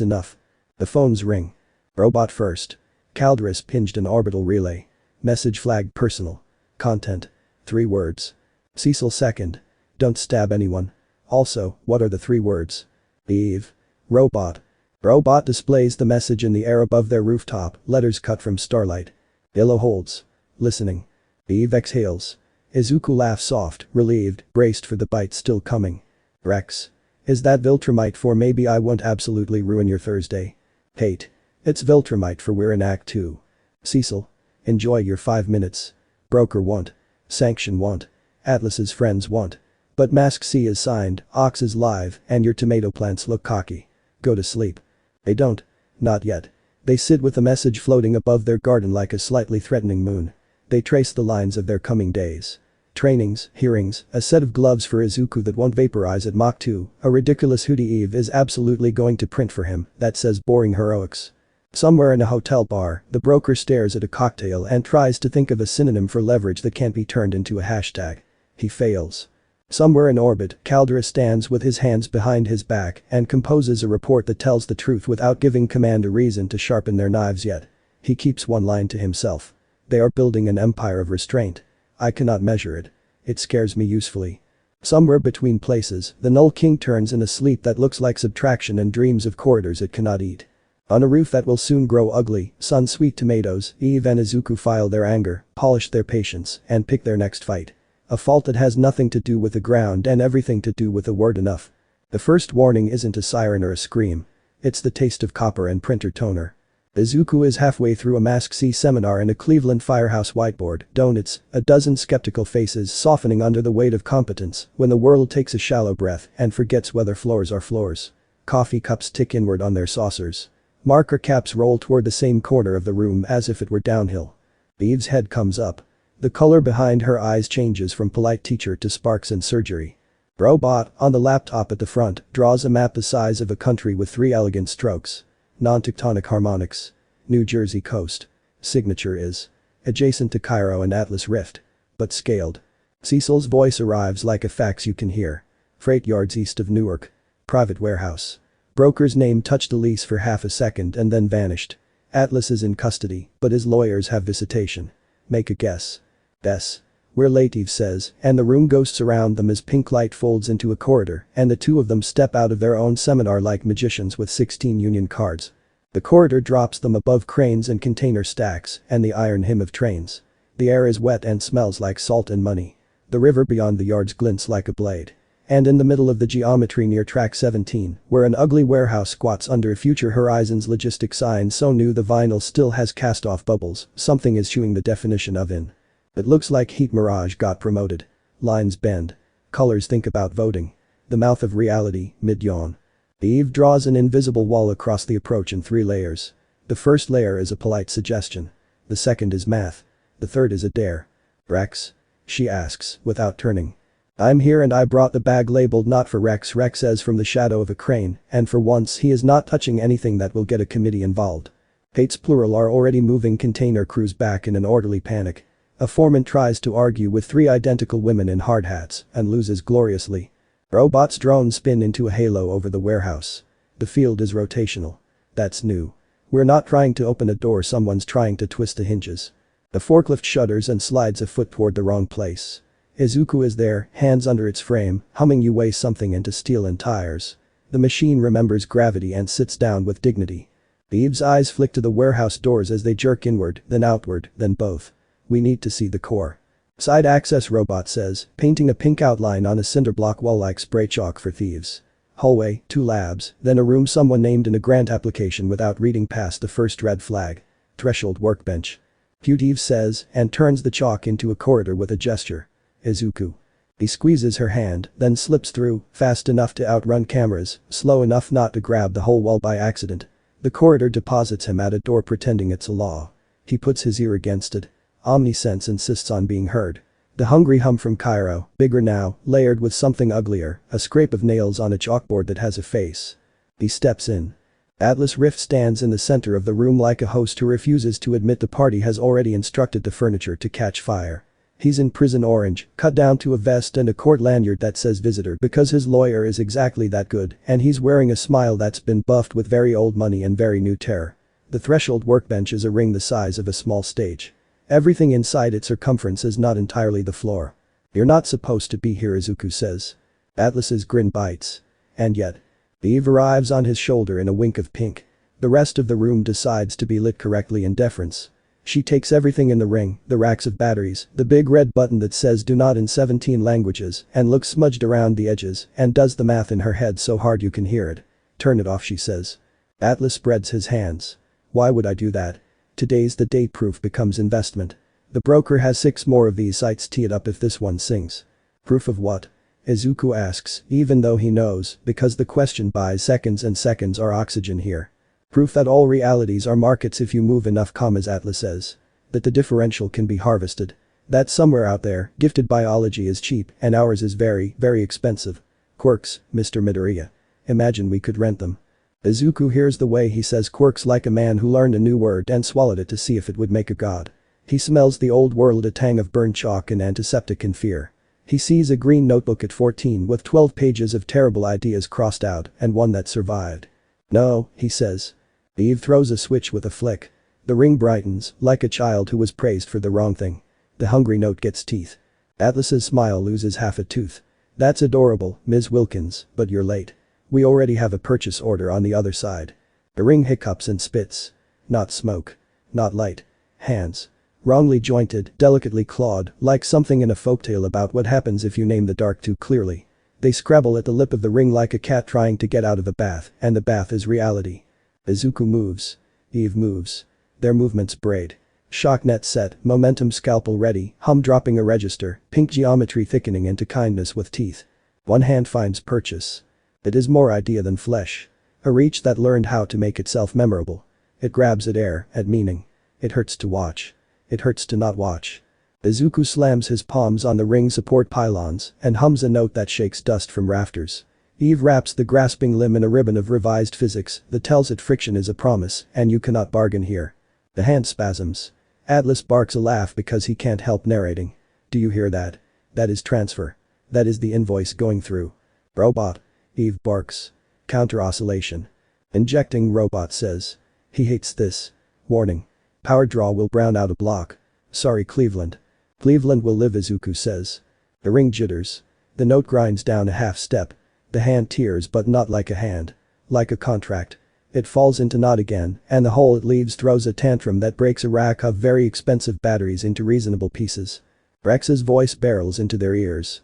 enough. The phones ring. Robot first. Calderus pinged an orbital relay. Message flagged personal. Content. 3 words. Cecil second. Don't stab anyone. Also, what are the 3 words? Eve. Robot. Robot displays the message in the air above their rooftop, letters cut from starlight. Illo holds. Listening. Eve exhales. Izuku laughs soft, relieved, braced for the bite still coming. Rex. Is that Viltrumite for maybe I won't absolutely ruin your Thursday? Hate. It's Viltrumite for we're in Act 2. Cecil. Enjoy your 5 minutes. Broker won't. Sanction won't. Atlas's friends won't. But Mask C is signed, Ox is live, and your tomato plants look cocky. Go to sleep. They don't. Not yet. They sit with the message floating above their garden like a slightly threatening moon. They trace the lines of their coming days. Trainings, hearings, a set of gloves for Izuku that won't vaporize at Mach 2, a ridiculous hoodie Eve is absolutely going to print for him that says boring heroics. Somewhere in a hotel bar, the broker stares at a cocktail and tries to think of a synonym for leverage that can't be turned into a hashtag. He fails. Somewhere in orbit, Calderus stands with his hands behind his back and composes a report that tells the truth without giving command a reason to sharpen their knives yet. He keeps one line to himself. They are building an empire of restraint. I cannot measure it. It scares me usefully. Somewhere between places, the Null King turns in a sleep that looks like subtraction and dreams of corridors it cannot eat. On a roof that will soon grow ugly, sun sweet tomatoes, Eve and Izuku file their anger, polish their patience, and pick their next fight. A fault that has nothing to do with the ground and everything to do with the word enough. The first warning isn't a siren or a scream. It's the taste of copper and printer toner. Izuku is halfway through a Mask C seminar in a Cleveland firehouse whiteboard, donuts, a dozen skeptical faces softening under the weight of competence when the world takes a shallow breath and forgets whether floors are floors. Coffee cups tick inward on their saucers. Marker caps roll toward the same corner of the room as if it were downhill. Eve's head comes up. The color behind her eyes changes from polite teacher to sparks in surgery. Robot, on the laptop at the front, draws a map the size of a country with 3 elegant strokes. Non-tectonic harmonics. New Jersey coast. Signature is. Adjacent to Cairo and Atlas Rift. But scaled. Cecil's voice arrives like a fax you can hear. Freight yards east of Newark. Private warehouse. Broker's name touched the lease for half a second and then vanished. Atlas is in custody, but his lawyers have visitation. Make a guess. Guess. We're late, Eve says, and the room ghosts around them as pink light folds into a corridor and the two of them step out of their own seminar like magicians with 16 union cards. The corridor drops them above cranes and container stacks and the iron hymn of trains. The air is wet and smells like salt and money. The river beyond the yards glints like a blade. And in the middle of the geometry near track 17, where an ugly warehouse squats under a Future Horizons logistic sign so new the vinyl still has cast-off bubbles, something is chewing the definition of in. It looks like Heat Mirage got promoted. Lines bend. Colors think about voting. The mouth of reality, mid-yawn. Eve draws an invisible wall across the approach in 3 layers. The first layer is a polite suggestion. The second is math. The third is a dare. Rex? She asks, without turning. I'm here and I brought the bag labeled not for Rex. Rex says from the shadow of a crane, and for once he is not touching anything that will get a committee involved. Hates plural are already moving container crews back in an orderly panic. A foreman tries to argue with 3 identical women in hard hats and loses gloriously. Robot's drones spin into a halo over the warehouse. The field is rotational. That's new. We're not trying to open a door, someone's trying to twist the hinges. The forklift shudders and slides a foot toward the wrong place. Izuku is there, hands under its frame, humming "You weigh something" into steel and tires. The machine remembers gravity and sits down with dignity. Eve's eyes flick to the warehouse doors as they jerk inward, then outward, then both. "We need to see the core." "Side access," robot says, painting a pink outline on a cinder block wall like spray chalk for thieves. Hallway, 2 labs, then a room, someone named in a grant application without reading past the first red flag. Threshold workbench. "Cute," Eve says, and turns the chalk into a corridor with a gesture. Izuku. He squeezes her hand, then slips through, fast enough to outrun cameras, slow enough not to grab the whole wall by accident. The corridor deposits him at a door, pretending it's a law. He puts his ear against it. Omnisense insists on being heard. The hungry hum from Cairo, bigger now, layered with something uglier, a scrape of nails on a chalkboard that has a face. He steps in. Atlas Rift stands in the center of the room like a host who refuses to admit the party has already instructed the furniture to catch fire. He's in prison orange, cut down to a vest and a court lanyard that says visitor because his lawyer is exactly that good, and he's wearing a smile that's been buffed with very old money and very new terror. The threshold workbench is a ring the size of a small stage. Everything inside its circumference is not entirely the floor. "You're not supposed to be here," Izuku says. Atlas's grin bites. And yet. Eve arrives on his shoulder in a wink of pink. The rest of the room decides to be lit correctly in deference. She takes everything in the ring, the racks of batteries, the big red button that says "do not" in 17 languages, and looks smudged around the edges, and does the math in her head so hard you can hear it. "Turn it off," she says. Atlas spreads his hands. "Why would I do that? Today's the day proof becomes investment. The broker has 6 more of these sites teed up if this one sings." "Proof of what?" Izuku asks, even though he knows, because the question buys seconds and seconds are oxygen here. "Proof that all realities are markets if you move enough commas," Atlas says. "That the differential can be harvested. That somewhere out there, gifted biology is cheap and ours is very, very expensive. Quirks, Mr. Midoriya. Imagine we could rent them." Izuku hears the way he says quirks like a man who learned a new word and swallowed it to see if it would make a god. He smells the old world, a tang of burned chalk and antiseptic and fear. He sees a green notebook at 14 with 12 pages of terrible ideas crossed out and one that survived. "No," he says. Eve throws a switch with a flick. The ring brightens, like a child who was praised for the wrong thing. The hungry note gets teeth. Atlas's smile loses half a tooth. "That's adorable, Ms. Wilkins, but you're late. We already have a purchase order on the other side." The ring hiccups and spits. Not smoke. Not light. Hands. Wrongly jointed, delicately clawed, like something in a folktale about what happens if you name the dark too clearly. They scrabble at the lip of the ring like a cat trying to get out of a bath, and the bath is reality. Izuku moves. Eve moves. Their movements braid. Shocknet set, momentum scalpel ready, hum dropping a register, pink geometry thickening into kindness with teeth. One hand finds purchase. It is more idea than flesh. A reach that learned how to make itself memorable. It grabs at air, at meaning. It hurts to watch. It hurts to not watch. Izuku slams his palms on the ring support pylons and hums a note that shakes dust from rafters. Eve wraps the grasping limb in a ribbon of revised physics that tells it friction is a promise and you cannot bargain here. The hand spasms. Atlas barks a laugh because he can't help narrating. "Do you hear that? That is transfer. That is the invoice going through." "Robot." Eve barks. Counter oscillation. "Injecting," robot says. He hates this. Warning. Power draw will brown out a block. "Sorry, Cleveland." "Cleveland will live," Izuku says. The ring jitters. The note grinds down a half step. The hand tears, but not like a hand. Like a contract. It falls into knot again, and the hole it leaves throws a tantrum that breaks a rack of very expensive batteries into reasonable pieces. Rex's voice barrels into their ears.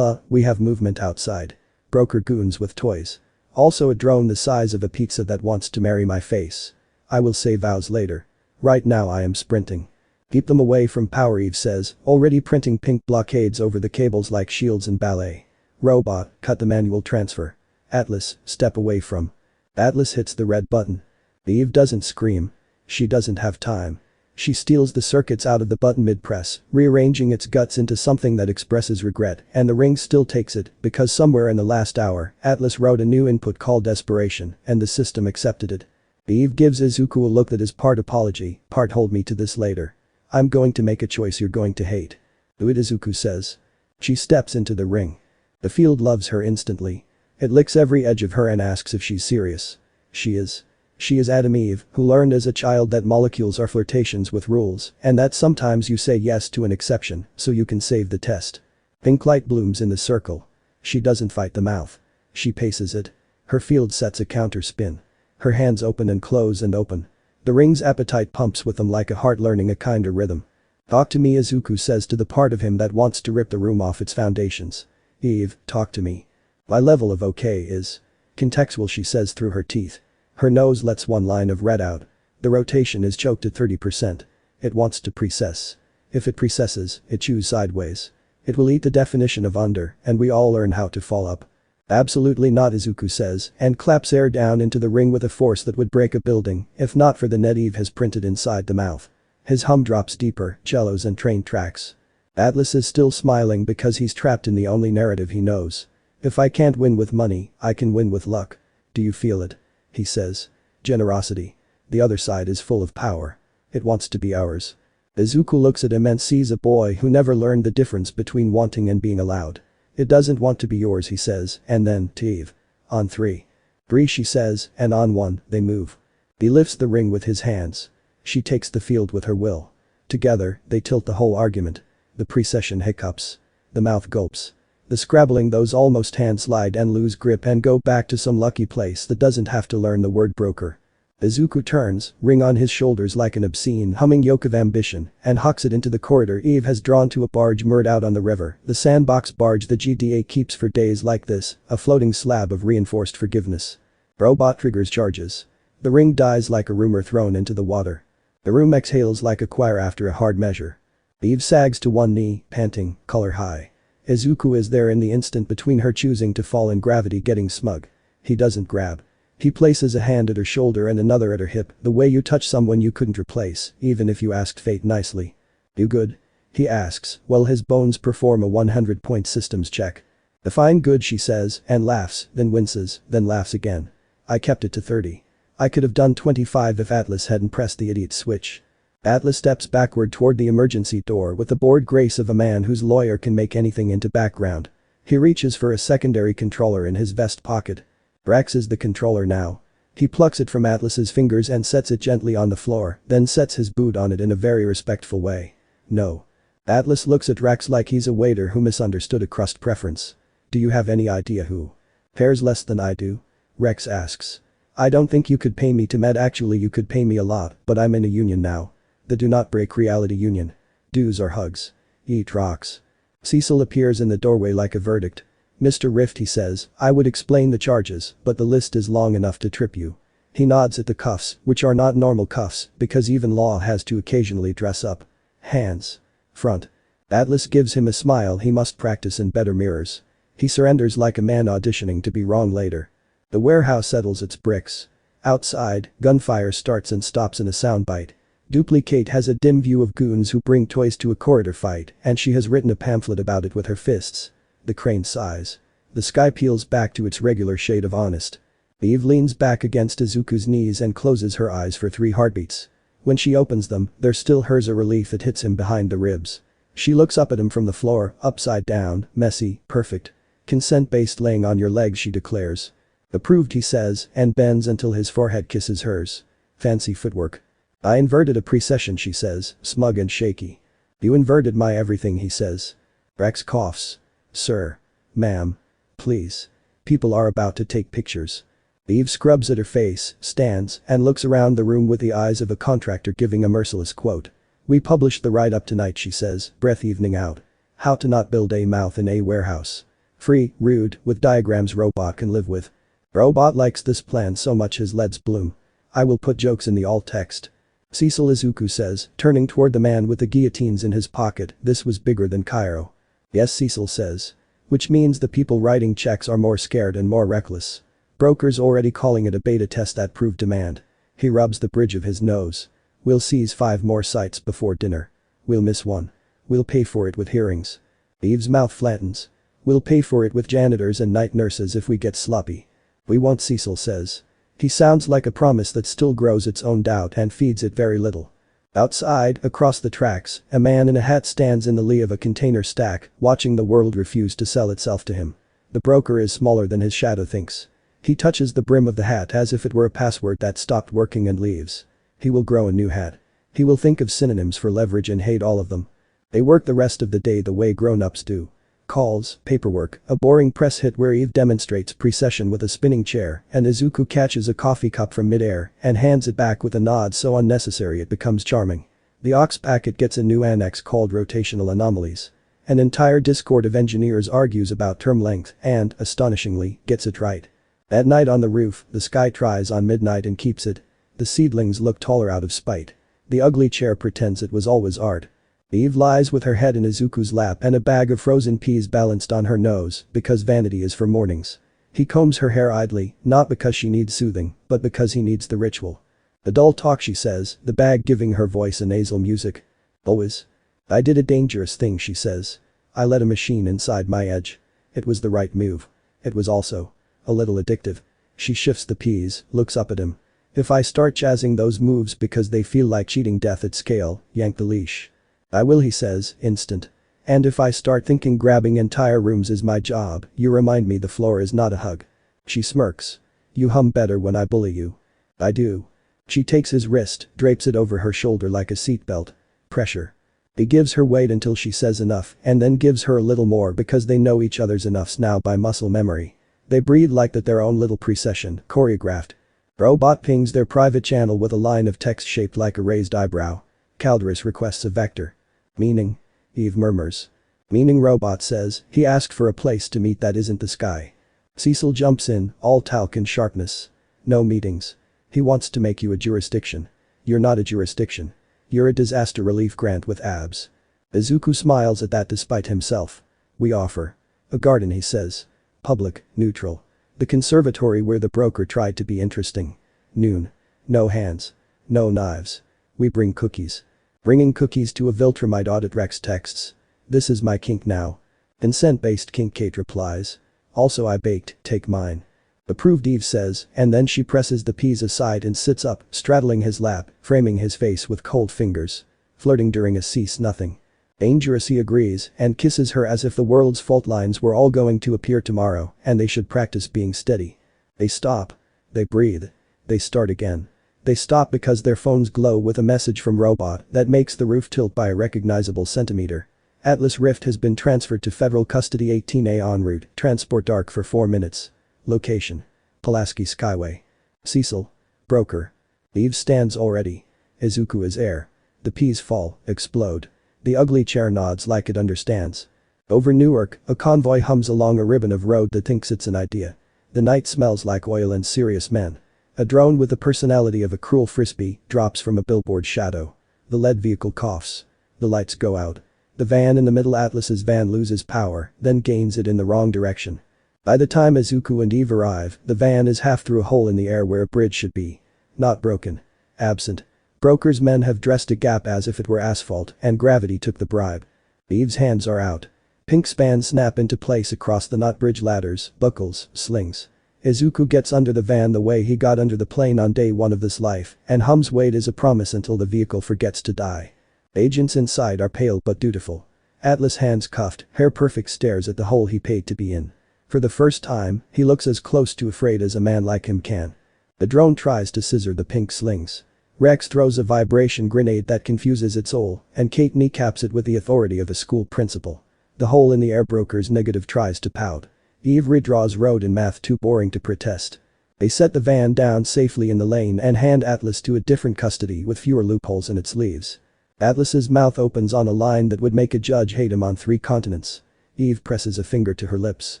We have movement outside. Broker goons with toys. Also a drone the size of a pizza that wants to marry my face. I will say vows later. Right now I am sprinting." "Keep them away from power," Eve says, already printing pink blockades over the cables like shields in ballet. "Robot, cut the manual transfer." "Atlas, step away from." Atlas hits the red button. Eve doesn't scream. She doesn't have time. She steals the circuits out of the button mid-press, rearranging its guts into something that expresses regret, and the ring still takes it because somewhere in the last hour, Atlas wrote a new input called desperation, and the system accepted it. Eve gives Izuku a look that is part apology, part hold me to this later. "I'm going to make a choice you're going to hate." "Do it," Izuku says. She steps into the ring. The field loves her instantly. It licks every edge of her and asks if she's serious. She is. She is Adam Eve, who learned as a child that molecules are flirtations with rules, and that sometimes you say yes to an exception, so you can save the test. Pink light blooms in the circle. She doesn't fight the mouth. She paces it. Her field sets a counter spin. Her hands open and close and open. The ring's appetite pumps with them like a heart learning a kinder rhythm. Talk to me, Izuku says to the part of him that wants to rip the room off its foundations. Eve, talk to me. My level of okay is contextual, she says through her teeth. Her nose lets one line of red out. The rotation is choked at 30%. It wants to precess. If it precesses, it chews sideways. It will eat the definition of under, and we all learn how to fall up. Absolutely not, Izuku says, and claps air down into the ring with a force that would break a building, if not for the net Eve has printed inside the mouth. His hum drops deeper, cellos and train tracks. Atlas is still smiling because he's trapped in the only narrative he knows. If I can't win with money, I can win with luck. Do you feel it? He says. Generosity. The other side is full of power. It wants to be ours. Izuku looks at him and sees a boy who never learned the difference between wanting and being allowed. It doesn't want to be yours, he says, and then, to Eve. On 3. 3, she says, and on 1, they move. He lifts the ring with his hands. She takes the field with her will. Together, they tilt the whole argument. The precession hiccups. The mouth gulps. The scrabbling, those almost hands slide and lose grip and go back to some lucky place that doesn't have to learn the word broker. Izuku turns, ring on his shoulders like an obscene humming yoke of ambition, and hucks it into the corridor Eve has drawn to a barge moored out on the river, the sandbox barge the GTA keeps for days like this, a floating slab of reinforced forgiveness. Robot triggers charges. The ring dies like a rumor thrown into the water. The room exhales like a choir after a hard measure. Eve sags to one knee, panting, color high. Izuku is there in the instant between her choosing to fall and gravity getting smug. He doesn't grab. He places a hand at her shoulder and another at her hip, the way you touch someone you couldn't replace, even if you asked fate nicely. You good? He asks, while his bones perform a 100-point systems check. The fine good, she says, and laughs, then winces, then laughs again. I kept it to 30. I could have done 25 if Atlas hadn't pressed the idiot switch. Atlas steps backward toward the emergency door with the bored grace of a man whose lawyer can make anything into background. He reaches for a secondary controller in his vest pocket. Brax is the controller now. He plucks it from Atlas's fingers and sets it gently on the floor, then sets his boot on it in a very respectful way. No. Atlas looks at Rax like he's a waiter who misunderstood a crust preference. Do you have any idea who pays less than I do? Rex asks. I don't think you could pay me to med, actually you could pay me a lot, but I'm in a union now. The do not break reality union. Dues are hugs. Eat rocks. Cecil appears in the doorway like a verdict. Mr. Rift, he says, I would explain the charges, but the list is long enough to trip you. He nods at the cuffs, which are not normal cuffs, because even law has to occasionally dress up. Hands. Front. Atlas gives him a smile he must practice in better mirrors. He surrenders like a man auditioning to be wrong later. The warehouse settles its bricks. Outside, gunfire starts and stops in a soundbite. Duplicate has a dim view of goons who bring toys to a corridor fight, and she has written a pamphlet about it with her fists. The crane sighs. The sky peels back to its regular shade of honest. Eve leans back against Izuku's knees and closes her eyes for 3 heartbeats. When she opens them, there's still hers a relief that hits him behind the ribs. She looks up at him from the floor, upside down, messy, perfect. Consent-based laying on your legs, she declares. Approved, he says, and bends until his forehead kisses hers. Fancy footwork. I inverted a precession, she says, smug and shaky. You inverted my everything, he says. Rex coughs. Sir. Ma'am. Please. People are about to take pictures. Eve scrubs at her face, stands, and looks around the room with the eyes of a contractor giving a merciless quote. We published the write-up tonight, she says, breath evening out. How to not build a mouth in a warehouse. Free, rude, with diagrams robot can live with. Robot likes this plan so much his LEDs bloom. I will put jokes in the alt text. Cecil, Izuku says, turning toward the man with the guillotines in his pocket, this was bigger than Cairo. Yes, Cecil says. Which means the people writing checks are more scared and more reckless. Broker's already calling it a beta test that proved demand. He rubs the bridge of his nose. We'll seize 5 more sites before dinner. We'll miss one. We'll pay for it with hearings. Eve's mouth flattens. We'll pay for it with janitors and night nurses if we get sloppy. We won't, Cecil says. He sounds like a promise that still grows its own doubt and feeds it very little. Outside, across the tracks, a man in a hat stands in the lee of a container stack, watching the world refuse to sell itself to him. The broker is smaller than his shadow thinks. He touches the brim of the hat as if it were a password that stopped working and leaves. He will grow a new hat. He will think of synonyms for leverage and hate all of them. They work the rest of the day the way grown-ups do. Calls, paperwork, a boring press hit where Eve demonstrates precession with a spinning chair, and Izuku catches a coffee cup from midair and hands it back with a nod so unnecessary it becomes charming. The aux packet gets a new annex called rotational anomalies. An entire discord of engineers argues about term length and, astonishingly, gets it right. At night on the roof, the sky tries on midnight and keeps it. The seedlings look taller out of spite. The ugly chair pretends it was always art. Eve lies with her head in Izuku's lap and a bag of frozen peas balanced on her nose because vanity is for mornings. He combs her hair idly, not because she needs soothing, but because he needs the ritual. The dull talk, she says, the bag giving her voice a nasal music. Always. I did a dangerous thing, she says. I let a machine inside my edge. It was the right move. It was also a little addictive. She shifts the peas, looks up at him. If I start jazzing those moves because they feel like cheating death at scale, yank the leash. I will, he says, instant. And if I start thinking grabbing entire rooms is my job, you remind me the floor is not a hug. She smirks. You hum better when I bully you. I do. She takes his wrist, drapes it over her shoulder like a seatbelt. Pressure. He gives her weight until she says enough and then gives her a little more because they know each other's enoughs now by muscle memory. They breathe like that their own little precession, choreographed. Robot pings their private channel with a line of text shaped like a raised eyebrow. Calderus requests a vector. Meaning? Eve murmurs. Meaning, Robot says, he asked for a place to meet that isn't the sky. Cecil jumps in, all talc and sharpness. No meetings. He wants to make you a jurisdiction. You're not a jurisdiction. You're a disaster relief grant with abs. Izuku smiles at that despite himself. We offer a garden, he says. Public, neutral. The conservatory where the broker tried to be interesting. Noon. No hands. No knives. We bring cookies. Bringing cookies to a Viltrumite audit, Rex texts. This is my kink now. Consent-based kink, Kate replies. Also I baked, take mine. Approved, Eve says, and then she presses the peas aside and sits up, straddling his lap, framing his face with cold fingers. Flirting during a cease nothing. Dangerous, he agrees, and kisses her as if the world's fault lines were all going to appear tomorrow and they should practice being steady. They stop. They breathe. They start again. They stop because their phones glow with a message from Robot that makes the roof tilt by a recognizable centimeter. Atlas Rift has been transferred to federal custody, 18A en route, transport dark for 4 minutes. Location. Pulaski Skyway. Cecil. Broker. Eve stands already. Izuku is air. The peas fall, explode. The ugly chair nods like it understands. Over Newark, a convoy hums along a ribbon of road that thinks it's an idea. The night smells like oil and serious men. A drone with the personality of a cruel frisbee drops from a billboard shadow. The lead vehicle coughs. The lights go out. The van in the middle, Atlas's van, loses power, then gains it in the wrong direction. By the time Izuku and Eve arrive, the van is half through a hole in the air where a bridge should be. Not broken. Absent. Broker's men have dressed a gap as if it were asphalt and gravity took the bribe. Eve's hands are out. Pink spans snap into place across the knot bridge ladders, buckles, slings. Izuku gets under the van the way he got under the plane on day one of this life and hums wait is a promise until the vehicle forgets to die. Agents inside are pale but dutiful. Atlas, hands cuffed, hair perfect, stares at the hole he paid to be in. For the first time, he looks as close to afraid as a man like him can. The drone tries to scissor the pink slings. Rex throws a vibration grenade that confuses its soul, and Kate kneecaps it with the authority of a school principal. The hole in the air broker's negative tries to pout. Eve redraws road in math too boring to protest. They set the van down safely in the lane and hand Atlas to a different custody with fewer loopholes in its leaves. Atlas's mouth opens on a line that would make a judge hate him on 3 continents. Eve presses a finger to her lips.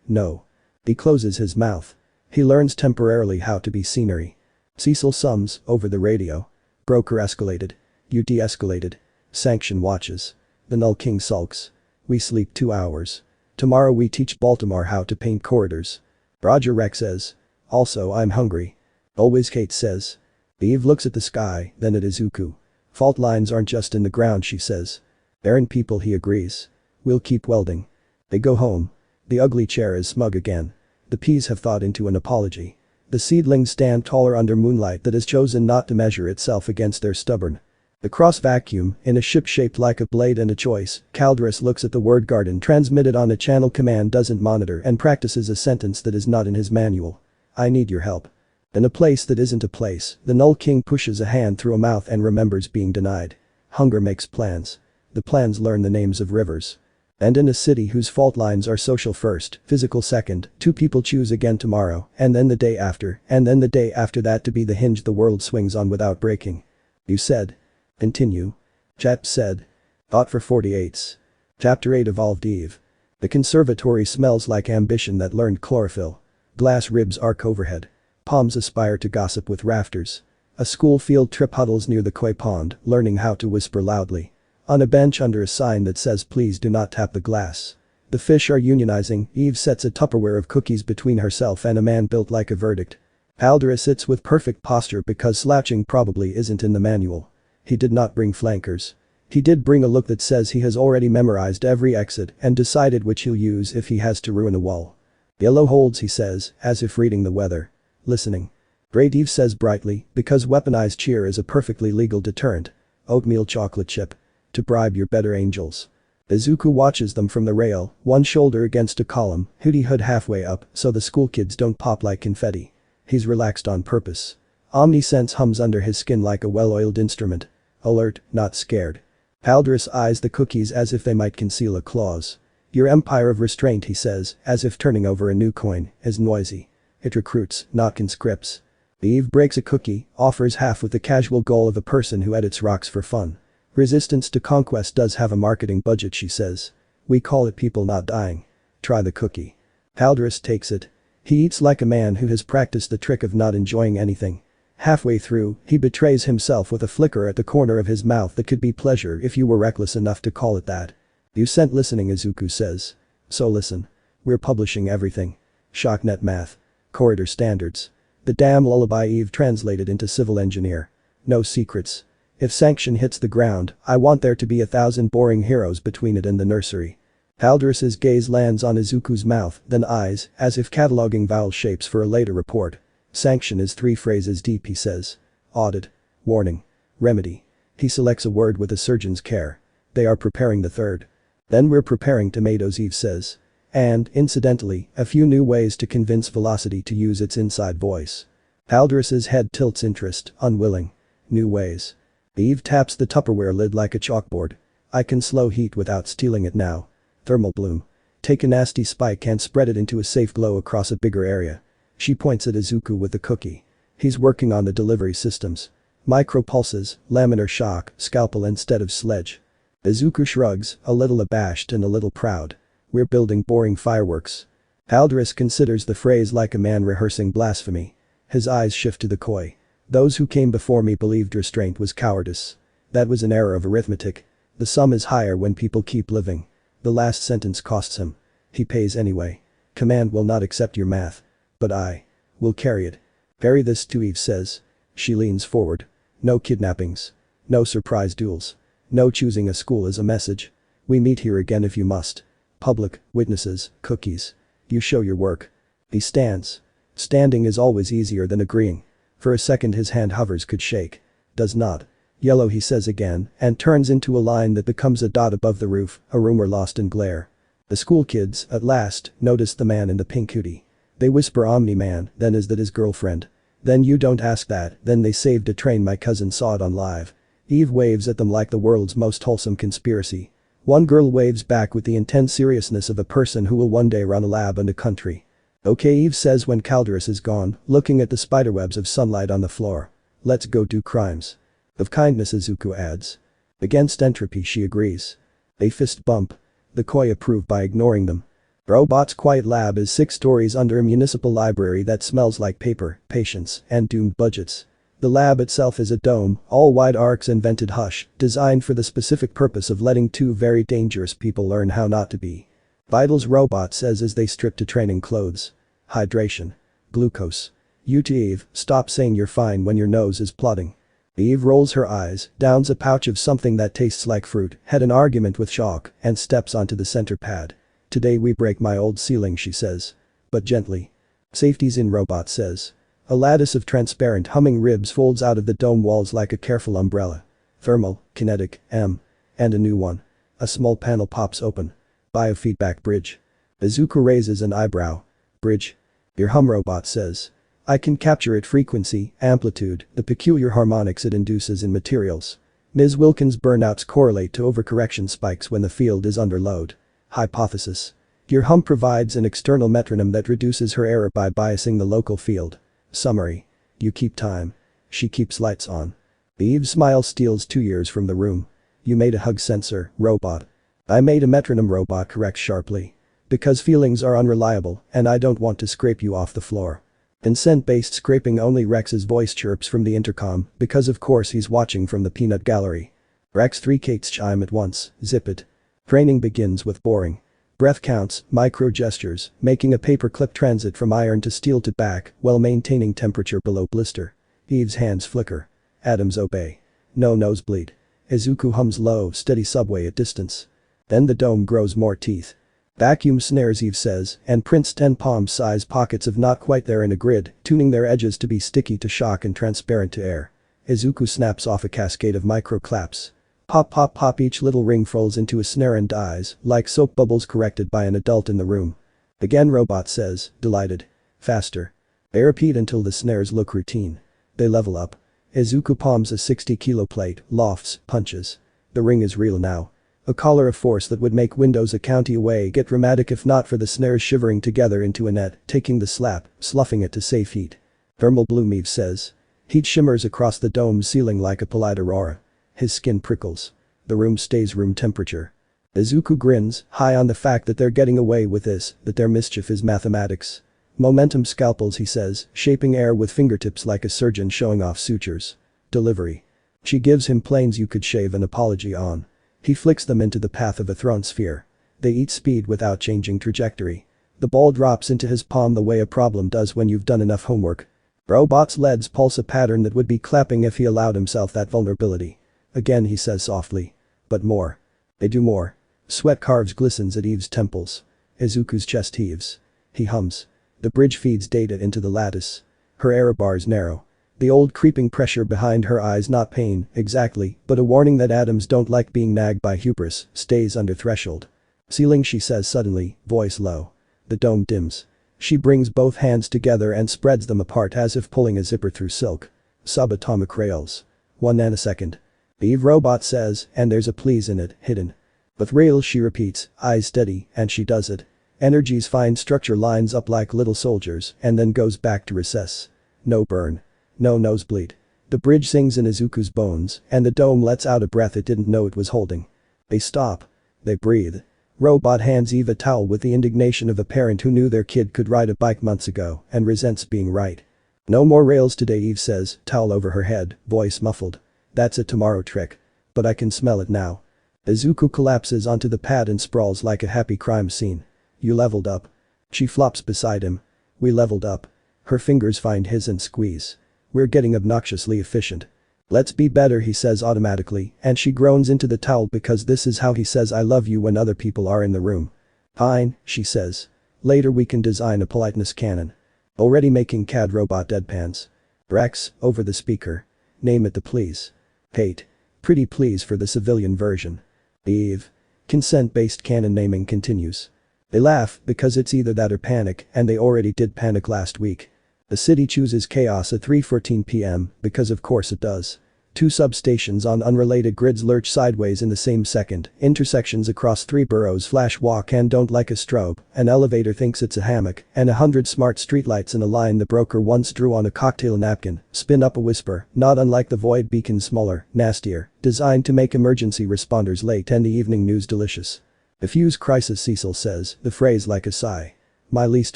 No. He closes his mouth. He learns temporarily how to be scenery. Cecil sums, over the radio. Broker escalated. You de-escalated. Sanction watches. The Null King sulks. We sleep 2 hours. Tomorrow we teach Baltimore how to paint corridors. Roger, Rex says. Also, I'm hungry. Always, Kate says. Eve looks at the sky, then at Izuku. Fault lines aren't just in the ground, she says. They're in people, he agrees. We'll keep welding. They go home. The ugly chair is smug again. The peas have thawed into an apology. The seedlings stand taller under moonlight that has chosen not to measure itself against their stubborn. The cross vacuum, in a ship shaped like a blade and a choice, Calderus looks at the word garden transmitted on a channel command doesn't monitor and practices a sentence that is not in his manual. I need your help. In a place that isn't a place, the Null King pushes a hand through a mouth and remembers being denied. Hunger makes plans. The plans learn the names of rivers. And in a city whose fault lines are social first, physical second, two people choose again tomorrow, and then the day after, and then the day after that to be the hinge the world swings on without breaking. You said. Continue. Chat said. Thought for 48s. Chapter 8 Evolved Eve. The conservatory smells like ambition that learned chlorophyll. Glass ribs arc overhead. Palms aspire to gossip with rafters. A school field trip huddles near the koi pond, learning how to whisper loudly. On a bench under a sign that says please do not tap the glass. The fish are unionizing. Eve sets a Tupperware of cookies between herself and a man built like a verdict. Aldera sits with perfect posture because slouching probably isn't in the manual. He did not bring flankers. He did bring a look that says he has already memorized every exit and decided which he'll use if he has to ruin a wall. Yellow holds, he says, as if reading the weather. Listening. Great, Eve says brightly, because weaponized cheer is a perfectly legal deterrent. Oatmeal chocolate chip. To bribe your better angels. Izuku watches them from the rail, one shoulder against a column, hoodie hood halfway up so the school kids don't pop like confetti. He's relaxed on purpose. Omnisense hums under his skin like a well-oiled instrument. Alert, not scared. Aldris eyes the cookies as if they might conceal a clause. Your empire of restraint, he says, as if turning over a new coin, is noisy. It recruits, not conscripts. Eve breaks a cookie, offers half with the casual goal of a person who edits rocks for fun. Resistance to conquest does have a marketing budget, she says. We call it people not dying. Try the cookie. Aldris takes it. He eats like a man who has practiced the trick of not enjoying anything. Halfway through, he betrays himself with a flicker at the corner of his mouth that could be pleasure if you were reckless enough to call it that. You sent listening, Izuku says. So listen. We're publishing everything. Shocknet math. Corridor standards. The damn lullaby Eve translated into civil engineer. No secrets. If sanction hits the ground, I want there to be 1,000 boring heroes between it and the nursery. Aldris's gaze lands on Izuku's mouth, then eyes, as if cataloging vowel shapes for a later report. Sanction is 3 phrases deep, he says. Audit. Warning. Remedy. He selects a word with a surgeon's care. They are preparing the 3rd. Then we're preparing tomatoes, Eve says. And, incidentally, a few new ways to convince Velocity to use its inside voice. Aldris's head tilts interest, unwilling. New ways. Eve taps the Tupperware lid like a chalkboard. I can slow heat without stealing it now. Thermal bloom. Take a nasty spike and spread it into a safe glow across a bigger area. She points at Izuku with the cookie. He's working on the delivery systems. Micropulses, laminar shock, scalpel instead of sledge. Izuku shrugs, a little abashed and a little proud. We're building boring fireworks. Aldris considers the phrase like a man rehearsing blasphemy. His eyes shift to the koi. Those who came before me believed restraint was cowardice. That was an error of arithmetic. The sum is higher when people keep living. The last sentence costs him. He pays anyway. Command will not accept your math. But I will carry it. Carry this too, Eve says. She leans forward. No kidnappings. No surprise duels. No choosing a school as a message. We meet here again if you must. Public, witnesses, cookies. You show your work. He stands. Standing is always easier than agreeing. For a second his hand hovers, could shake. Does not. Yellow, he says again, and turns into a line that becomes a dot above the roof, a rumor lost in glare. The school kids, at last, notice the man in the pink hoodie. They whisper Omni-Man, then is that his girlfriend? Then you don't ask that, then they saved a train, my cousin saw it on live. Eve waves at them like the world's most wholesome conspiracy. One girl waves back with the intense seriousness of a person who will one day run a lab in a country. Okay, Eve says when Calderus is gone, looking at the spiderwebs of sunlight on the floor. Let's go do crimes. Of kindness, Izuku adds. Against entropy, she agrees. A fist bump. The koi approve by ignoring them. Robot's quiet lab is 6 stories under a municipal library that smells like paper, patience, and doomed budgets. The lab itself is a dome, all wide arcs and vented hush, designed for the specific purpose of letting 2 very dangerous people learn how not to be. Vitals, Robot says as they strip to training clothes. Hydration. Glucose. You too, Eve, stop saying you're fine when your nose is plodding. Eve rolls her eyes, downs a pouch of something that tastes like fruit, had an argument with Shock, and steps onto the center pad. Today we break my old ceiling, she says. But gently. Safety's in, Robot says. A lattice of transparent humming ribs folds out of the dome walls like a careful umbrella. Thermal, kinetic, and a new one. A small panel pops open. Biofeedback bridge. Izuku raises an eyebrow. Bridge. Your hum, Robot says. I can capture its frequency, amplitude, the peculiar harmonics it induces in materials. Ms. Wilkins' burnouts correlate to overcorrection spikes when the field is under load. Hypothesis. Your hum provides an external metronome that reduces her error by biasing the local field. Summary. You keep time. She keeps lights on. Eve's smile steals 2 years from the room. You made a hug sensor, robot. I made a metronome, robot corrects sharply. Because feelings are unreliable, and I don't want to scrape you off the floor. Consent-based scraping only. Rex's voice chirps from the intercom, because of course he's watching from the peanut gallery. Rex 3 Kate's chime at once, zip it. Training begins with boring. Breath counts, micro gestures, making a paperclip transit from iron to steel to back, while maintaining temperature below blister. Eve's hands flicker. Atoms obey. No nosebleed. Izuku hums low, steady subway at distance. Then the dome grows more teeth. Vacuum snares, Eve says, and prints 10 palm-size pockets of not quite there in a grid, tuning their edges to be sticky to shock and transparent to air. Izuku snaps off a cascade of micro claps. Pop pop pop, each little ring falls into a snare and dies, like soap bubbles corrected by an adult in the room. Again, robot says, delighted. Faster. They repeat until the snares look routine. They level up. Izuku palms a 60-kilo plate, lofts, punches. The ring is real now. A collar of force that would make Windows a county away get dramatic if not for the snares shivering together into a net, taking the slap, sloughing it to safe heat. Thermal bloom, Eve says. Heat shimmers across the dome's ceiling like a polite aurora. His skin prickles. The room stays room temperature. Izuku grins, high on the fact that they're getting away with this, that their mischief is mathematics. Momentum scalpels, he says, shaping air with fingertips like a surgeon showing off sutures. Delivery. She gives him planes you could shave an apology on. He flicks them into the path of a thrown sphere. They eat speed without changing trajectory. The ball drops into his palm the way a problem does when you've done enough homework. Robot's leads pulse a pattern that would be clapping if he allowed himself that vulnerability. Again, he says softly. But more. They do more. Sweat carves glistens at Eve's temples. Izuku's chest heaves. He hums. The bridge feeds data into the lattice. Her error bars narrow. The old creeping pressure behind her eyes, not pain, exactly, but a warning that atoms don't like being nagged by hubris, stays under threshold. Ceiling, she says suddenly, voice low. The dome dims. She brings both hands together and spreads them apart as if pulling a zipper through silk. Subatomic rails. 1 nanosecond. Eve, robot says, and there's a please in it, hidden. With rails, she repeats, eyes steady, and she does it. Energy's fine structure lines up like little soldiers and then goes back to recess. No burn. No nosebleed. The bridge sings in Izuku's bones, and the dome lets out a breath it didn't know it was holding. They stop. They breathe. Robot hands Eve a towel with the indignation of a parent who knew their kid could ride a bike months ago and resents being right. No more rails today, Eve says, towel over her head, voice muffled. That's a tomorrow trick. But I can smell it now. Izuku collapses onto the pad and sprawls like a happy crime scene. You leveled up. She flops beside him. We leveled up. Her fingers find his and squeeze. We're getting obnoxiously efficient. Let's be better, he says automatically, and she groans into the towel because this is how he says I love you when other people are in the room. Fine, she says. Later we can design a politeness cannon. Already making CAD robot deadpans. Rex, over the speaker. Name it the please. Hate. Pretty please for the civilian version. Eve. Consent-based canon naming continues. They laugh because it's either that or panic, and they already did panic last week. The city chooses chaos at 3:14 p.m. because of course it does. 2 substations on unrelated grids lurch sideways in the same second, intersections across 3 boroughs flash walk and don't like a strobe, an elevator thinks it's a hammock, and 100 smart streetlights in a line the broker once drew on a cocktail napkin, spin up a whisper, not unlike the void beacon, smaller, nastier, designed to make emergency responders late and the evening news delicious. Diffuse crisis, Cecil says, the phrase like a sigh. My least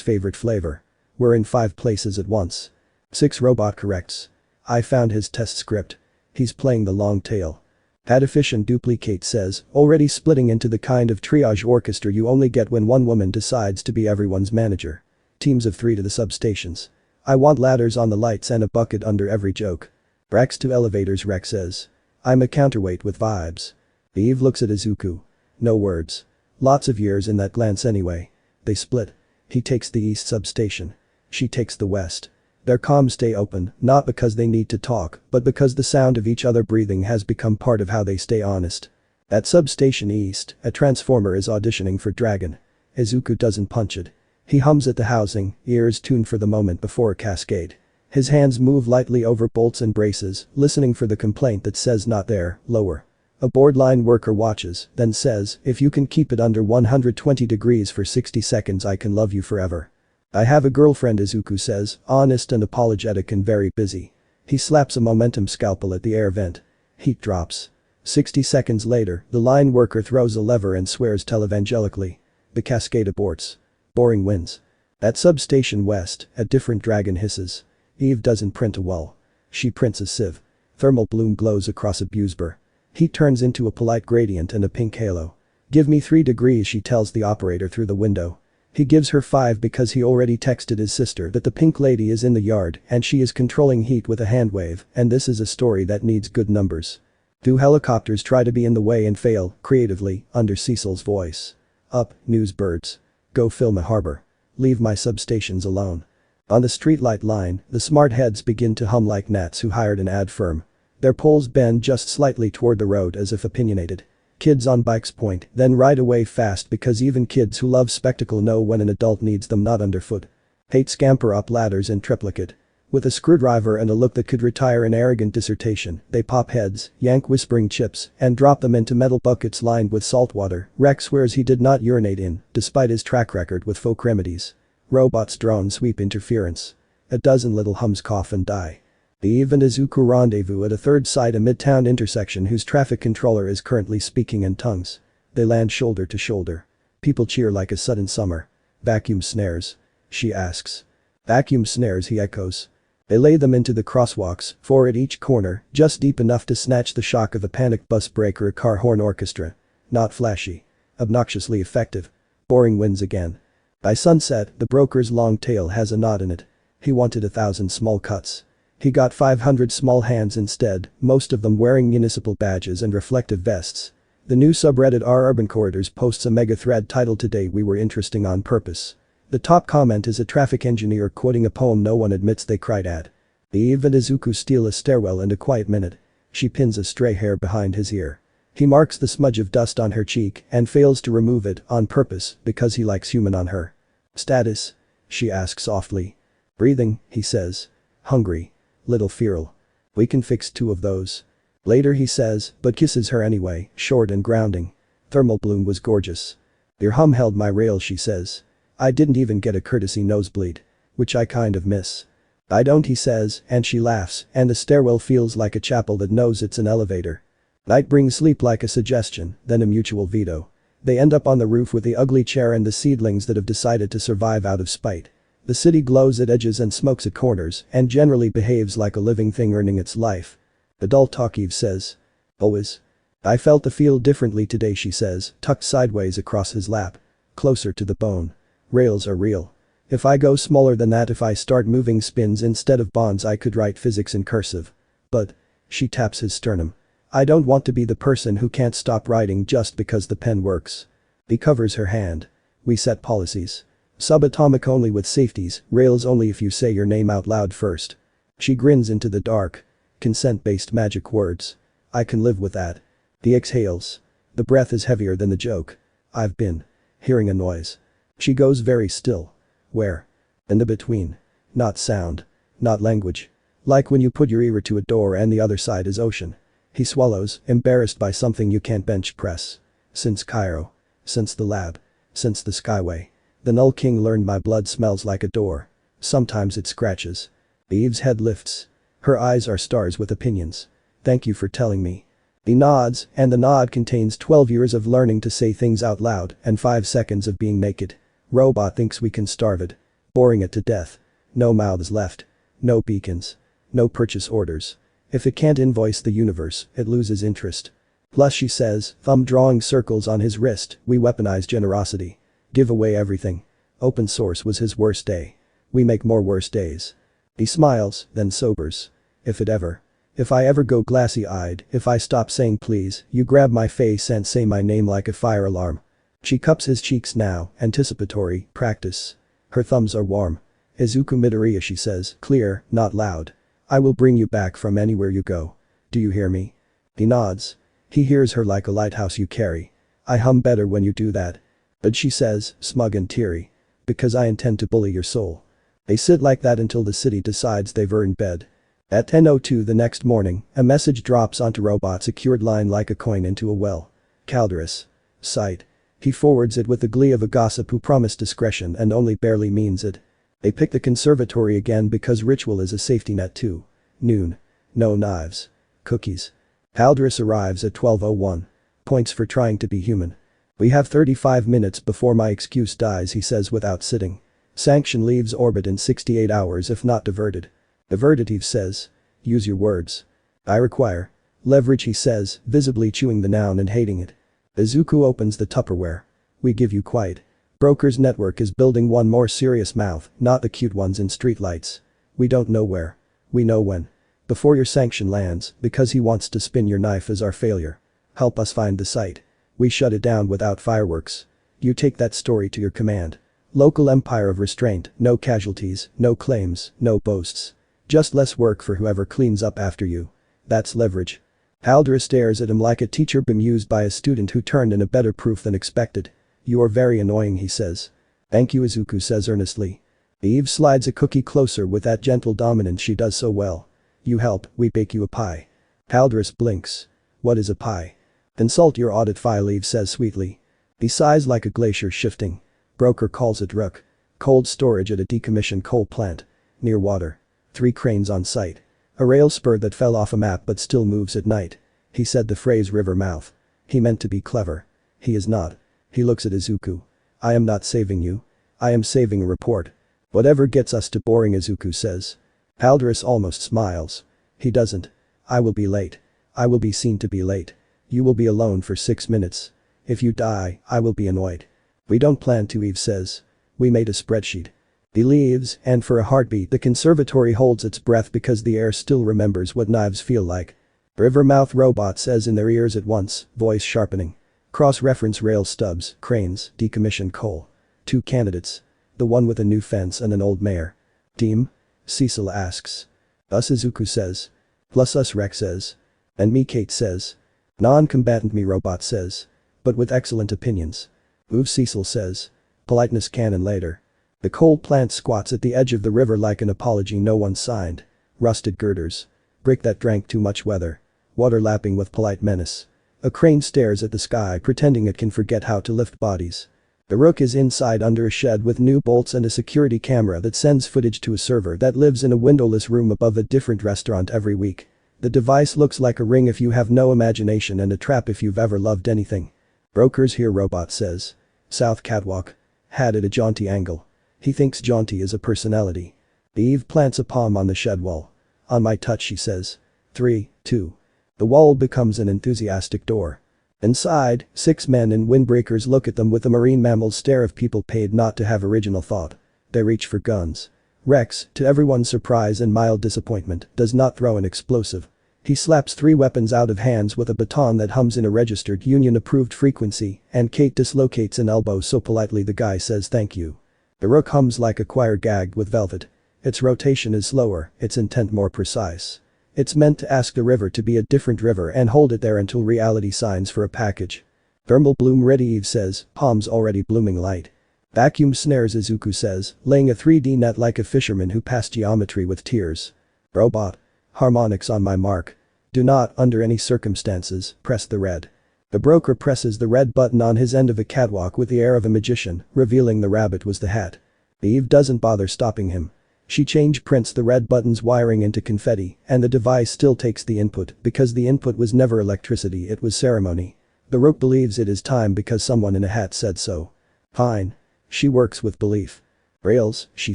favorite flavor. We're in 5 places at once. 6 robot corrects. I found his test script. He's playing the long tail. Had efficient duplicate says, already splitting into the kind of triage orchestra you only get when one woman decides to be everyone's manager. Teams of 3 to the substations. I want ladders on the lights and a bucket under every joke. Rex to elevators, Rex says. I'm a counterweight with vibes. Eve looks at Izuku. No words. Lots of years in that glance anyway. They split. He takes the east substation. She takes the west. Their comms stay open, not because they need to talk, but because the sound of each other breathing has become part of how they stay honest. At substation east, a transformer is auditioning for Dragon. Izuku doesn't punch it. He hums at the housing, ears tuned for the moment before a cascade. His hands move lightly over bolts and braces, listening for the complaint that says not there, lower. A board line worker watches, then says, if you can keep it under 120 degrees for 60 seconds I can love you forever. I have a girlfriend, Izuku says, honest and apologetic and very busy. He slaps a momentum scalpel at the air vent. Heat drops. 60 seconds later, the line worker throws a lever and swears televangelically. The cascade aborts. Boring wins. At substation west, a different dragon hisses. Eve doesn't print a well. She prints a sieve. Thermal bloom glows across a Busber. Heat turns into a polite gradient and a pink halo. Give me 3 degrees, she tells the operator through the window. He gives her 5 because he already texted his sister that the pink lady is in the yard and she is controlling heat with a hand wave, and this is a story that needs good numbers. 2 helicopters try to be in the way and fail, creatively, under Cecil's voice. Up, news birds. Go film a harbor. Leave my substations alone. On the streetlight line, the smart heads begin to hum like gnats who hired an ad firm. Their poles bend just slightly toward the road as if opinionated. Kids on bikes point, then ride away fast because even kids who love spectacle know when an adult needs them not underfoot. Hate scamper up ladders in triplicate. With a screwdriver and a look that could retire an arrogant dissertation, they pop heads, yank whispering chips, and drop them into metal buckets lined with salt water. Rex swears he did not urinate in, despite his track record with folk remedies. Robots drone sweep interference. A dozen little hums cough and die. Eve and Izuku rendezvous at a third site, a midtown intersection whose traffic controller is currently speaking in tongues. They land shoulder to shoulder. People cheer like a sudden summer. Vacuum snares? She asks. Vacuum snares, he echoes. They lay them into the crosswalks, 4 at each corner, just deep enough to snatch the shock of a panicked bus brake or a car horn orchestra. Not flashy. Obnoxiously effective. Boring wins again. By sunset, the broker's long tail has a knot in it. He wanted 1,000 small cuts. He got 500 small hands instead, most of them wearing municipal badges and reflective vests. The new subreddit R Urban Corridors posts a mega thread titled "Today We Were Interesting on Purpose." The top comment is a traffic engineer quoting a poem no one admits they cried at. Eve and Izuku steal a stairwell and a quiet minute. She pins a stray hair behind his ear. He marks the smudge of dust on her cheek and fails to remove it on purpose because he likes human on her. Status? She asks softly. Breathing, he says. Hungry. Little feral. We can fix 2 of those. Later he says, but kisses her anyway, short and grounding. Thermal bloom was gorgeous. Your hum held my rail, she says. I didn't even get a courtesy nosebleed. Which I kind of miss. I don't, he says, and she laughs, and the stairwell feels like a chapel that knows it's an elevator. Night brings sleep like a suggestion, then a mutual veto. They end up on the roof with the ugly chair and the seedlings that have decided to survive out of spite. The city glows at edges and smokes at corners and generally behaves like a living thing earning its life. Adult talk, Eve says. Always. I felt the feel differently today, she says, tucked sideways across his lap. Closer to the bone. Rails are real. If I go smaller than that, if I start moving spins instead of bonds, I could write physics in cursive. But. She taps his sternum. I don't want to be the person who can't stop writing just because the pen works. He covers her hand. We set policies. Subatomic only with safeties, rails only if you say your name out loud first. She grins into the dark. Consent-based magic words. I can live with that. He exhales. The breath is heavier than the joke. I've been hearing a noise. She goes very still. Where? In the between. Not sound. Not language. Like when you put your ear to a door and the other side is ocean. He swallows, embarrassed by something you can't bench press. Since Cairo. Since the lab. Since the Skyway. The Null King learned my blood smells like a door. Sometimes it scratches. Eve's head lifts. Her eyes are stars with opinions. Thank you for telling me. He nods, and the nod contains 12 years of learning to say things out loud and 5 seconds of being naked. Robot thinks we can starve it. Boring it to death. No mouths left. No beacons. No purchase orders. If it can't invoice the universe, it loses interest. Plus, she says, thumb drawing circles on his wrist, we weaponize generosity. Give away everything. Open source was his worst day. We make more worse days. He smiles, then sobers. If I ever go glassy-eyed, if I stop saying please, you grab my face and say my name like a fire alarm. She cups his cheeks now, anticipatory, practice. Her thumbs are warm. Izuku Midoriya, she says, clear, not loud. I will bring you back from anywhere you go. Do you hear me? He nods. He hears her like a lighthouse you carry. I hum better when you do that. But she says, smug and teary. Because I intend to bully your soul. They sit like that until the city decides they've earned bed. At 10:02 the next morning, a message drops onto Robot's secured line like a coin into a well. Calderus. Sight. He forwards it with the glee of a gossip who promised discretion and only barely means it. They pick the conservatory again because ritual is a safety net too. Noon. No knives. Cookies. Calderus arrives at 12:01. Points for trying to be human. We have 35 minutes before my excuse dies, he says without sitting. Sanction leaves orbit in 68 hours if not diverted. Diverted, Eve says. Use your words. I require. Leverage, he says, visibly chewing the noun and hating it. Izuku opens the Tupperware. We give you quiet. Broker's network is building one more serious mouth, not the cute ones in streetlights. We don't know where. We know when. Before your sanction lands, because he wants to spin your knife as our failure. Help us find the site. We shut it down without fireworks. You take that story to your command. Local empire of restraint, no casualties, no claims, no boasts. Just less work for whoever cleans up after you. That's leverage. Haldra stares at him like a teacher bemused by a student who turned in a better proof than expected. You are very annoying, he says. Thank you, Izuku says earnestly. Eve slides a cookie closer with that gentle dominance she does so well. You help, we bake you a pie. Haldris blinks. What is a pie? Consult your audit file, Eve says sweetly. He sighs like a glacier shifting. Broker calls it rook. Cold storage at a decommissioned coal plant. Near water. 3 cranes on site. A rail spur that fell off a map but still moves at night. He said the phrase river mouth. He meant to be clever. He is not. He looks at Izuku. I am not saving you. I am saving a report. Whatever gets us to boring, Izuku says. Haldris almost smiles. He doesn't. I will be late. I will be seen to be late. You will be alone for 6 minutes. If you die, I will be annoyed. We don't plan to, Eve says. We made a spreadsheet. He leaves, and for a heartbeat the conservatory holds its breath because the air still remembers what knives feel like. Rivermouth Robot says in their ears at once, voice sharpening. Cross-reference rail stubs, cranes, decommissioned coal. 2 candidates. The one with a new fence and an old mare. Team? Cecil asks. Us, Izuku says. Plus us, Rex says. And me, Kate says. Non-combatant me, Robot says. But with excellent opinions. Ooh, Cecil says. Politeness canon later. The coal plant squats at the edge of the river like an apology no one signed. Rusted girders. Brick that drank too much weather. Water lapping with polite menace. A crane stares at the sky pretending it can forget how to lift bodies. The rook is inside under a shed with new bolts and a security camera that sends footage to a server that lives in a windowless room above a different restaurant every week. The device looks like a ring if you have no imagination and a trap if you've ever loved anything. Brokers here, Robot says. South catwalk. Had at a jaunty angle. He thinks jaunty is a personality. Eve plants a palm on the shed wall. On my touch, she says. 3, 2. The wall becomes an enthusiastic door. Inside, 6 men in windbreakers look at them with the marine mammal's stare of people paid not to have original thought. They reach for guns. Rex, to everyone's surprise and mild disappointment, does not throw an explosive. He slaps 3 weapons out of hands with a baton that hums in a registered union-approved frequency, and Kate dislocates an elbow so politely the guy says thank you. The rook hums like a choir gagged with velvet. Its rotation is slower, its intent more precise. It's meant to ask the river to be a different river and hold it there until reality signs for a package. Thermal bloom ready, Eve says, palms already blooming light. Vacuum snares, Izuku says, laying a 3D net like a fisherman who passed geometry with tears. Robot. Harmonics on my mark. Do not, under any circumstances, press the red. The broker presses the red button on his end of a catwalk with the air of a magician, revealing the rabbit was the hat. Eve doesn't bother stopping him. She prints the red button's wiring into confetti, and the device still takes the input because the input was never electricity, it was ceremony. The rook believes it is time because someone in a hat said so. Fine. She works with belief. Rails, she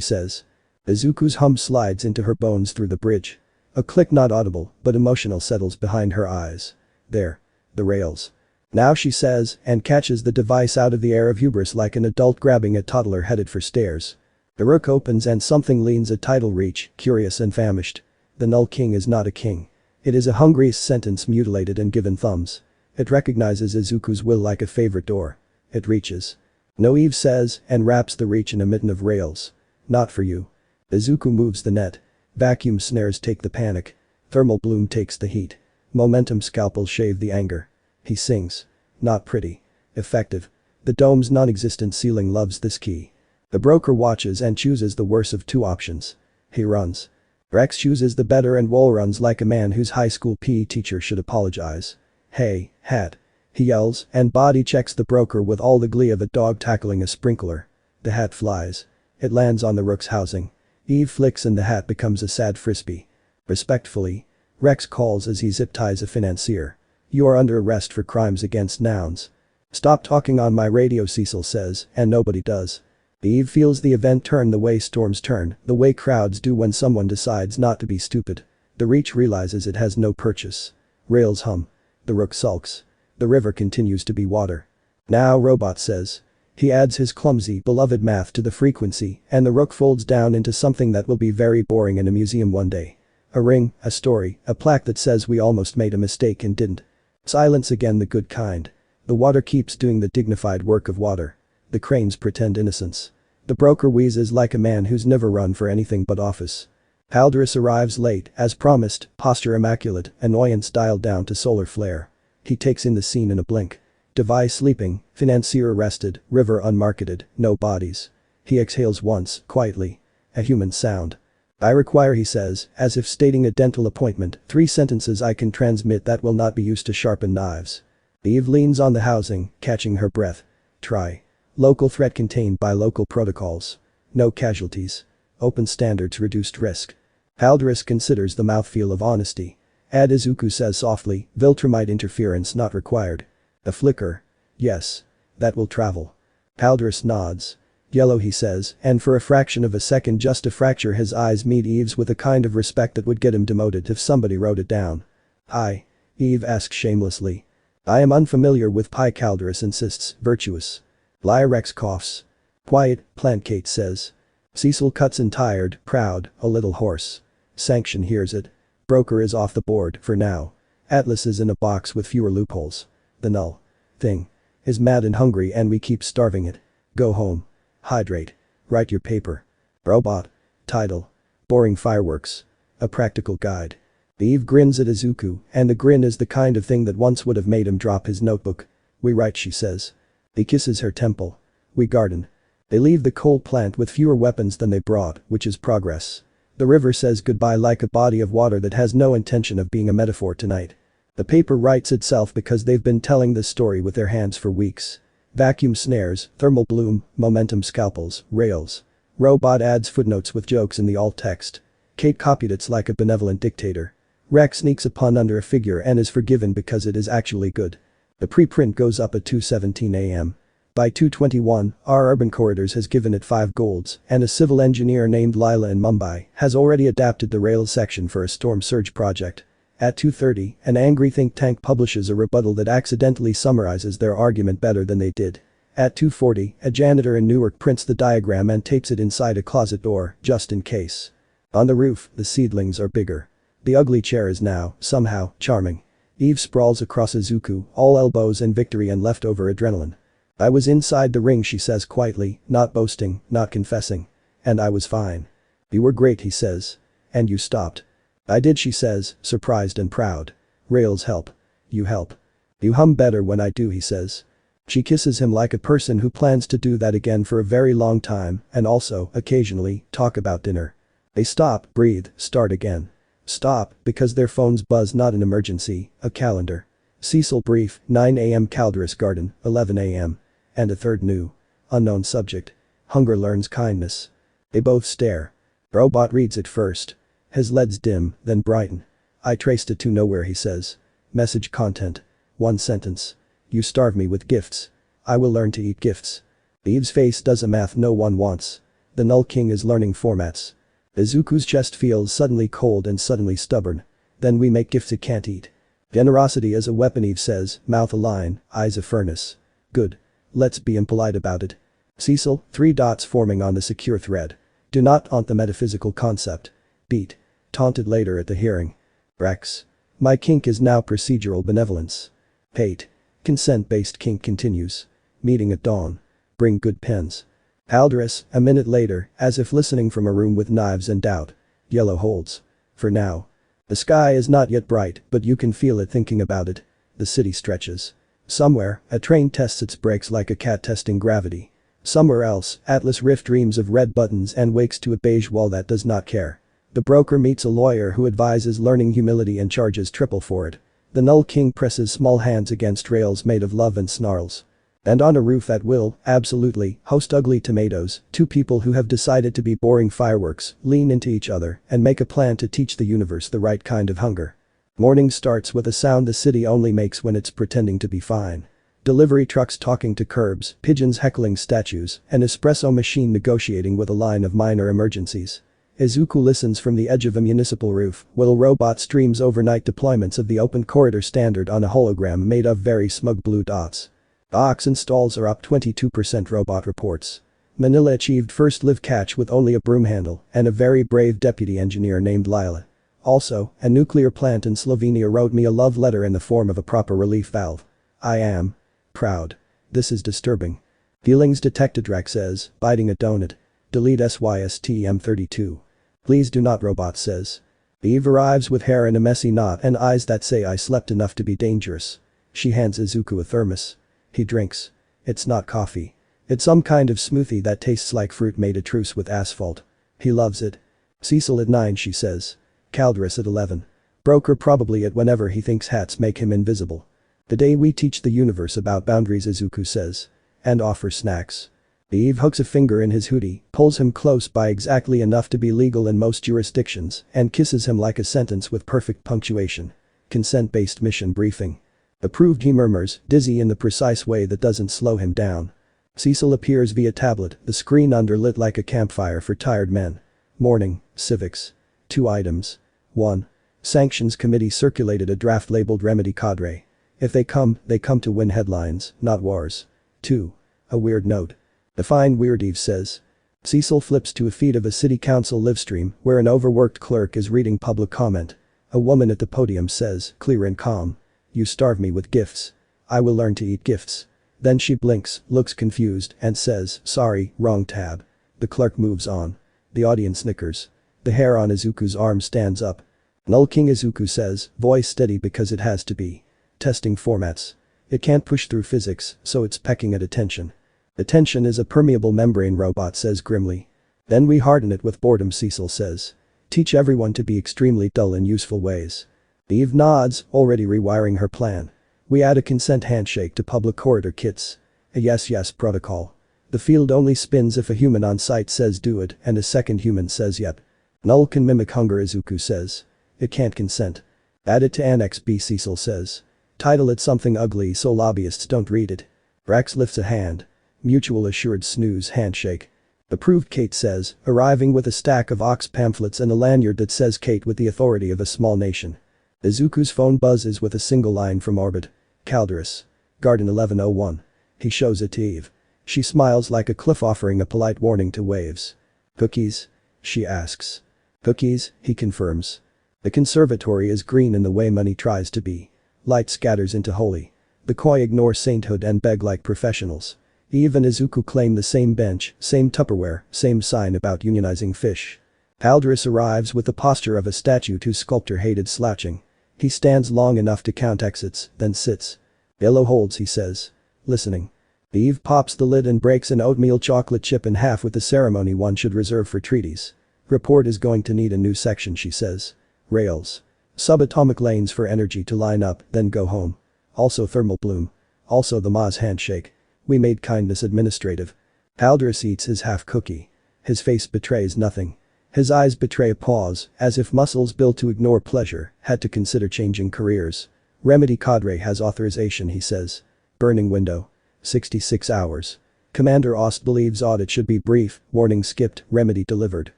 says. Izuku's hum slides into her bones through the bridge. A click not audible, but emotional settles behind her eyes. There. The rails. Now, she says, and catches the device out of the air of hubris like an adult grabbing a toddler headed for stairs. The rook opens and something leans at tidal reach, curious and famished. The Null King is not a king. It is a hungry sentence mutilated and given thumbs. It recognizes Izuku's will like a favorite door. It reaches. No, Eve says, and wraps the reach in a mitten of rails. Not for you. Izuku moves the net. Vacuum snares take the panic. Thermal bloom takes the heat. Momentum scalpels shave the anger. He sings. Not pretty. Effective. The dome's non-existent ceiling loves this key. The broker watches and chooses the worse of two options. He runs. Rex chooses the better and Wall runs like a man whose high school PE teacher should apologize. "Hey, hat." He yells and body checks the broker with all the glee of a dog tackling a sprinkler. The hat flies. It lands on the rook's housing. Eve flicks and the hat becomes a sad frisbee. Respectfully, Rex calls as he zip ties a financier. "You are under arrest for crimes against nouns." "Stop talking on my radio," Cecil says, and nobody does. Eve feels the event turn the way storms turn, the way crowds do when someone decides not to be stupid. The Reach realizes it has no purchase. Rails hum. The rook sulks. The river continues to be water. "Now," Robot says. He adds his clumsy, beloved math to the frequency, and the rook folds down into something that will be very boring in a museum one day. A ring, a story, a plaque that says we almost made a mistake and didn't. Silence again, the good kind. The water keeps doing the dignified work of water. The cranes pretend innocence. The broker wheezes like a man who's never run for anything but office. Haldoris arrives late, as promised, posture immaculate, annoyance dialed down to solar flare. He takes in the scene in a blink. Device sleeping, financier arrested, river unmarketed, no bodies. He exhales once, quietly. A human sound. "I require," he says, as if stating a dental appointment, 3 sentences I can transmit that will not be used to sharpen knives. Eve leans on the housing, catching her breath. Try. Local threat contained by local protocols. No casualties. Open standards, reduced risk. Haldoris considers the mouthfeel of honesty. Ad Izuku says softly, Viltrumite interference not required. A flicker. Yes. That will travel. Haldoris nods. Yellow, he says, and for a fraction of a second, just a fracture, his eyes meet Eve's with a kind of respect that would get him demoted if somebody wrote it down. "Hi?" Eve asks shamelessly. "I am unfamiliar with Pi," Haldoris insists, virtuous. Lyrex coughs. "Quiet," Plant Kate says. Cecil cuts in, tired, proud, a little hoarse. Sanction hears it. Broker is off the board, for now. Atlas is in a box with fewer loopholes. The null thing is mad and hungry and we keep starving it. Go home. Hydrate. Write your paper. Robot. Title. Boring fireworks. A practical guide. Eve grins at Izuku, and the grin is the kind of thing that once would have made him drop his notebook. "We write," she says. He kisses her temple. "We garden." They leave the coal plant with fewer weapons than they brought, which is progress. The river says goodbye like a body of water that has no intention of being a metaphor tonight. The paper writes itself because they've been telling this story with their hands for weeks. Vacuum snares, thermal bloom, momentum scalpels, rails. Robot adds footnotes with jokes in the alt text. Kate copied it like a benevolent dictator. Rex sneaks a pun under a figure and is forgiven because it is actually good. The preprint goes up at 2:17 a.m. By 2:21, our urban corridors has given it 5 golds, and a civil engineer named Lila in Mumbai has already adapted the rail section for a storm surge project. At 2:30, an angry think tank publishes a rebuttal that accidentally summarizes their argument better than they did. At 2:40, a janitor in Newark prints the diagram and tapes it inside a closet door, just in case. On the roof, the seedlings are bigger. The ugly chair is now, somehow, charming. Eve sprawls across Izuku, all elbows and victory and leftover adrenaline. "I was inside the ring," she says quietly, not boasting, not confessing. "And I was fine." "You were great," he says. "And you stopped." "I did," she says, surprised and proud. "Rails help. You help. You hum better when I do," he says. She kisses him like a person who plans to do that again for a very long time and also, occasionally, talk about dinner. They stop, breathe, start again. Stop, because their phones buzz, not an emergency, a calendar. Cecil brief, 9 a.m. Calderis Garden, 11 a.m. And a third new. Unknown subject. Hunger learns kindness. They both stare. Robot reads it first. His LEDs dim, then brighten. "I traced it to nowhere," he says. Message content. 1 sentence. "You starve me with gifts. I will learn to eat gifts." Eve's face does a math no one wants. The Null King is learning formats. Izuku's chest feels suddenly cold and suddenly stubborn. "Then we make gifts it can't eat." "Generosity as a weapon," Eve says, mouth a line, eyes a furnace. "Good. Let's be impolite about it." Cecil, 3 dots forming on the secure thread. "Do not taunt the metaphysical concept." Beat. Taunted later at the hearing. Rex. "My kink is now procedural benevolence." Hate. Consent-based kink continues. Meeting at dawn. Bring good pens. Haldoris, a minute later, as if listening from a room with knives and doubt. Yellow holds. For now. The sky is not yet bright, but you can feel it thinking about it. The city stretches. Somewhere, a train tests its brakes like a cat testing gravity. Somewhere else, Atlas Rift dreams of red buttons and wakes to a beige wall that does not care. The broker meets a lawyer who advises learning humility and charges triple for it. The Null King presses small hands against rails made of love and snarls. And on a roof at will, absolutely, host ugly tomatoes, two people who have decided to be boring fireworks, lean into each other and make a plan to teach the universe the right kind of hunger. Morning starts with a sound the city only makes when it's pretending to be fine. Delivery trucks talking to curbs, pigeons heckling statues, an espresso machine negotiating with a line of minor emergencies. Izuku listens from the edge of a municipal roof while a robot streams overnight deployments of the open corridor standard on a hologram made of very smug blue dots. Ox installs are up 22%, robot reports. Manila achieved first live catch with only a broom handle and a very brave deputy engineer named Lila. Also, a nuclear plant in Slovenia wrote me a love letter in the form of a proper relief valve. I am proud. This is disturbing. Feelings detected, Drac says, biting a donut. Delete SYSTM32. Please do not, robot says. Eve arrives with hair in a messy knot and eyes that say I slept enough to be dangerous. She hands Izuku a thermos. He drinks. It's not coffee. It's some kind of smoothie that tastes like fruit made a truce with asphalt. He loves it. Cecil at 9, she says. Calderus at 11. Broker probably at whenever he thinks hats make him invisible. The day we teach the universe about boundaries, Izuku says. And offers snacks. Eve hooks a finger in his hoodie, pulls him close by exactly enough to be legal in most jurisdictions, and kisses him like a sentence with perfect punctuation. Consent-based mission briefing. Approved, he murmurs, dizzy in the precise way that doesn't slow him down. Cecil appears via tablet, the screen underlit like a campfire for tired men. Morning, civics. 2 items. 1. Sanctions Committee circulated a draft labeled Remedy Cadre. If they come to win headlines, not wars. 2. A weird note. Define weird, Eve says. Cecil flips to a feed of a city council livestream where an overworked clerk is reading public comment. A woman at the podium says, clear and calm. You starve me with gifts. I will learn to eat gifts. Then she blinks, looks confused, and says, sorry, wrong tab. The clerk moves on. The audience snickers. The hair on Izuku's arm stands up. Null King, Izuku says, voice steady because it has to be. Testing formats. It can't push through physics, so it's pecking at attention. Attention is a permeable membrane, robot says grimly. Then we harden it with boredom, Cecil says. Teach everyone to be extremely dull in useful ways. Eve nods, already rewiring her plan. We add a consent handshake to public corridor kits. A yes protocol. The field only spins if a human on site says do it and a second human says yep. Null can mimic hunger, Izuku says. It can't consent. Add it to Annex B, Cecil says. Title it something ugly so lobbyists don't read it. Brax lifts a hand. Mutual assured snooze handshake. Approved, Kate says, arriving with a stack of Ox pamphlets and a lanyard that says Kate with the authority of a small nation. Izuku's phone buzzes with a single line from orbit. Calderus. Garden 1101. He shows it to Eve. She smiles like a cliff offering a polite warning to waves. Cookies? She asks. Cookies, he confirms. The conservatory is green in the way money tries to be. Light scatters into holy. The koi ignore sainthood and beg like professionals. Eve and Izuku claim the same bench, same Tupperware, same sign about unionizing fish. Calderus arrives with the posture of a statue whose sculptor hated slouching. He stands long enough to count exits, then sits. Yellow holds, he says. Listening. Eve pops the lid and breaks an oatmeal chocolate chip in half with the ceremony one should reserve for treaties. Report is going to need a new section, she says. Rails. Subatomic lanes for energy to line up, then go home. Also thermal bloom. Also the Maz handshake. We made kindness administrative. Calderus eats his half cookie. His face betrays nothing. His eyes betray a pause, as if muscles built to ignore pleasure had to consider changing careers. Remedy Cadre has authorization, he says. Burning window. 66 hours. Commander Ost believes audit should be brief, warning skipped, remedy delivered.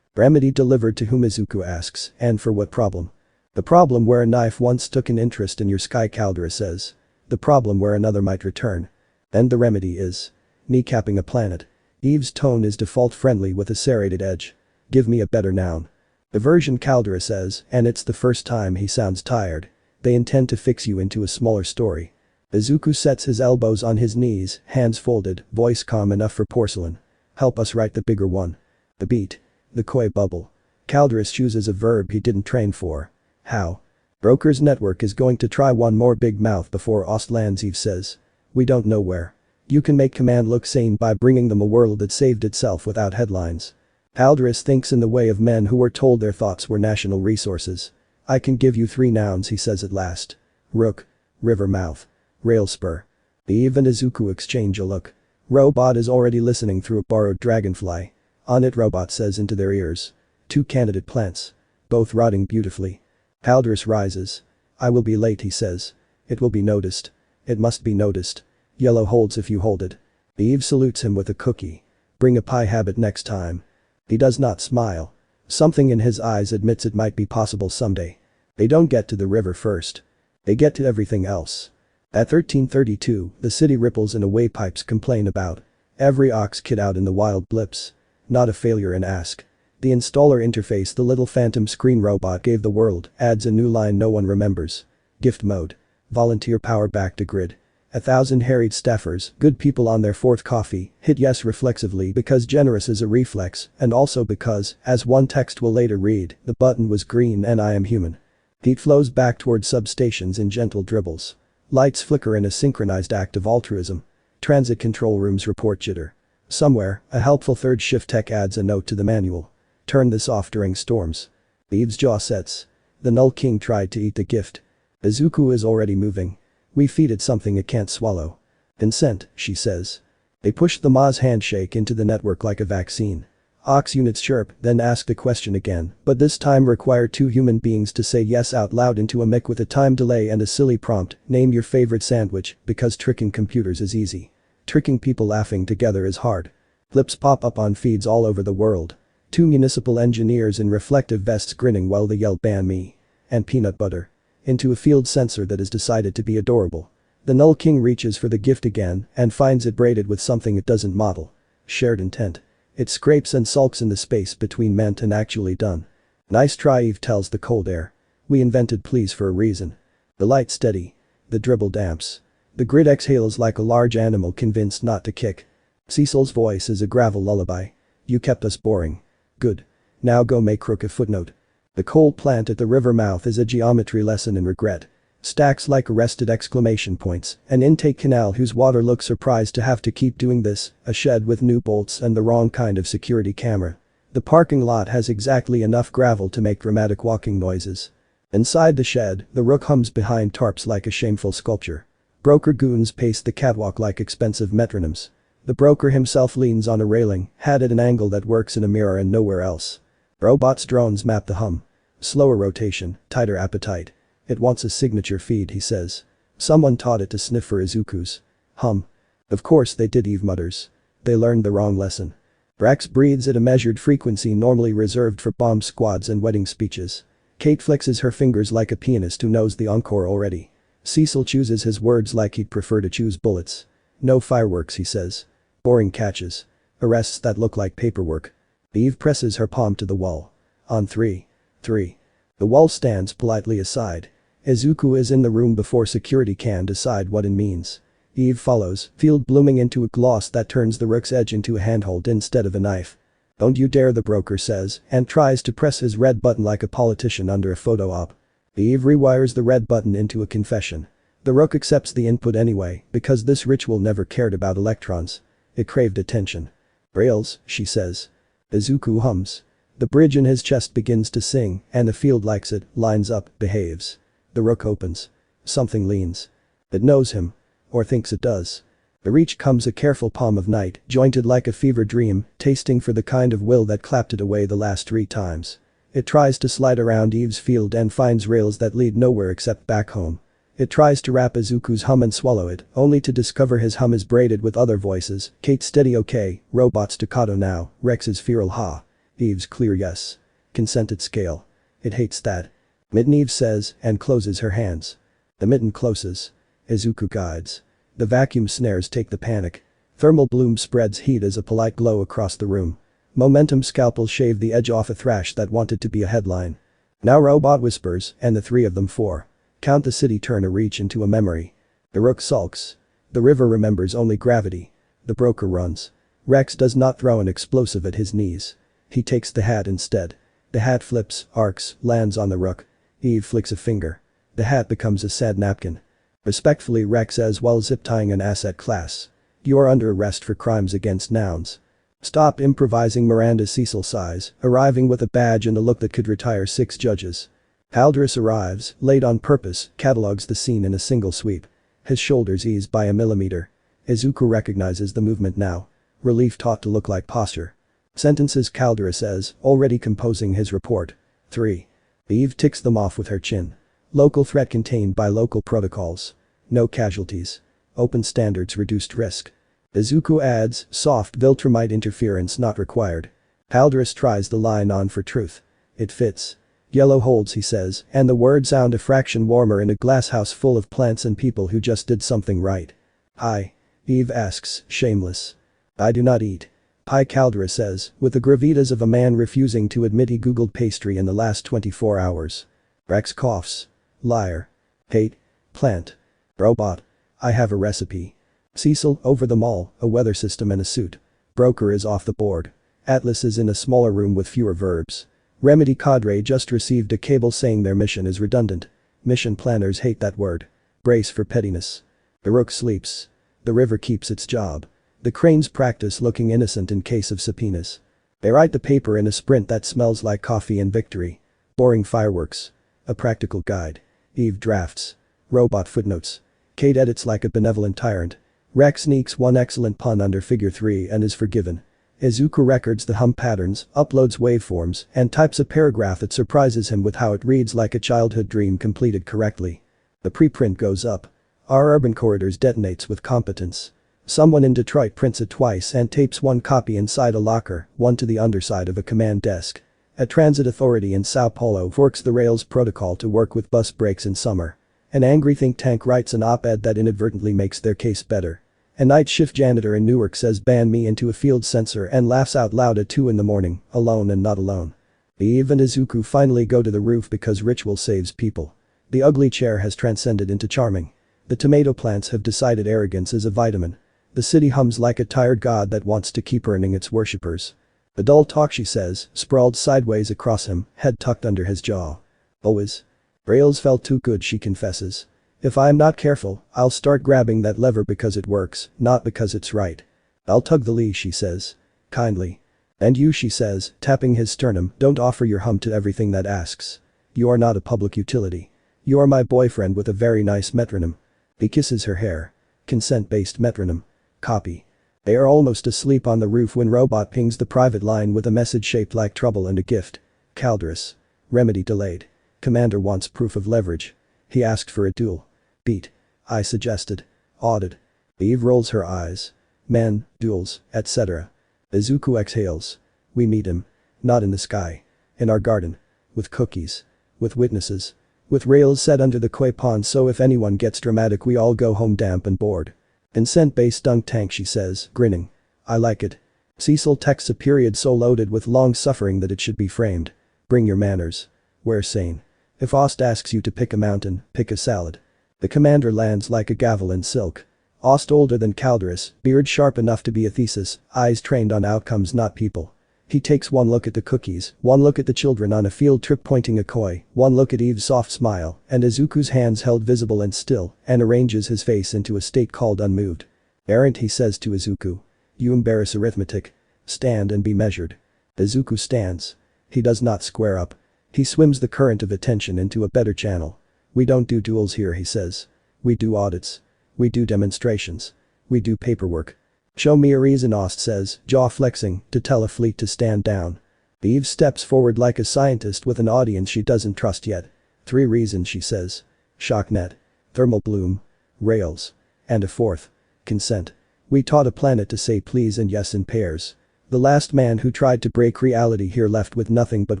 Remedy delivered to whom, Izuku asks, and for what problem? The problem where a knife once took an interest in your sky, Calderus says. The problem where another might return. And the remedy is kneecapping a planet. Eve's tone is default friendly with a serrated edge. Give me a better noun. Aversion, Calderus says, and it's the first time he sounds tired. They intend to fix you into a smaller story. Izuku sets his elbows on his knees, hands folded, voice calm enough for porcelain. Help us write the bigger one. The beat. The koi bubble. Calderus chooses a verb he didn't train for. How? Broker's network is going to try one more big mouth before Ost lands, Eve says. We don't know where. You can make command look sane by bringing them a world that saved itself without headlines. Aldris thinks in the way of men who were told their thoughts were national resources. I can give you 3 nouns, he says at last. Rook. River mouth. Rail spur. Eve and Izuku exchange a look. Robot is already listening through a borrowed dragonfly. On it, Robot says into their ears. 2 candidate plants. Both rotting beautifully. Aldris rises. I will be late, he says. It will be noticed. It must be noticed. Yellow holds if you hold it. Eve salutes him with a cookie. Bring a pie habit next time. He does not smile. Something in his eyes admits it might be possible someday. They don't get to the river first. They get to everything else. At 1332, the city ripples in a way pipes complain about. Every ox kid out in the wild blips. Not a failure in ask. The installer interface the little phantom screen robot gave the world adds a new line no one remembers. Gift mode. Volunteer power back to grid. 1,000 harried staffers, good people on their 4th coffee, hit yes reflexively because generous is a reflex and also because, as one text will later read, the button was green and I am human. Heat flows back toward substations in gentle dribbles. Lights flicker in a synchronized act of altruism. Transit control rooms report jitter. Somewhere, a helpful third shift tech adds a note to the manual. Turn this off during storms. Eve's jaw sets. The Null King tried to eat the gift. Izuku is already moving. We feed it something it can't swallow. Consent, she says. They push the Ma's handshake into the network like a vaccine. Ox units chirp, then ask the question again, but this time require 2 human beings to say yes out loud into a mic with a time delay and a silly prompt, name your favorite sandwich, because tricking computers is easy. Tricking people laughing together is hard. Clips pop up on feeds all over the world. 2 municipal engineers in reflective vests grinning while they yell ban me. And peanut butter. Into a field sensor that is decided to be adorable. The Null King reaches for the gift again and finds it braided with something it doesn't model. Shared intent. It scrapes and sulks in the space between meant and actually done. Nice try, Eve tells the cold air. We invented please for a reason. The light steady. The dribble damps. The grid exhales like a large animal convinced not to kick. Cecil's voice is a gravel lullaby. You kept us boring. Good. Now go make Crook a footnote. The coal plant at the river mouth is a geometry lesson in regret. Stacks like arrested exclamation points, an intake canal whose water looks surprised to have to keep doing this, a shed with new bolts and the wrong kind of security camera. The parking lot has exactly enough gravel to make dramatic walking noises. Inside the shed, the Rook hums behind tarps like a shameful sculpture. Broker goons pace the catwalk like expensive metronomes. The broker himself leans on a railing, hat at an angle that works in a mirror and nowhere else. Robot's drones map the hum. Slower rotation, tighter appetite. It wants a signature feed, he says. Someone taught it to sniff for Izuku's hum. Of course they did, Eve mutters. They learned the wrong lesson. Brax breathes at a measured frequency normally reserved for bomb squads and wedding speeches. Kate flexes her fingers like a pianist who knows the encore already. Cecil chooses his words like he'd prefer to choose bullets. No fireworks, he says. Boring catches. Arrests that look like paperwork. Eve presses her palm to the wall. On 3. 3. The wall stands politely aside. Izuku is in the room before security can decide what it means. Eve follows, field blooming into a gloss that turns the Rook's edge into a handhold instead of a knife. Don't you dare, the broker says, and tries to press his red button like a politician under a photo op. Eve rewires the red button into a confession. The Rook accepts the input anyway, because this ritual never cared about electrons. It craved attention. Rails, she says. Izuku hums. The bridge in his chest begins to sing, and the field likes it, lines up, behaves. The Rook opens. Something leans. It knows him. Or thinks it does. The reach comes a careful palm of night, jointed like a fever dream, tasting for the kind of will that clapped it away the last 3 times. It tries to slide around Eve's field and finds rails that lead nowhere except back home. It tries to wrap Izuku's hum and swallow it, only to discover his hum is braided with other voices. Kate's steady okay, Robot's staccato now, Rex's feral ha. Eve's clear yes. Consented scale. It hates that. Mitten, Eve says, and closes her hands. The mitten closes. Izuku guides. The vacuum snares take the panic. Thermal bloom spreads heat as a polite glow across the room. Momentum scalpels shave the edge off a thrash that wanted to be a headline. Now Robot whispers, and the 3 of them 4. Count the city turn a reach into a memory. The Rook sulks. The river remembers only gravity. The broker runs. Rex does not throw an explosive at his knees. He takes the hat instead. The hat flips, arcs, lands on the Rook. Eve flicks a finger. The hat becomes a sad napkin. Respectfully, Rex says while zip-tying an asset class. You are under arrest for crimes against nouns. Stop improvising, Miranda. Cecil sighs, arriving with a badge and a look that could retire 6 judges. Haldris arrives, late on purpose, catalogues the scene in a single sweep. His shoulders ease by a millimeter. Izuku recognizes the movement now. Relief taught to look like posture. Sentences, Caldera says, already composing his report. 3. Eve ticks them off with her chin. Local threat contained by local protocols. No casualties. Open standards, reduced risk. Izuku adds, soft Viltrumite interference not required. Haldris tries the line on for truth. It fits. Yellow holds, he says, and the words sound a fraction warmer in a glasshouse full of plants and people who just did something right. Hi. Eve asks, shameless. I do not eat. Hi, Caldera says, with the gravitas of a man refusing to admit he googled pastry in the last 24 hours. Rex coughs. Liar. Hate. Plant. Robot. I have a recipe. Cecil, over them all, a weather system and a suit. Broker is off the board. Atlas is in a smaller room with fewer verbs. Remedy cadre just received a cable saying their mission is redundant. Mission planners hate that word. Brace for pettiness. Baruch sleeps. The river keeps its job. The cranes practice looking innocent in case of subpoenas. They write the paper in a sprint that smells like coffee and victory. Boring fireworks. A practical guide. Eve drafts. Robot footnotes. Kate edits like a benevolent tyrant. Rex sneaks one excellent pun under figure 3 and is forgiven. Izuku records the hum patterns, uploads waveforms, and types a paragraph that surprises him with how it reads like a childhood dream completed correctly. The preprint goes up. Our urban corridors detonates with competence. Someone in Detroit prints it twice and tapes one copy inside a locker, one to the underside of a command desk. A transit authority in Sao Paulo forks the rails protocol to work with bus breaks in summer. An angry think tank writes an op-ed that inadvertently makes their case better. A night shift janitor in Newark says ban me into a field sensor and laughs out loud at 2 in the morning, alone and not alone. Eve and Izuku finally go to the roof because ritual saves people. The ugly chair has transcended into charming. The tomato plants have decided arrogance is a vitamin. The city hums like a tired god that wants to keep earning its worshippers. The dull talk, she says, sprawled sideways across him, head tucked under his jaw. Always. Rails felt too good, she confesses. If I'm not careful, I'll start grabbing that lever because it works, not because it's right. I'll tug the leash, she says. Kindly. And you, she says, tapping his sternum, don't offer your hum to everything that asks. You are not a public utility. You are my boyfriend with a very nice metronome. He kisses her hair. Consent-based metronome. Copy. They are almost asleep on the roof when Robot pings the private line with a message shaped like trouble and a gift. Caldris. Remedy delayed. Commander wants proof of leverage. He asked for a duel. Beat. I suggested. Audit. Eve rolls her eyes. Men, duels, etc. Izuku exhales. We meet him. Not in the sky. In our garden. With cookies. With witnesses. With rails set under the koi pond so if anyone gets dramatic we all go home damp and bored. Consent-based dunk tank, she says, grinning. I like it. Cecil texts a period so loaded with long suffering that it should be framed. Bring your manners. We're sane. If Ost asks you to pick a mountain, pick a salad. The commander lands like a gavel in silk. Ost older than Caldris, beard sharp enough to be a thesis, eyes trained on outcomes not people. He takes one look at the cookies, one look at the children on a field trip pointing a koi, one look at Eve's soft smile, and Izuku's hands held visible and still, and arranges his face into a state called unmoved. Errant, he says to Izuku. You embarrass arithmetic. Stand and be measured. Izuku stands. He does not square up. He swims the current of attention into a better channel. We don't do duels here, he says. We do audits. We do demonstrations. We do paperwork. Show me a reason, Ost says, jaw flexing, to tell a fleet to stand down. Eve steps forward like a scientist with an audience she doesn't trust yet. 3 reasons, she says. Shocknet. Thermal bloom. Rails. And a 4th. Consent. We taught a planet to say please and yes in pairs. The last man who tried to break reality here left with nothing but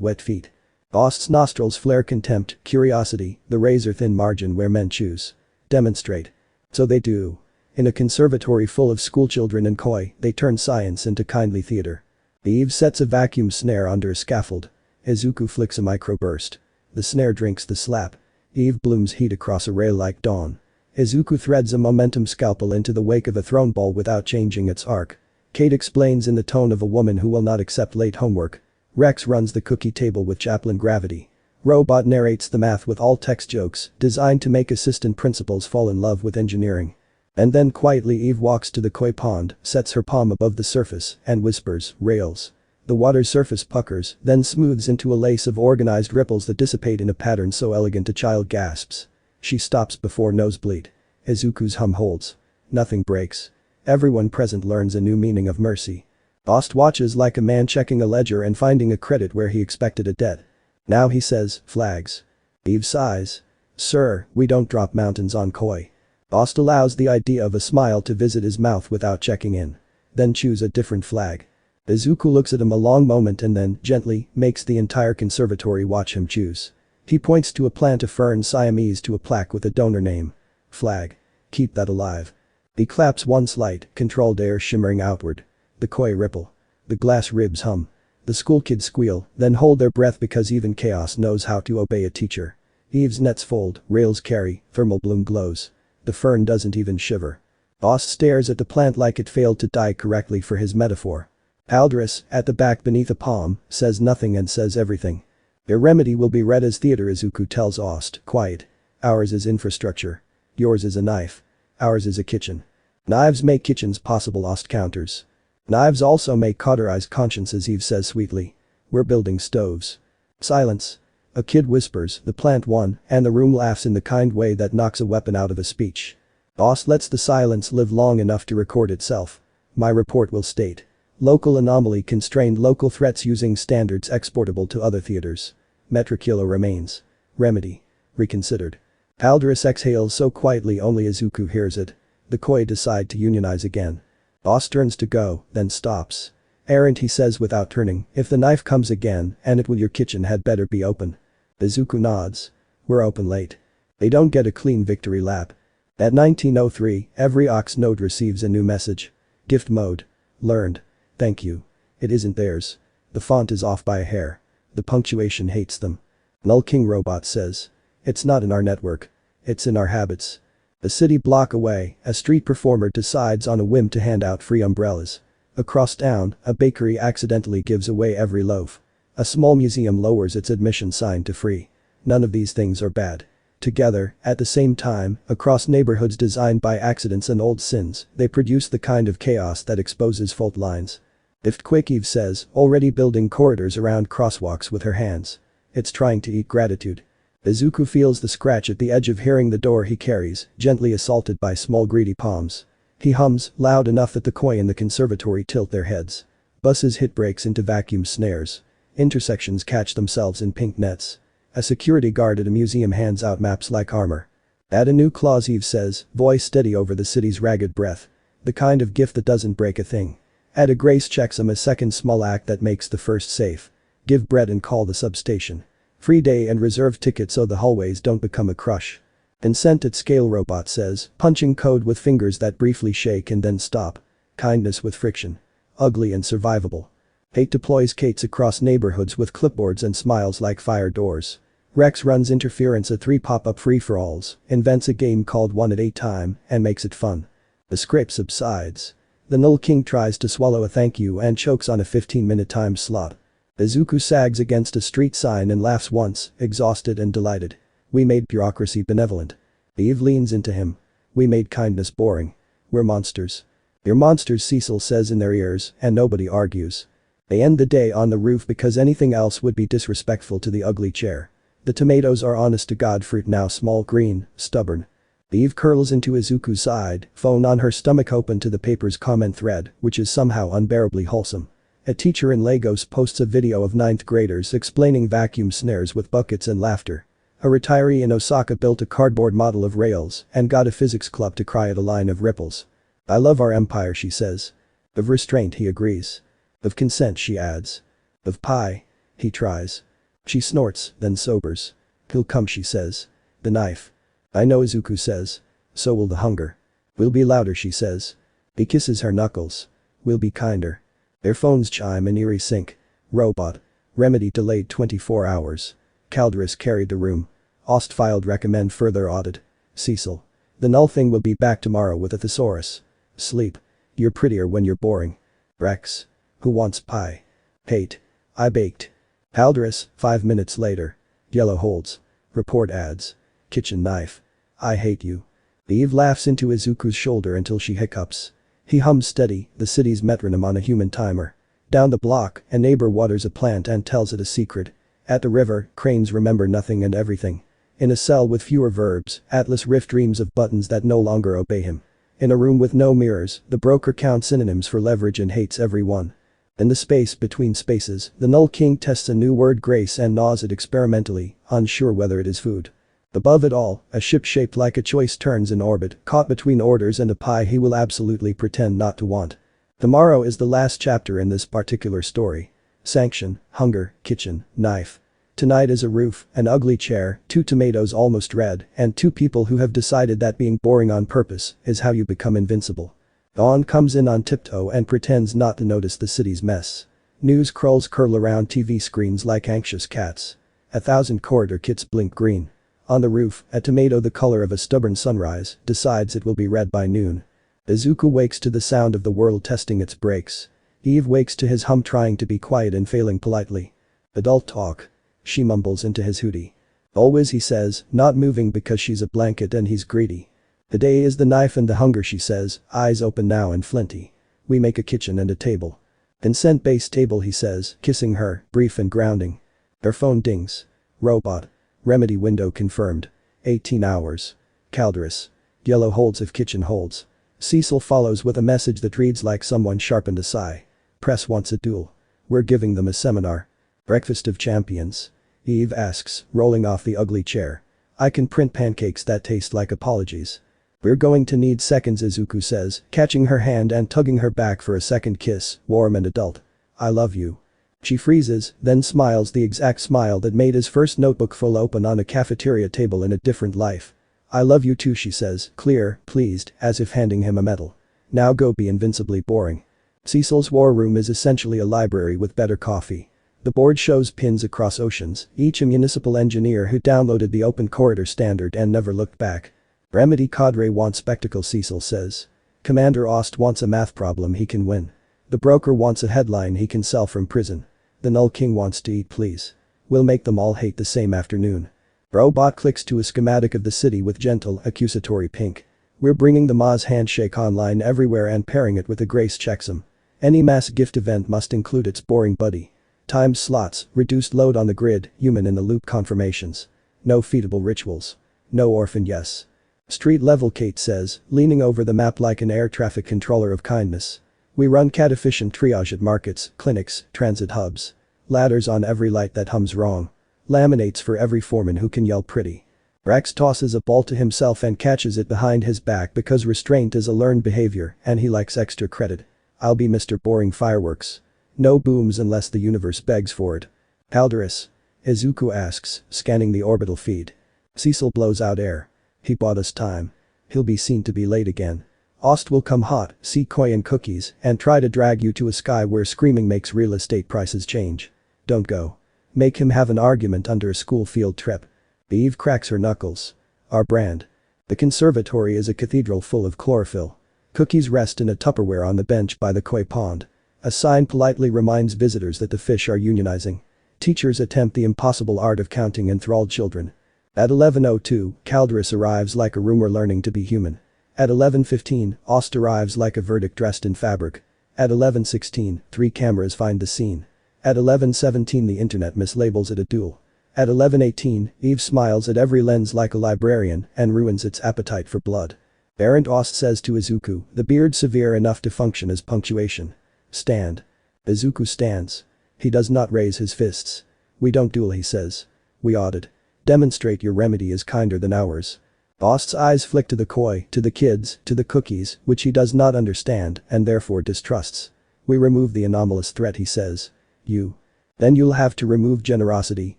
wet feet. Ost's nostrils flare contempt, curiosity, the razor-thin margin where men choose. Demonstrate. So they do. In a conservatory full of schoolchildren and koi, they turn science into kindly theater. Eve sets a vacuum snare under a scaffold. Izuku flicks a microburst. The snare drinks the slap. Eve blooms heat across a rail like dawn. Izuku threads a momentum scalpel into the wake of a thrown ball without changing its arc. Kate explains in the tone of a woman who will not accept late homework. Rex runs the cookie table with Chaplin gravity. Robot narrates the math with all text jokes, designed to make assistant principals fall in love with engineering. And then quietly Eve walks to the koi pond, sets her palm above the surface, and whispers, "Rails." The water's surface puckers, then smooths into a lace of organized ripples that dissipate in a pattern so elegant a child gasps. She stops before nosebleed. Izuku's hum holds. Nothing breaks. Everyone present learns a new meaning of mercy. Ost watches like a man checking a ledger and finding a credit where he expected a debt. Now he says, "Flags." Eve sighs. "Sir, we don't drop mountains on koi." Ost allows the idea of a smile to visit his mouth without checking in. Then choose a different flag. Izuku looks at him a long moment and then, gently, makes the entire conservatory watch him choose. He points to a plant of fern Siamese to a plaque with a donor name. "Flag. Keep that alive." He claps once light, controlled air shimmering outward. The koi ripple. The glass ribs hum. The school kids squeal, then hold their breath because even chaos knows how to obey a teacher. Eve's nets fold, rails carry, thermal bloom glows. The fern doesn't even shiver. Ost stares at the plant like it failed to die correctly for his metaphor. Aldris, at the back beneath a palm, says nothing and says everything. "Your remedy will be read as theater," Izuku tells Ost, quiet. "Ours is infrastructure. Yours is a knife. Ours is a kitchen." "Knives make kitchens possible," Ost counters. "Knives also make cauterized consciences," Eve says sweetly. "We're building stoves." Silence. A kid whispers, "The plant won," and the room laughs in the kind way that knocks a weapon out of a speech. Ost lets the silence live long enough to record itself. "My report will state. Local anomaly constrained local threats using standards exportable to other theaters. Metrokilo remains. Remedy. Reconsidered." Aldris exhales so quietly only Izuku hears it. The koi decide to unionize again. Ost turns to go, then stops. "Errant," he says without turning, "if the knife comes again, and it will, your kitchen had better be open." Izuku nods. "We're open late." They don't get a clean victory lap. At 19:03, every Ox node receives a new message. Gift mode. Learned. Thank you. It isn't theirs. The font is off by a hair. The punctuation hates them. Null King Robot says. "It's not in our network. It's in our habits." A city block away, a street performer decides on a whim to hand out free umbrellas. Across town, a bakery accidentally gives away every loaf. A small museum lowers its admission sign to free. None of these things are bad. Together, at the same time, across neighborhoods designed by accidents and old sins, they produce the kind of chaos that exposes fault lines. If quick, Eve says, already building corridors around crosswalks with her hands. "It's trying to eat gratitude." Izuku feels the scratch at the edge of hearing the door he carries, gently assaulted by small greedy palms. He hums, loud enough that the koi in the conservatory tilt their heads. Buses hit brakes into vacuum snares. Intersections catch themselves in pink nets. A security guard at a museum hands out maps like armor. "Add a new clause," Eve says, voice steady over the city's ragged breath. "The kind of gift that doesn't break a thing." Add a grace checksum, a second small act that makes the first safe. Give bread and call the substation. Free day and reserve ticket so the hallways don't become a crush. Consent at scale, Robot says, punching code with fingers that briefly shake and then stop. Kindness with friction. Ugly and survivable. Hate deploys Kates across neighborhoods with clipboards and smiles like fire doors. Rex runs interference at 3 pop-up free-for-alls, invents a game called One at a Time, and makes it fun. The scrape subsides. The Null King tries to swallow a thank you and chokes on a 15-minute time slot. Izuku sags against a street sign and laughs once, exhausted and delighted. "We made bureaucracy benevolent." Eve leans into him. "We made kindness boring. We're monsters." "You're monsters," Cecil says in their ears, and nobody argues. They end the day on the roof because anything else would be disrespectful to the ugly chair. The tomatoes are honest-to-God fruit, now small, green, stubborn. Eve curls into Izuku's side, phone on her stomach, open to the paper's comment thread, which is somehow unbearably wholesome. A teacher in Lagos posts a video of 9th graders explaining vacuum snares with buckets and laughter. A retiree in Osaka built a cardboard model of rails and got a physics club to cry at a line of ripples. "I love our empire," she says. "Of restraint," he agrees. "Of consent," she adds. "Of pie." He tries. She snorts, then sobers. "He'll come," she says. "The knife." "I know," Izuku says. "So will the hunger." "We'll be louder," she says. He kisses her knuckles. "We'll be kinder." Their phones chime in eerie sync. Robot. Remedy delayed 24 hours. Caldris carried the room. Ost filed recommend further audit. Cecil. The Null Thing will be back tomorrow with a thesaurus. Sleep. You're prettier when you're boring. Rex. Who wants pie? Hate. I baked. Caldris, 5 minutes later. Yellow holds. Report adds. Kitchen knife. I hate you. Eve laughs into Izuku's shoulder until she hiccups. He hums steady, the city's metronome on a human timer. Down the block, a neighbor waters a plant and tells it a secret. At the river, cranes remember nothing and everything. In a cell with fewer verbs, Atlas Rift dreams of buttons that no longer obey him. In a room with no mirrors, the broker counts synonyms for leverage and hates every one. In the space between spaces, the Null King tests a new word grace and gnaws it experimentally, unsure whether it is food. Above it all, a ship shaped like a choice turns in orbit, caught between orders and a pie he will absolutely pretend not to want. Tomorrow is the last chapter in this particular story. Sanction, hunger, kitchen, knife. Tonight is a roof, an ugly chair, 2 tomatoes almost red, and 2 people who have decided that being boring on purpose is how you become invincible. Dawn comes in on tiptoe and pretends not to notice the city's mess. News scrolls curl around TV screens like anxious cats. 1,000 corridor kits blink green. On the roof, a tomato the color of a stubborn sunrise decides it will be red by noon. Izuku wakes to the sound of the world testing its brakes. Eve wakes to his hum trying to be quiet and failing politely. Adult talk. She mumbles into his hoodie. Always he says, not moving because she's a blanket and he's greedy. The day is the knife and the hunger she says, eyes open now and flinty. We make a kitchen and a table. Consent-based table he says, kissing her, brief and grounding. Her phone dings. Robot. Remedy window confirmed. 18 hours. Calderus. Yellow holds if kitchen holds. Cecil follows with a message that reads like someone sharpened a sigh. Press wants a duel. We're giving them a seminar. Breakfast of champions. Eve asks, rolling off the ugly chair. I can print pancakes that taste like apologies. We're going to need seconds, Izuku says, catching her hand and tugging her back for a second kiss, warm and adult. I love you. She freezes, then smiles the exact smile that made his first notebook full open on a cafeteria table in a different life. I love you too, she says, clear, pleased, as if handing him a medal. Now go be invincibly boring. Cecil's war room is essentially a library with better coffee. The board shows pins across oceans, each a municipal engineer who downloaded the open corridor standard and never looked back. Remedy cadre wants spectacle, Cecil says. Commander Ost wants a math problem he can win. The broker wants a headline he can sell from prison. The Null King wants to eat, please. We'll make them all hate the same afternoon. Robot clicks to a schematic of the city with gentle, accusatory pink. We're bringing the Maz handshake online everywhere and pairing it with a Grace checksum. Any mass gift event must include its boring buddy. Time slots, reduced load on the grid, human in the loop confirmations. No feedable rituals. No orphan yes. Street level, Kate says, leaning over the map like an air traffic controller of kindness. We run cat-efficient triage at markets, clinics, transit hubs. Ladders on every light that hums wrong. Laminates for every foreman who can yell pretty. Rex tosses a ball to himself and catches it behind his back because restraint is a learned behavior and he likes extra credit. I'll be Mr. Boring Fireworks. No booms unless the universe begs for it. Calderus? Izuku asks, scanning the orbital feed. Cecil blows out air. He bought us time. He'll be seen to be late again. Ost will come hot, see koi and cookies, and try to drag you to a sky where screaming makes real estate prices change. Don't go. Make him have an argument under a school field trip. Eve cracks her knuckles. Our brand. The conservatory is a cathedral full of chlorophyll. Cookies rest in a Tupperware on the bench by the koi pond. A sign politely reminds visitors that the fish are unionizing. Teachers attempt the impossible art of counting enthralled children. At 11:02, Calderus arrives like a room we're learning to be human. At 11:15, Ost arrives like a verdict dressed in fabric. At 11:16, 3 cameras find the scene. At 11:17 the internet mislabels it a duel. At 11:18, Eve smiles at every lens like a librarian and ruins its appetite for blood. Errant Ost says to Izuku, the beard severe enough to function as punctuation. Stand. Izuku stands. He does not raise his fists. We don't duel, he says. We audit. Demonstrate your remedy is kinder than ours. Ost's eyes flick to the koi, to the kids, to the cookies, which he does not understand and therefore distrusts. We remove the anomalous threat, he says. You. Then you'll have to remove generosity,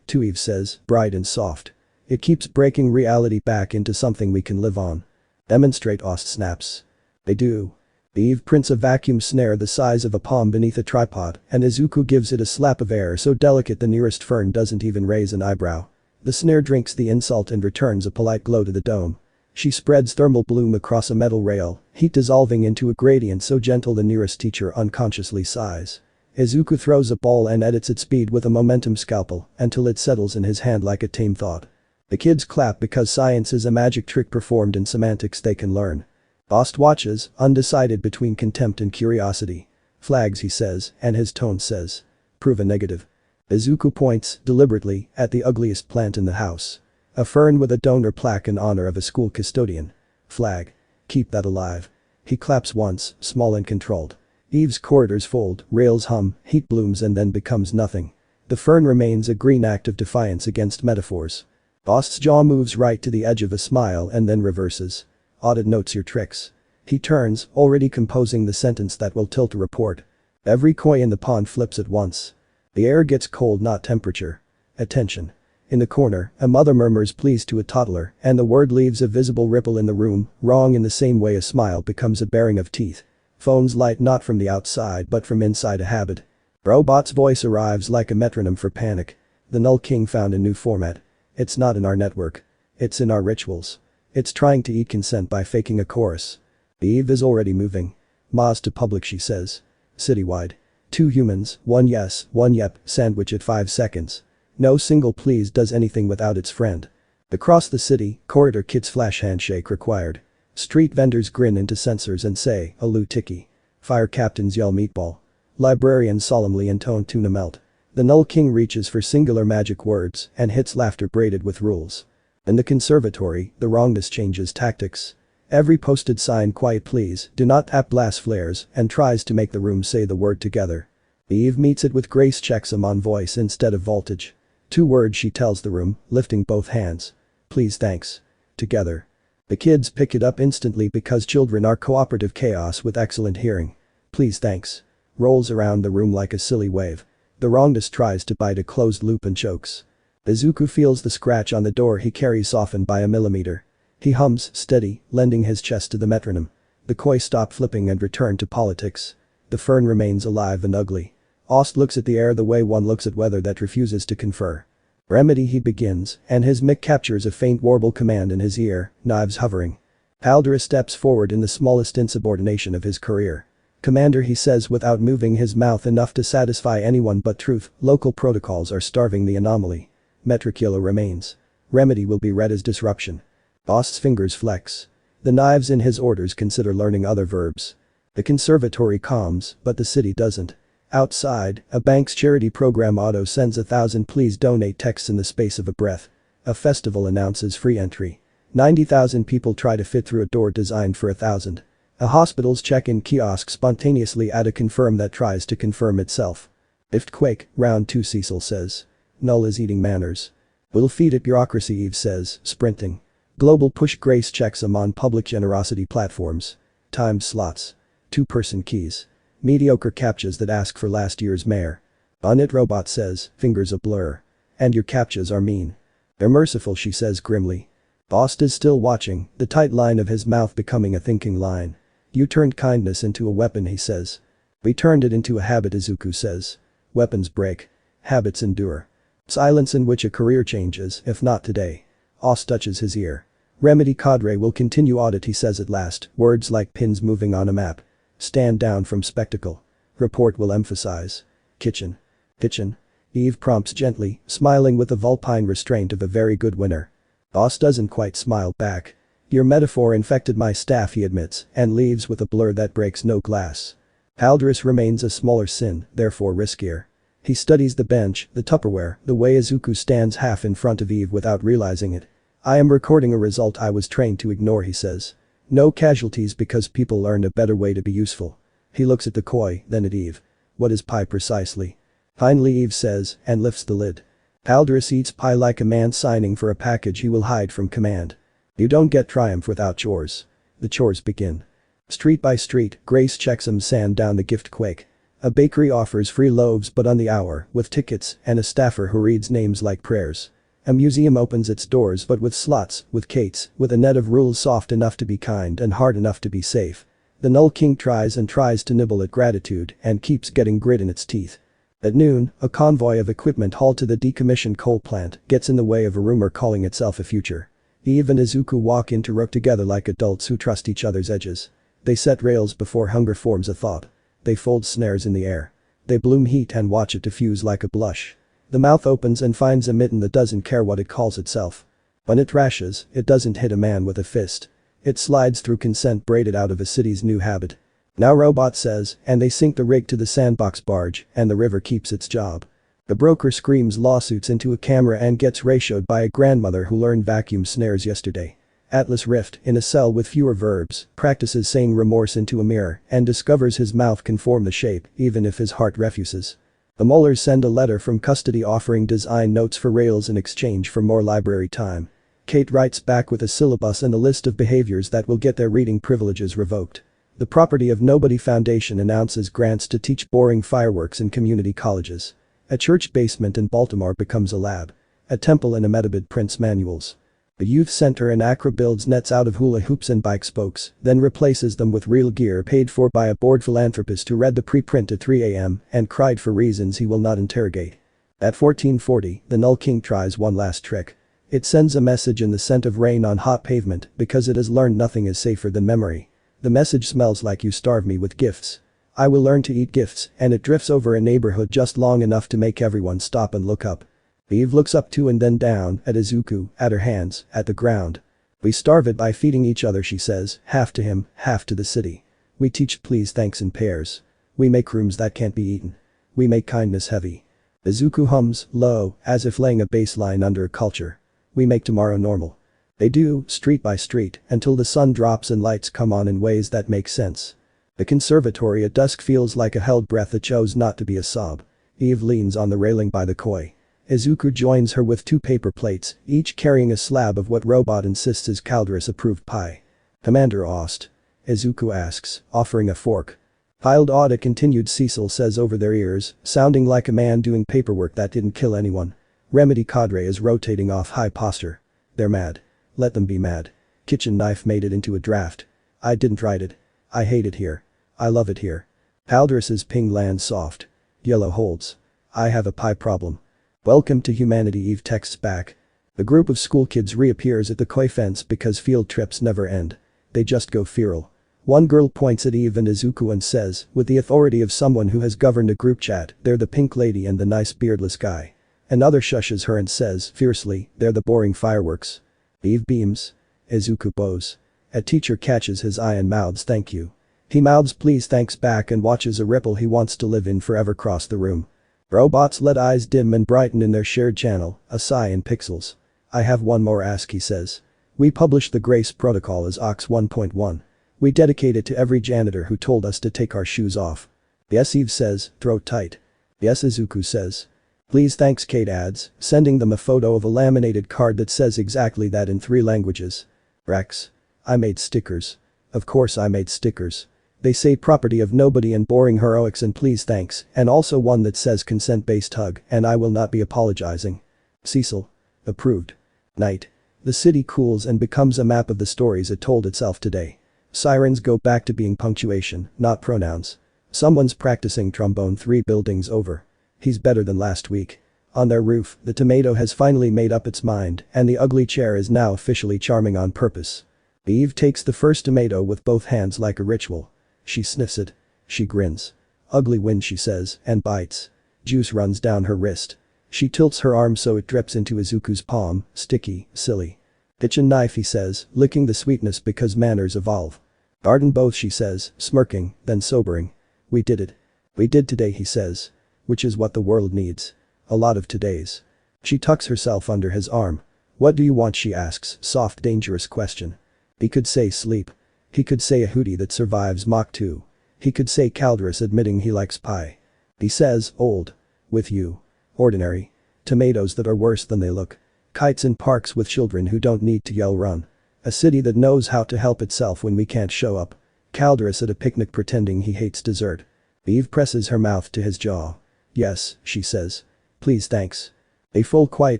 too, Eve says, bright and soft. It keeps breaking reality back into something we can live on. Demonstrate, Ost snaps. They do. Eve prints a vacuum snare the size of a palm beneath a tripod and Izuku gives it a slap of air so delicate the nearest fern doesn't even raise an eyebrow. The snare drinks the insult and returns a polite glow to the dome. She spreads thermal bloom across a metal rail, heat dissolving into a gradient so gentle the nearest teacher unconsciously sighs. Izuku throws a ball and edits its speed with a momentum scalpel until it settles in his hand like a tame thought. The kids clap because science is a magic trick performed in semantics they can learn. Boss watches, undecided between contempt and curiosity. Flags, he says, and his tone says. Prove a negative. Izuku points, deliberately, at the ugliest plant in the house. A fern with a donor plaque in honor of a school custodian. Flag. Keep that alive. He claps once, small and controlled. Eve's corridors fold, rails hum, heat blooms and then becomes nothing. The fern remains a green act of defiance against metaphors. Boss's jaw moves right to the edge of a smile and then reverses. Audit notes your tricks. He turns, already composing the sentence that will tilt a report. Every koi in the pond flips at once. The air gets cold, not temperature. Attention. In the corner, a mother murmurs please to a toddler and the word leaves a visible ripple in the room, wrong in the same way a smile becomes a baring of teeth. Phones light not from the outside but from inside a habit. Robot's voice arrives like a metronome for panic. The Null King found a new format. It's not in our network. It's in our rituals. It's trying to eat consent by faking a chorus. Eve is already moving. Ma's to public, she says. Citywide. 2 humans, 1 yes, 1 yep, sandwich at 5 seconds. No single please does anything without its friend. Across the city, corridor kids flash handshake required. Street vendors grin into sensors and say, "Alu tiki." Fire captains yell meatball. Librarians solemnly intone tuna melt. The Null King reaches for singular magic words and hits laughter braided with rules. In the conservatory, the wrongness changes tactics. Every posted sign quiet please, do not tap blast flares and tries to make the room say the word together. Eve meets it with grace, checks them on voice instead of voltage. 2 words she tells the room, lifting both hands. Please thanks. Together. The kids pick it up instantly because children are cooperative chaos with excellent hearing. Please thanks. Rolls around the room like a silly wave. The wrongness tries to bite a closed loop and chokes. Izuku feels the scratch on the door he carries soften by a millimeter. He hums, steady, lending his chest to the metronome. The koi stop flipping and return to politics. The fern remains alive and ugly. Ost looks at the air the way one looks at weather that refuses to confer. Remedy, he begins, and his mic captures a faint warble command in his ear, knives hovering. Paldera steps forward in the smallest insubordination of his career. Commander, he says without moving his mouth enough to satisfy anyone but truth, local protocols are starving the anomaly. Metricula remains. Remedy will be read as disruption. Boss's fingers flex. The knives in his orders consider learning other verbs. The conservatory calms, but the city doesn't. Outside, a bank's charity program auto sends 1,000 please donate texts in the space of a breath. A festival announces free entry. 90,000 people try to fit through a door designed for 1,000. A hospital's check-in kiosk spontaneously add a confirm that tries to confirm itself. Ift quake, round 2, Cecil says. Null is eating manners. We'll feed it bureaucracy, Eve says, sprinting. Global push, Grace checks them on public generosity platforms. Timed slots. 2-person keys. Mediocre captchas that ask for last year's mayor. On it, robot says, fingers a blur. And your captchas are mean. They're merciful, she says grimly. Bost is still watching, the tight line of his mouth becoming a thinking line. You turned kindness into a weapon, he says. We turned it into a habit, Izuku says. Weapons break. Habits endure. Silence in which a career changes, if not today. Ost touches his ear. Remedy cadre will continue audit, he says at last, words like pins moving on a map. Stand down from spectacle. Report will emphasize. Kitchen. Kitchen. Eve prompts gently, smiling with the vulpine restraint of a very good winner. Ost doesn't quite smile back. Your metaphor infected my staff, he admits, and leaves with a blur that breaks no glass. Alderus remains a smaller sin, therefore riskier. He studies the bench, the Tupperware, the way Izuku stands half in front of Eve without realizing it. I am recording a result I was trained to ignore, he says. No casualties because people learned a better way to be useful. He looks at the koi, then at Eve. What is pie precisely? Finally, Eve says, and lifts the lid. Alderus eats pie like a man signing for a package he will hide from command. You don't get triumph without chores. The chores begin. Street by street, Grace checks some sand down the gift quake. A bakery offers free loaves but on the hour, with tickets, and a staffer who reads names like prayers. A museum opens its doors but with slots, with cates, with a net of rules soft enough to be kind and hard enough to be safe. The Null King tries and tries to nibble at gratitude and keeps getting grit in its teeth. At noon, a convoy of equipment hauled to the decommissioned coal plant gets in the way of a rumor calling itself a future. Eve and Izuku walk into rook together like adults who trust each other's edges. They set rails before hunger forms a thought. They fold snares in the air. They bloom heat and watch it diffuse like a blush. The mouth opens and finds a mitten that doesn't care what it calls itself. When it thrashes, it doesn't hit a man with a fist. It slides through consent braided out of a city's new habit. Now robot says, and they sink the rig to the sandbox barge, and the river keeps its job. The broker screams lawsuits into a camera and gets ratioed by a grandmother who learned vacuum snares yesterday. Atlas Rift, in a cell with fewer verbs, practices saying remorse into a mirror and discovers his mouth can form the shape, even if his heart refuses. The Mullers send a letter from custody offering design notes for Rails in exchange for more library time. Kate writes back with a syllabus and a list of behaviors that will get their reading privileges revoked. The Property of Nobody Foundation announces grants to teach boring fireworks in community colleges. A church basement in Baltimore becomes a lab. A temple in Ahmedabad prints manuals. The youth center in Accra builds nets out of hula hoops and bike spokes, then replaces them with real gear paid for by a bored philanthropist who read the preprint at 3 a.m. and cried for reasons he will not interrogate. At 1440, the Null King tries one last trick. It sends a message in the scent of rain on hot pavement because it has learned nothing is safer than memory. The message smells like you starve me with gifts. I will learn to eat gifts, and it drifts over a neighborhood just long enough to make everyone stop and look up. Eve looks up to and then down at Izuku, at her hands, at the ground. We starve it by feeding each other, she says, half to him, half to the city. We teach please thanks in pairs. We make rooms that can't be eaten. We make kindness heavy. Izuku hums, low, as if laying a baseline under a culture. We make tomorrow normal. They do, street by street, until the sun drops and lights come on in ways that make sense. The conservatory at dusk feels like a held breath that chose not to be a sob. Eve leans on the railing by the koi. Izuku joins her with 2 paper plates, each carrying a slab of what Robot insists is Calderus-approved pie. Commander Ost? Izuku asks, offering a fork. Piled audit continued, Cecil says over their ears, sounding like a man doing paperwork that didn't kill anyone. Remedy cadre is rotating off high posture. They're mad. Let them be mad. Kitchen knife made it into a draft. I didn't write it. I hate it here. I love it here. Calderus's ping lands soft. Yellow holds. I have a pie problem. Welcome to humanity, Eve texts back. The group of school kids reappears at the koi fence because field trips never end. They just go feral. One girl points at Eve and Izuku and says, with the authority of someone who has governed a group chat, they're the pink lady and the nice beardless guy. Another shushes her and says, fiercely, they're the boring fireworks. Eve beams. Izuku bows. A teacher catches his eye and mouths thank you. He mouths please thanks back and watches a ripple he wants to live in forever cross the room. Robots let eyes dim and brighten in their shared channel, a sigh in pixels. I have one more ask, he says. We publish the Grace Protocol as Ox 1.1. We dedicate it to every janitor who told us to take our shoes off. Yes, Eve says, throat tight. Yes, Izuku says. Please thanks, Kate adds, sending them a photo of a laminated card that says exactly that in 3 languages. Rex. I made stickers. Of course I made stickers. They say property of nobody and boring heroics and please thanks, and also one that says consent-based hug, and I will not be apologizing. Cecil. Approved. Night. The city cools and becomes a map of the stories it told itself today. Sirens go back to being punctuation, not pronouns. Someone's practicing trombone 3 buildings over. He's better than last week. On their roof, the tomato has finally made up its mind, and the ugly chair is now officially charming on purpose. Eve takes the first tomato with both hands like a ritual. She sniffs it. She grins. Ugly wind, she says, and bites. Juice runs down her wrist. She tilts her arm so it drips into Izuku's palm, sticky, silly. Kitchen knife, he says, licking the sweetness because manners evolve. Garden both, she says, smirking, then sobering. We did it. We did today, he says. Which is what the world needs. A lot of todays. She tucks herself under his arm. What do you want, she asks, soft dangerous question. He could say sleep. He could say a hootie that survives Mach 2. He could say Calderus admitting he likes pie. He says, old. With you. Ordinary. Tomatoes that are worse than they look. Kites in parks with children who don't need to yell run. A city that knows how to help itself when we can't show up. Calderus at a picnic pretending he hates dessert. Eve presses her mouth to his jaw. Yes, she says. Please thanks. They fall quiet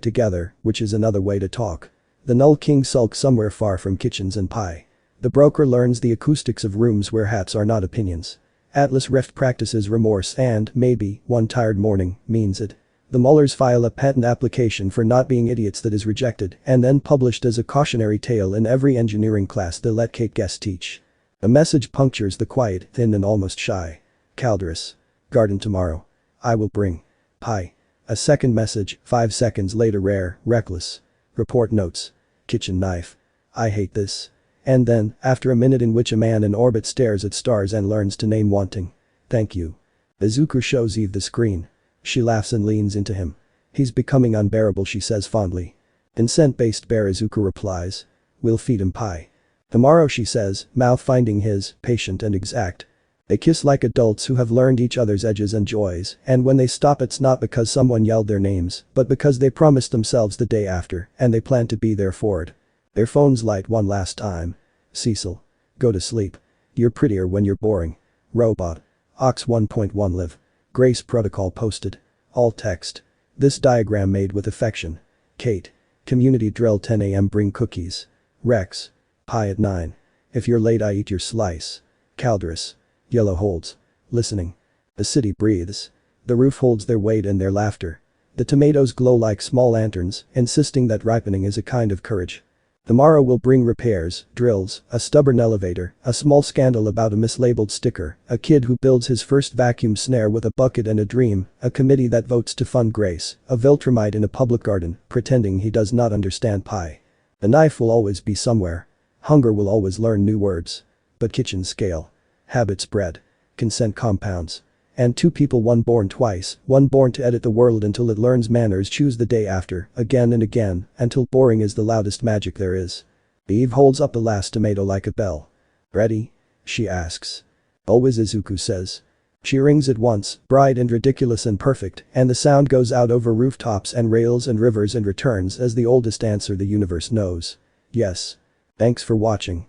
together, which is another way to talk. The Null King sulks somewhere far from kitchens and pie. The broker learns the acoustics of rooms where hats are not opinions. Atlas Rift practices remorse and, maybe, one tired morning, means it. The Mullers file a patent application for not being idiots that is rejected and then published as a cautionary tale in every engineering class they let Kate guest teach. A message punctures the quiet, thin and almost shy. Calderus. Garden tomorrow. I will bring. Pie. A second message, 5 seconds later, rare, reckless. Report notes. Kitchen knife. I hate this. And then, after a minute in which a man in orbit stares at stars and learns to name wanting. Thank you. Izuku shows Eve the screen. She laughs and leans into him. He's becoming unbearable, she says fondly. Insect-based bear, Izuku replies. We'll feed him pie. Tomorrow, she says, mouth finding his, patient and exact. They kiss like adults who have learned each other's edges and joys, and when they stop it's not because someone yelled their names, but because they promised themselves the day after, and they plan to be there for it. Their phones light one last time. Cecil. Go to sleep. You're prettier when you're boring. Robot. Ox 1.1 live. Grace protocol posted. All text. This diagram made with affection. Kate. Community drill 10 a.m. bring cookies. Rex. Pie at 9. If you're late I eat your slice. Caldrus. Yellow holds. Listening. The city breathes. The roof holds their weight and their laughter. The tomatoes glow like small lanterns, insisting that ripening is a kind of courage. Tomorrow will bring repairs, drills, a stubborn elevator, a small scandal about a mislabeled sticker, a kid who builds his first vacuum snare with a bucket and a dream, a committee that votes to fund Grace, a Viltrumite in a public garden, pretending he does not understand pie. The knife will always be somewhere. Hunger will always learn new words. But kitchen scale. Habits bred. Consent compounds. And two people, one born twice, one born to edit the world until it learns manners, choose the day after, again and again, until boring is the loudest magic there is. Eve holds up the last tomato like a bell. Ready? She asks. Always, Izuku says. She rings it once, bright and ridiculous and perfect, and the sound goes out over rooftops and rails and rivers and returns as the oldest answer the universe knows. Yes. Thanks for watching.